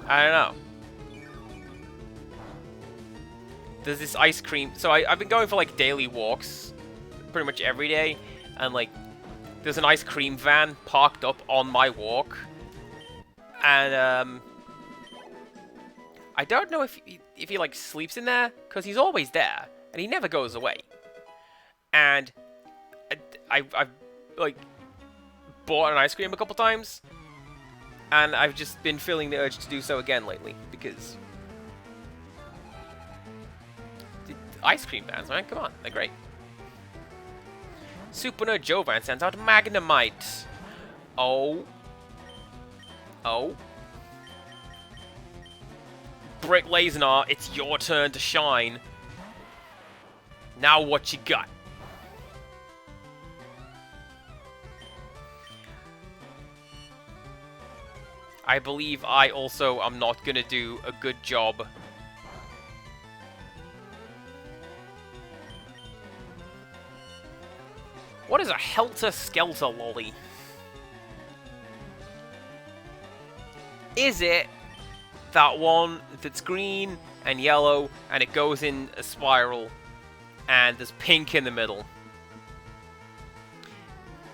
I don't know. There's this ice cream. So I've been going for like daily walks pretty much every day. And like, there's an ice cream van parked up on my walk. And I don't know if he like sleeps in there, because he's always there. And he never goes away. And I've like bought an ice cream a couple times. And I've just been feeling the urge to do so again lately, because... Ice cream vans, man, come on, they're great. Super Nerd Jovan sends out Magnemite. Oh. Oh. Brick Lazenar, it's your turn to shine. Now what you got? I believe I also am not going to do a good job. What is a Helter-Skelter lolly? Is it that one that's green and yellow and it goes in a spiral and there's pink in the middle?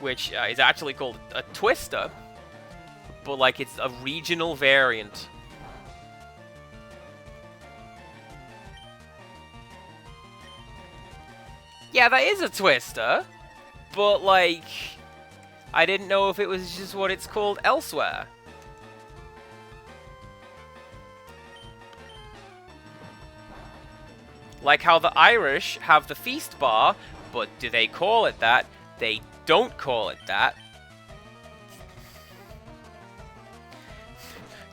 Which is actually called a Twister. but like it's a regional variant. Yeah, that is a twister, but like, I didn't know if it was just what it's called elsewhere. Like how the Irish have the feast bar, but do they call it that? They don't call it that.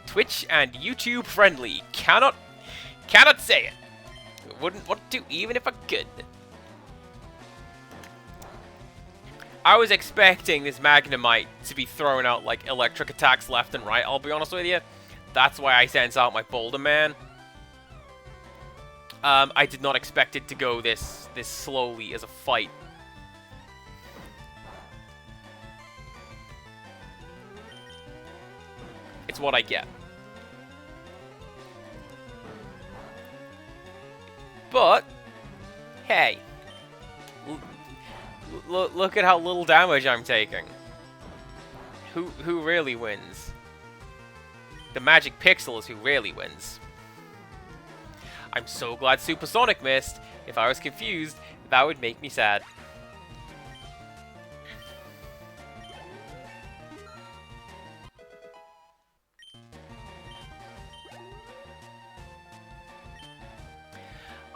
Twitch and YouTube friendly. Cannot say it. Wouldn't want to even if I could. I was expecting this Magnemite to be throwing out like electric attacks left and right, I'll be honest with you. That's why I sent out my Boulder Man. I did not expect it to go this slowly as a fight. It's what I get. But, hey. Look at how little damage I'm taking. Who really wins? The Magic Pixel is who really wins. I'm so glad Supersonic missed. If I was confused, that would make me sad.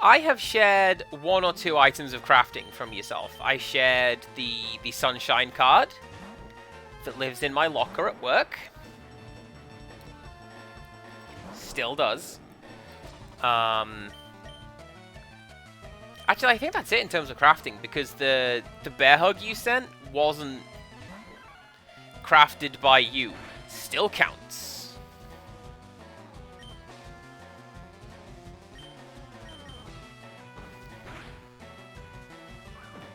I have shared 1 or 2 items of crafting from yourself. I shared the Sunshine card that lives in my locker at work. Still does. Actually, I think that's it in terms of crafting, because the bear hug you sent wasn't crafted by you. Still counts.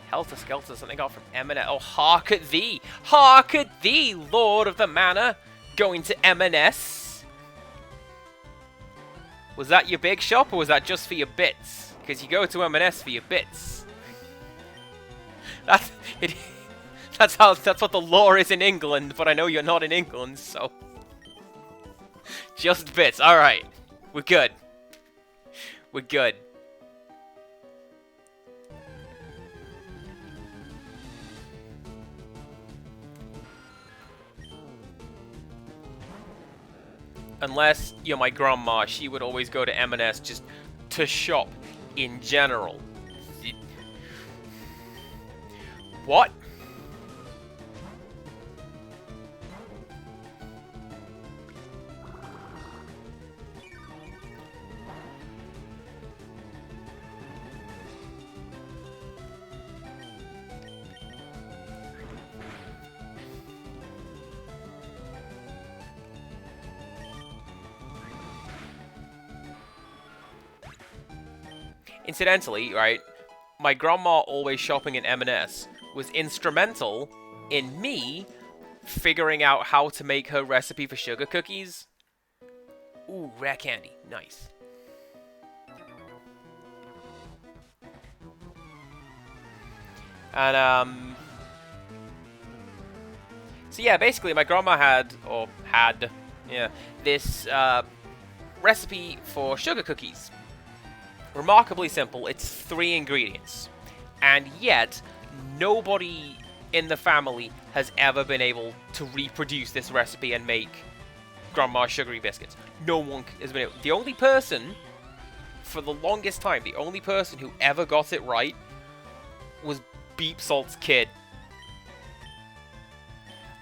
Helter Skelter, something got from M&S. Oh, hark at thee! Hark at thee, Lord of the Manor! Going to M&S? Was that your big shop, or was that just for your bits? Because you go to M&S for your bits. That's what the law is in England, but I know you're not in England, so... Just bits, alright. We're good. We're good. Unless you're my grandma, she would always go to M&S just to shop in general. What? Incidentally, right, my grandma always shopping in M&S was instrumental in me figuring out how to make her recipe for sugar cookies. Ooh, rare candy. Nice. And, so yeah, basically my grandma had this, recipe for sugar cookies. Remarkably simple, it's 3 ingredients. And yet, nobody in the family has ever been able to reproduce this recipe and make Grandma's sugary biscuits. No one has been able. The only person, for the longest time, the only person who ever got it right was Beep Salt's kid.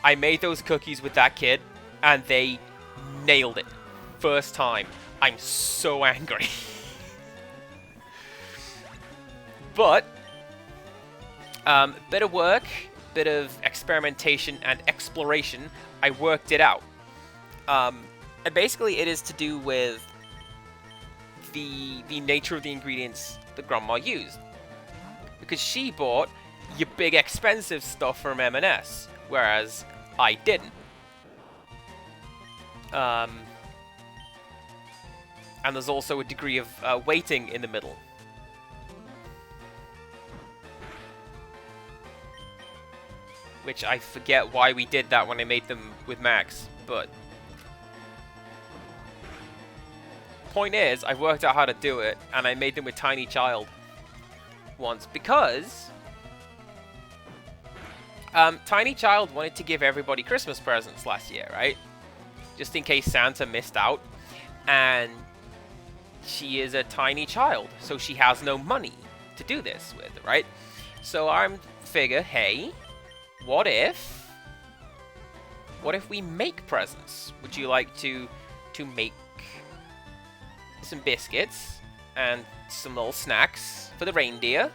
I made those cookies with that kid, and they nailed it. First time. I'm so angry. But, bit of work, bit of experimentation and exploration, I worked it out. And basically it is to do with the nature of the ingredients that Grandma used. Because she bought your big expensive stuff from M&S, whereas I didn't. And there's also a degree of weighting in the middle. Which I forget why we did that when I made them with Max. but point is, I've worked out how to do it, and I made them with Tiny Child once because Tiny Child wanted to give everybody Christmas presents last year, right? Just in case Santa missed out, and she is a tiny child, so she has no money to do this with, right? So I'm figure, hey, what if we make presents? Would you like to make some biscuits and some little snacks for the reindeer?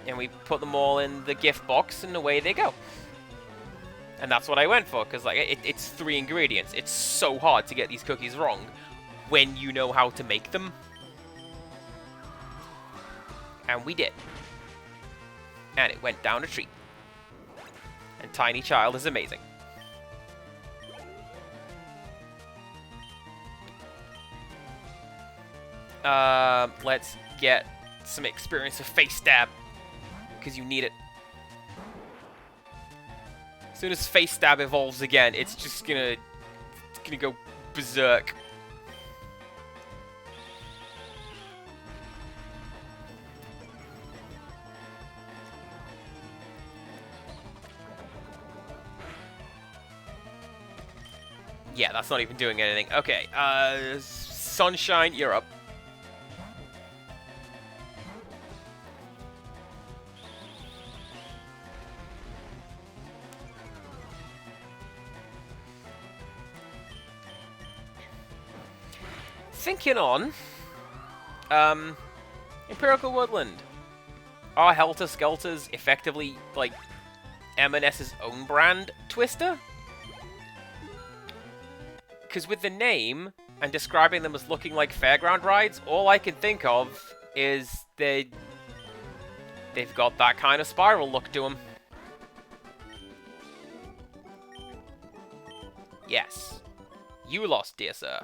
And we put them all in the gift box, and away they go. And that's what I went for, because like it's 3 ingredients. It's so hard to get these cookies wrong when you know how to make them. And we did. And it went down a treat. And Tiny Child is amazing. Let's get some experience of Face Stab, because you need it. As soon as Face Stab evolves again, it's just gonna go berserk. Yeah, that's not even doing anything. Okay, Sunshine, you're up. Thinking on, Empirical Woodland. Are Helter Skelters effectively, like, M&S's own brand Twister? Because with the name, and describing them as looking like fairground rides, all I can think of is they've got that kind of spiral look to them. Yes. You lost, dear sir.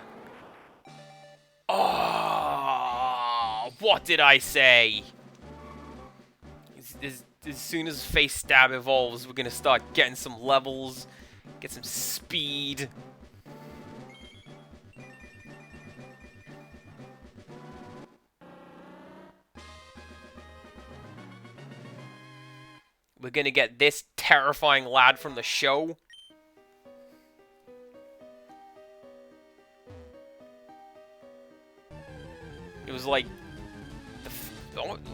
Oh, what did I say? As soon as Face Stab evolves, we're going to start getting some levels, get some speed. We're going to get this terrifying lad from the show. It was like,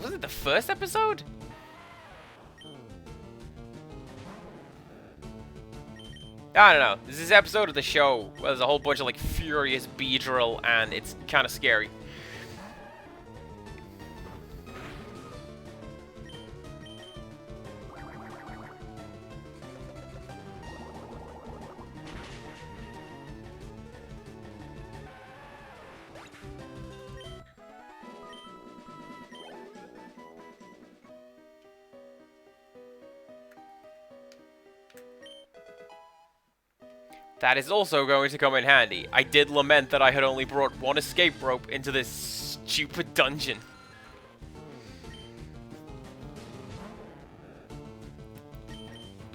was it the first episode? I don't know. This is an episode of the show where there's a whole bunch of like furious Beedrill, and it's kind of scary. That is also going to come in handy. I did lament that I had only brought 1 escape rope into this stupid dungeon.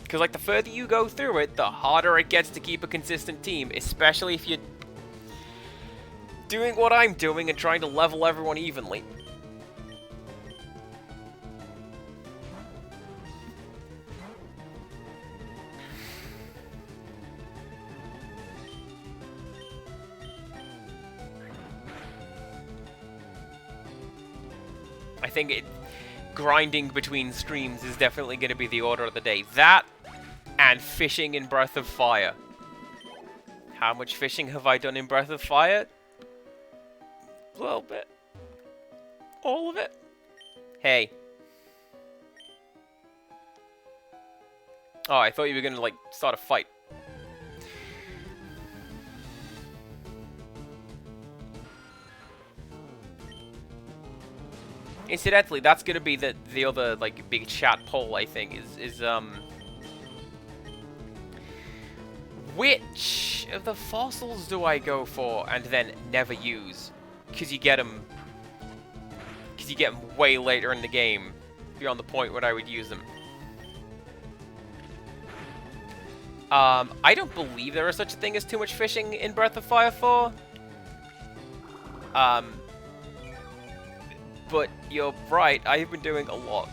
Because, like, the further you go through it, the harder it gets to keep a consistent team, especially if you're doing what I'm doing and trying to level everyone evenly. I think grinding between streams is definitely going to be the order of the day. That and fishing in Breath of Fire. How much fishing have I done in Breath of Fire? A little bit. All of it. Hey. Oh, I thought you were going to, like, start a fight. Incidentally, that's gonna be the other like big chat poll, I think, is which of the fossils do I go for and then never use? Because you get them way later in the game, beyond the point where I would use them. I don't believe there is such a thing as too much fishing in Breath of Fire 4. But you're right, I've been doing a lot.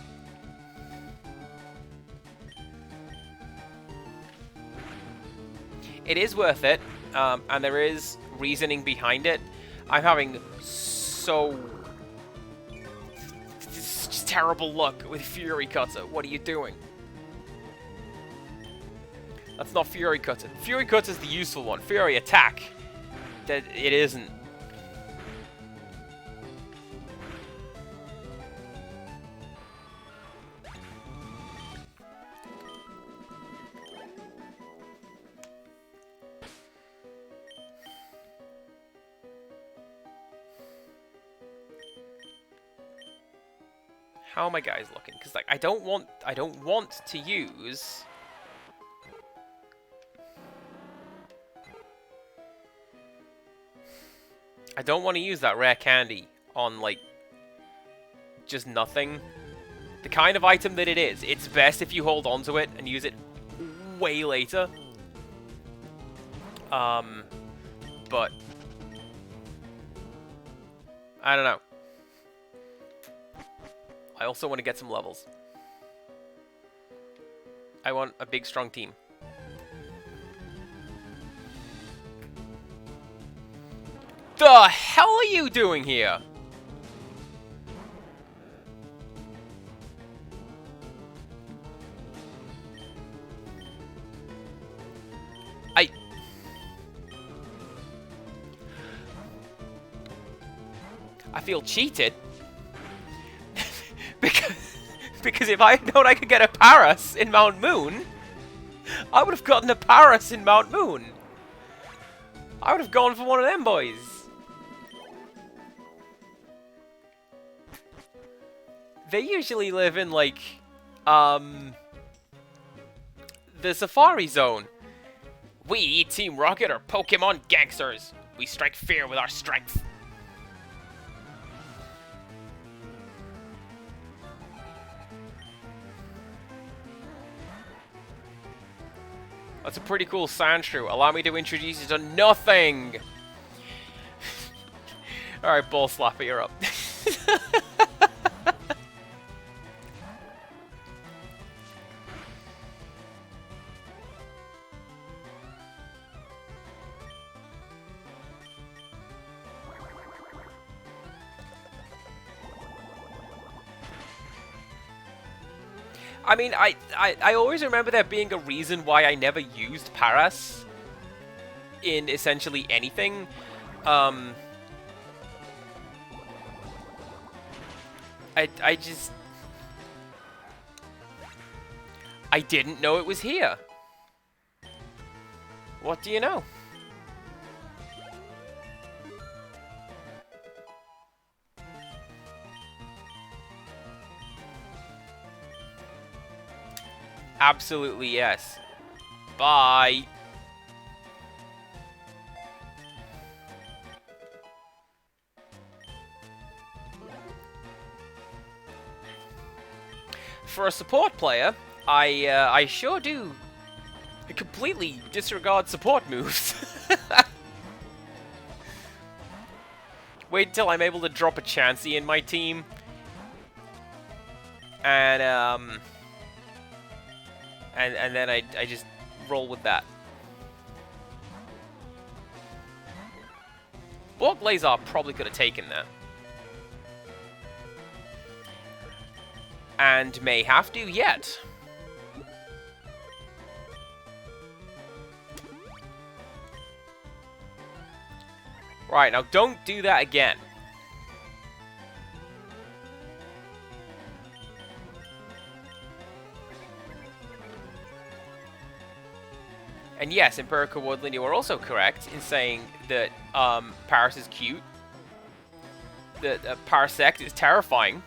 It is worth it, and there is reasoning behind it. I'm having so just terrible luck with Fury Cutter. What are you doing? That's not Fury Cutter. Fury Cutter is the useful one. Fury Attack. That it isn't. How are my guys looking? Because like I don't want to use. I don't want to use that rare candy on like just nothing. The kind of item that it is, it's best if you hold on to it and use it way later. But I don't know. I also want to get some levels. I want a big, strong team. The hell are you doing here? I feel cheated. Because if I had known I could get a Paras in Mount Moon, I would have gotten a Paras in Mount Moon. I would have gone for one of them boys. They usually live in, like, the Safari Zone. We, Team Rocket, are Pokemon gangsters. We strike fear with our strength. That's a pretty cool Sandshrew. Allow me to introduce you to nothing! Alright, Ball Slapper, you're up. I mean, I always remember there being a reason why I never used Paras in essentially anything. I just... I didn't know it was here. What do you know? Absolutely yes. Bye. For a support player, I sure do completely disregard support moves. Wait till I'm able to drop a Chansey in my team. And then I just roll with that. Bulk Laser probably could have taken that. And may have to yet. Right, now don't do that again. And yes, Empirical Woodland, you are also correct in saying that Paras is cute. That Parasect is terrifying.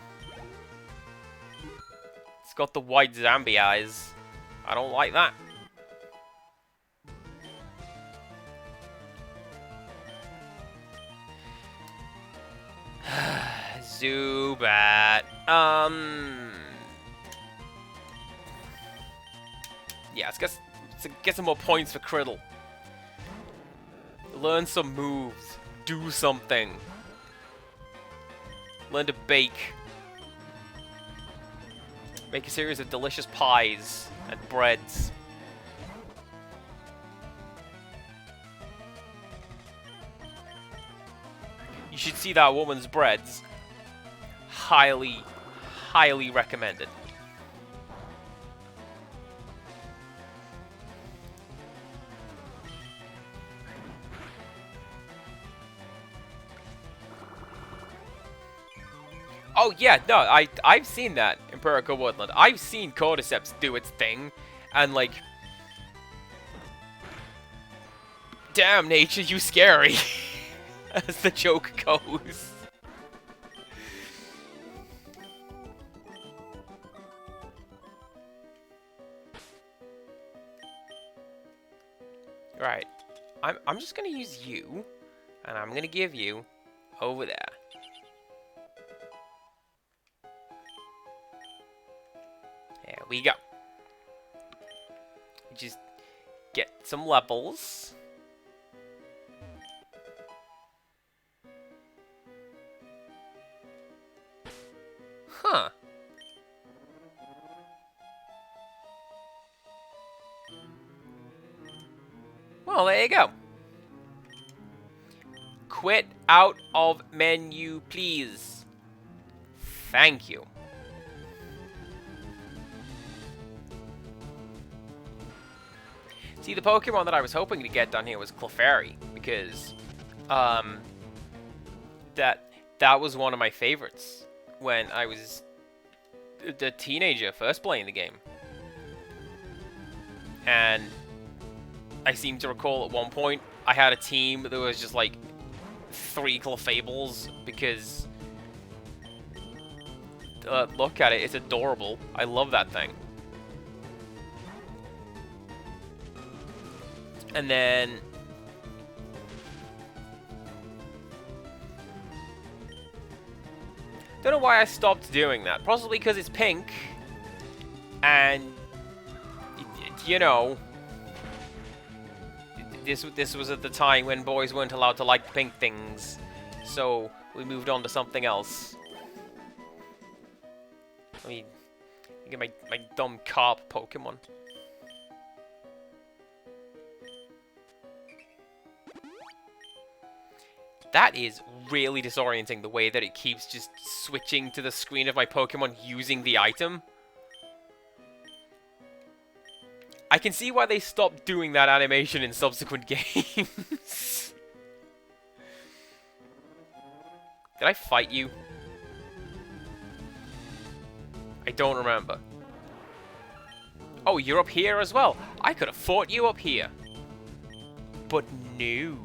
It's got the white zombie eyes. I don't like that. Zubat. Yeah, let's Get some more points for Criddle. Learn some moves. Do something. Learn to bake. Make a series of delicious pies and breads. You should see that woman's breads. Highly, highly recommended. Oh yeah, no, I've seen that in Empirical Woodland. I've seen Cordyceps do its thing, and like, damn nature, you scary, as the joke goes. Right, I'm just gonna use you, and I'm gonna give you over there. There we go. Just get some levels. Huh. Well, there you go. Quit out of menu, please. Thank you. See, the Pokemon that I was hoping to get down here was Clefairy, because that was one of my favorites when I was a teenager first playing the game. And I seem to recall at one point I had a team that was just like 3 Clefables because look at it, it's adorable. I love that thing. And then don't know why I stopped doing that. Possibly because it's pink, and you know, this was at the time when boys weren't allowed to like pink things, so we moved on to something else. Let me get my dumb carp Pokemon. That is really disorienting, the way that it keeps just switching to the screen of my Pokemon using the item. I can see why they stopped doing that animation in subsequent games. Did I fight you? I don't remember. Oh, you're up here as well. I could have fought you up here. But no.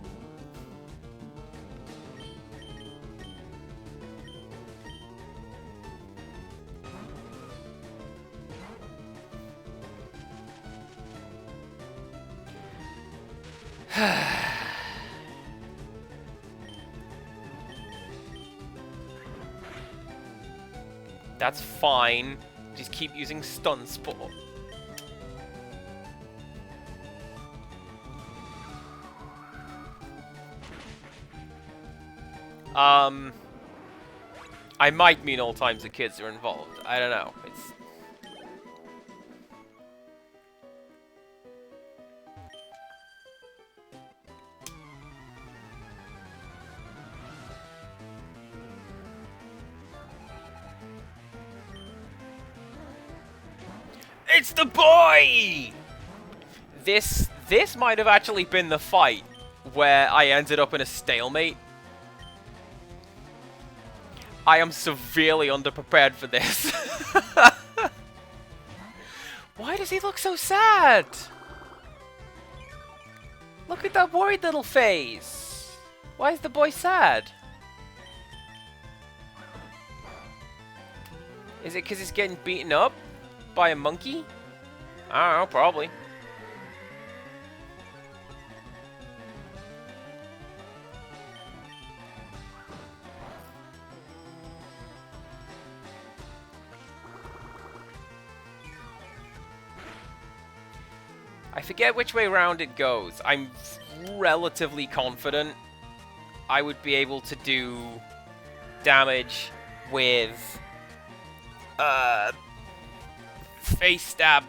That's fine. Just keep using Stun Spore. I might mean all times the kids are involved. I don't know. It's the boy! This might have actually been the fight where I ended up in a stalemate. I am severely underprepared for this. Why does he look so sad? Look at that worried little face. Why is the boy sad? Is it because he's getting beaten up by a monkey? I don't know, probably. I forget which way round it goes. I'm relatively confident I would be able to do damage with face stab.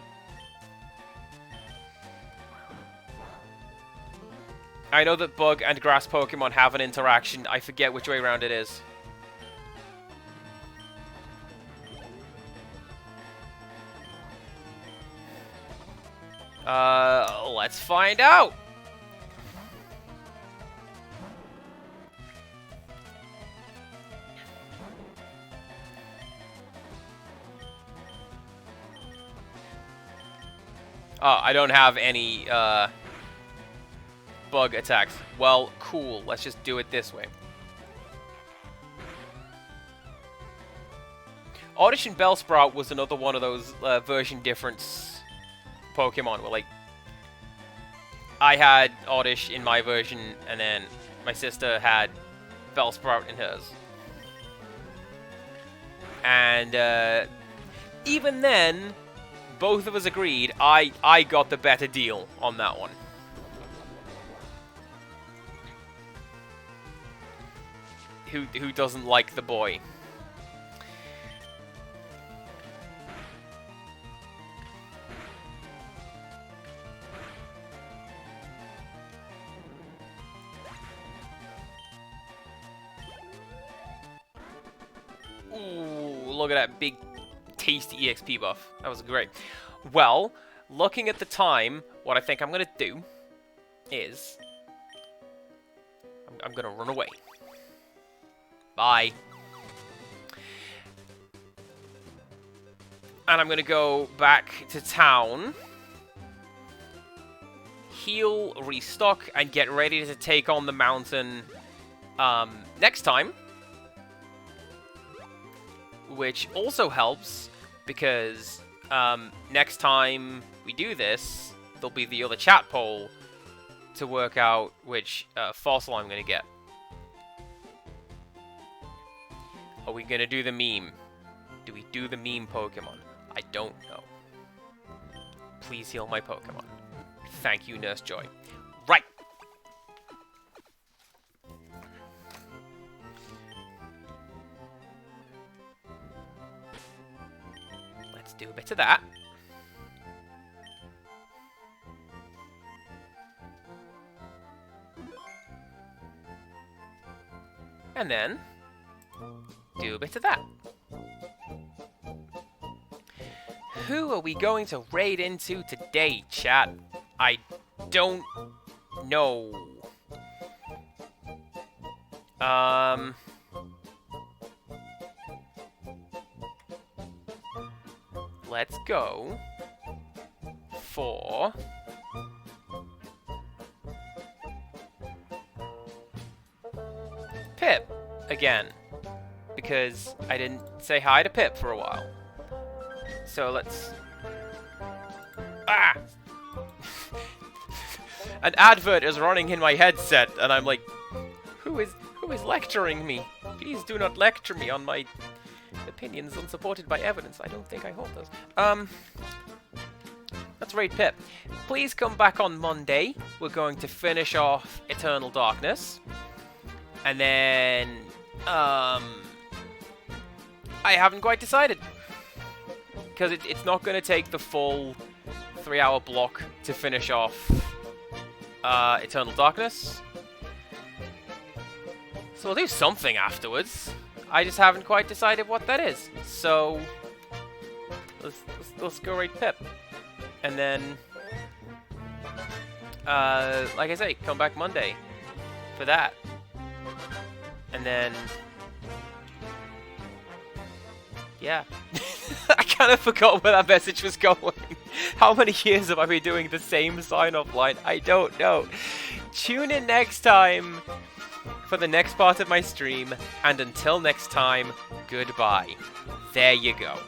I know that bug and grass Pokemon have an interaction. I forget which way around it is. Let's find out. Oh, I don't have any, bug attacks. Well, cool. Let's just do it this way. Oddish and Bellsprout was another one of those version difference Pokemon where, like, I had Oddish in my version, and then my sister had Bellsprout in hers. And even then, both of us agreed I got the better deal on that one. Who doesn't like the boy? Ooh, look at that big, tasty EXP buff. That was great. Well, looking at the time, what I think I'm going to do is I'm going to run away. Bye. And I'm going to go back to town, heal, restock, and get ready to take on the mountain next time. Which also helps, because next time we do this, there'll be the other chat poll to work out which fossil I'm going to get. Are we going to do the meme? Do we do the meme Pokemon? I don't know. Please heal my Pokemon. Thank you, Nurse Joy. Right! Let's do a bit of that. And then do a bit of that. Who are we going to raid into today, chat? I don't know. Let's go for Pip again, because I didn't say hi to Pip for a while. So let's... Ah! An advert is running in my headset, and I'm like, who is lecturing me? Please do not lecture me on my opinions unsupported by evidence. I don't think I hold those. Let's raid Pip. Please come back on Monday. We're going to finish off Eternal Darkness. And then, I haven't quite decided. Because it's not going to take the full 3-hour block to finish off Eternal Darkness. So we'll do something afterwards. I just haven't quite decided what that is. So let's go raid Pip. And then, like I say, come back Monday for that. And then, yeah. I kind of forgot where that message was going. How many years have I been doing the same sign-off line? I don't know. Tune in next time for the next part of my stream. And until next time, goodbye. There you go.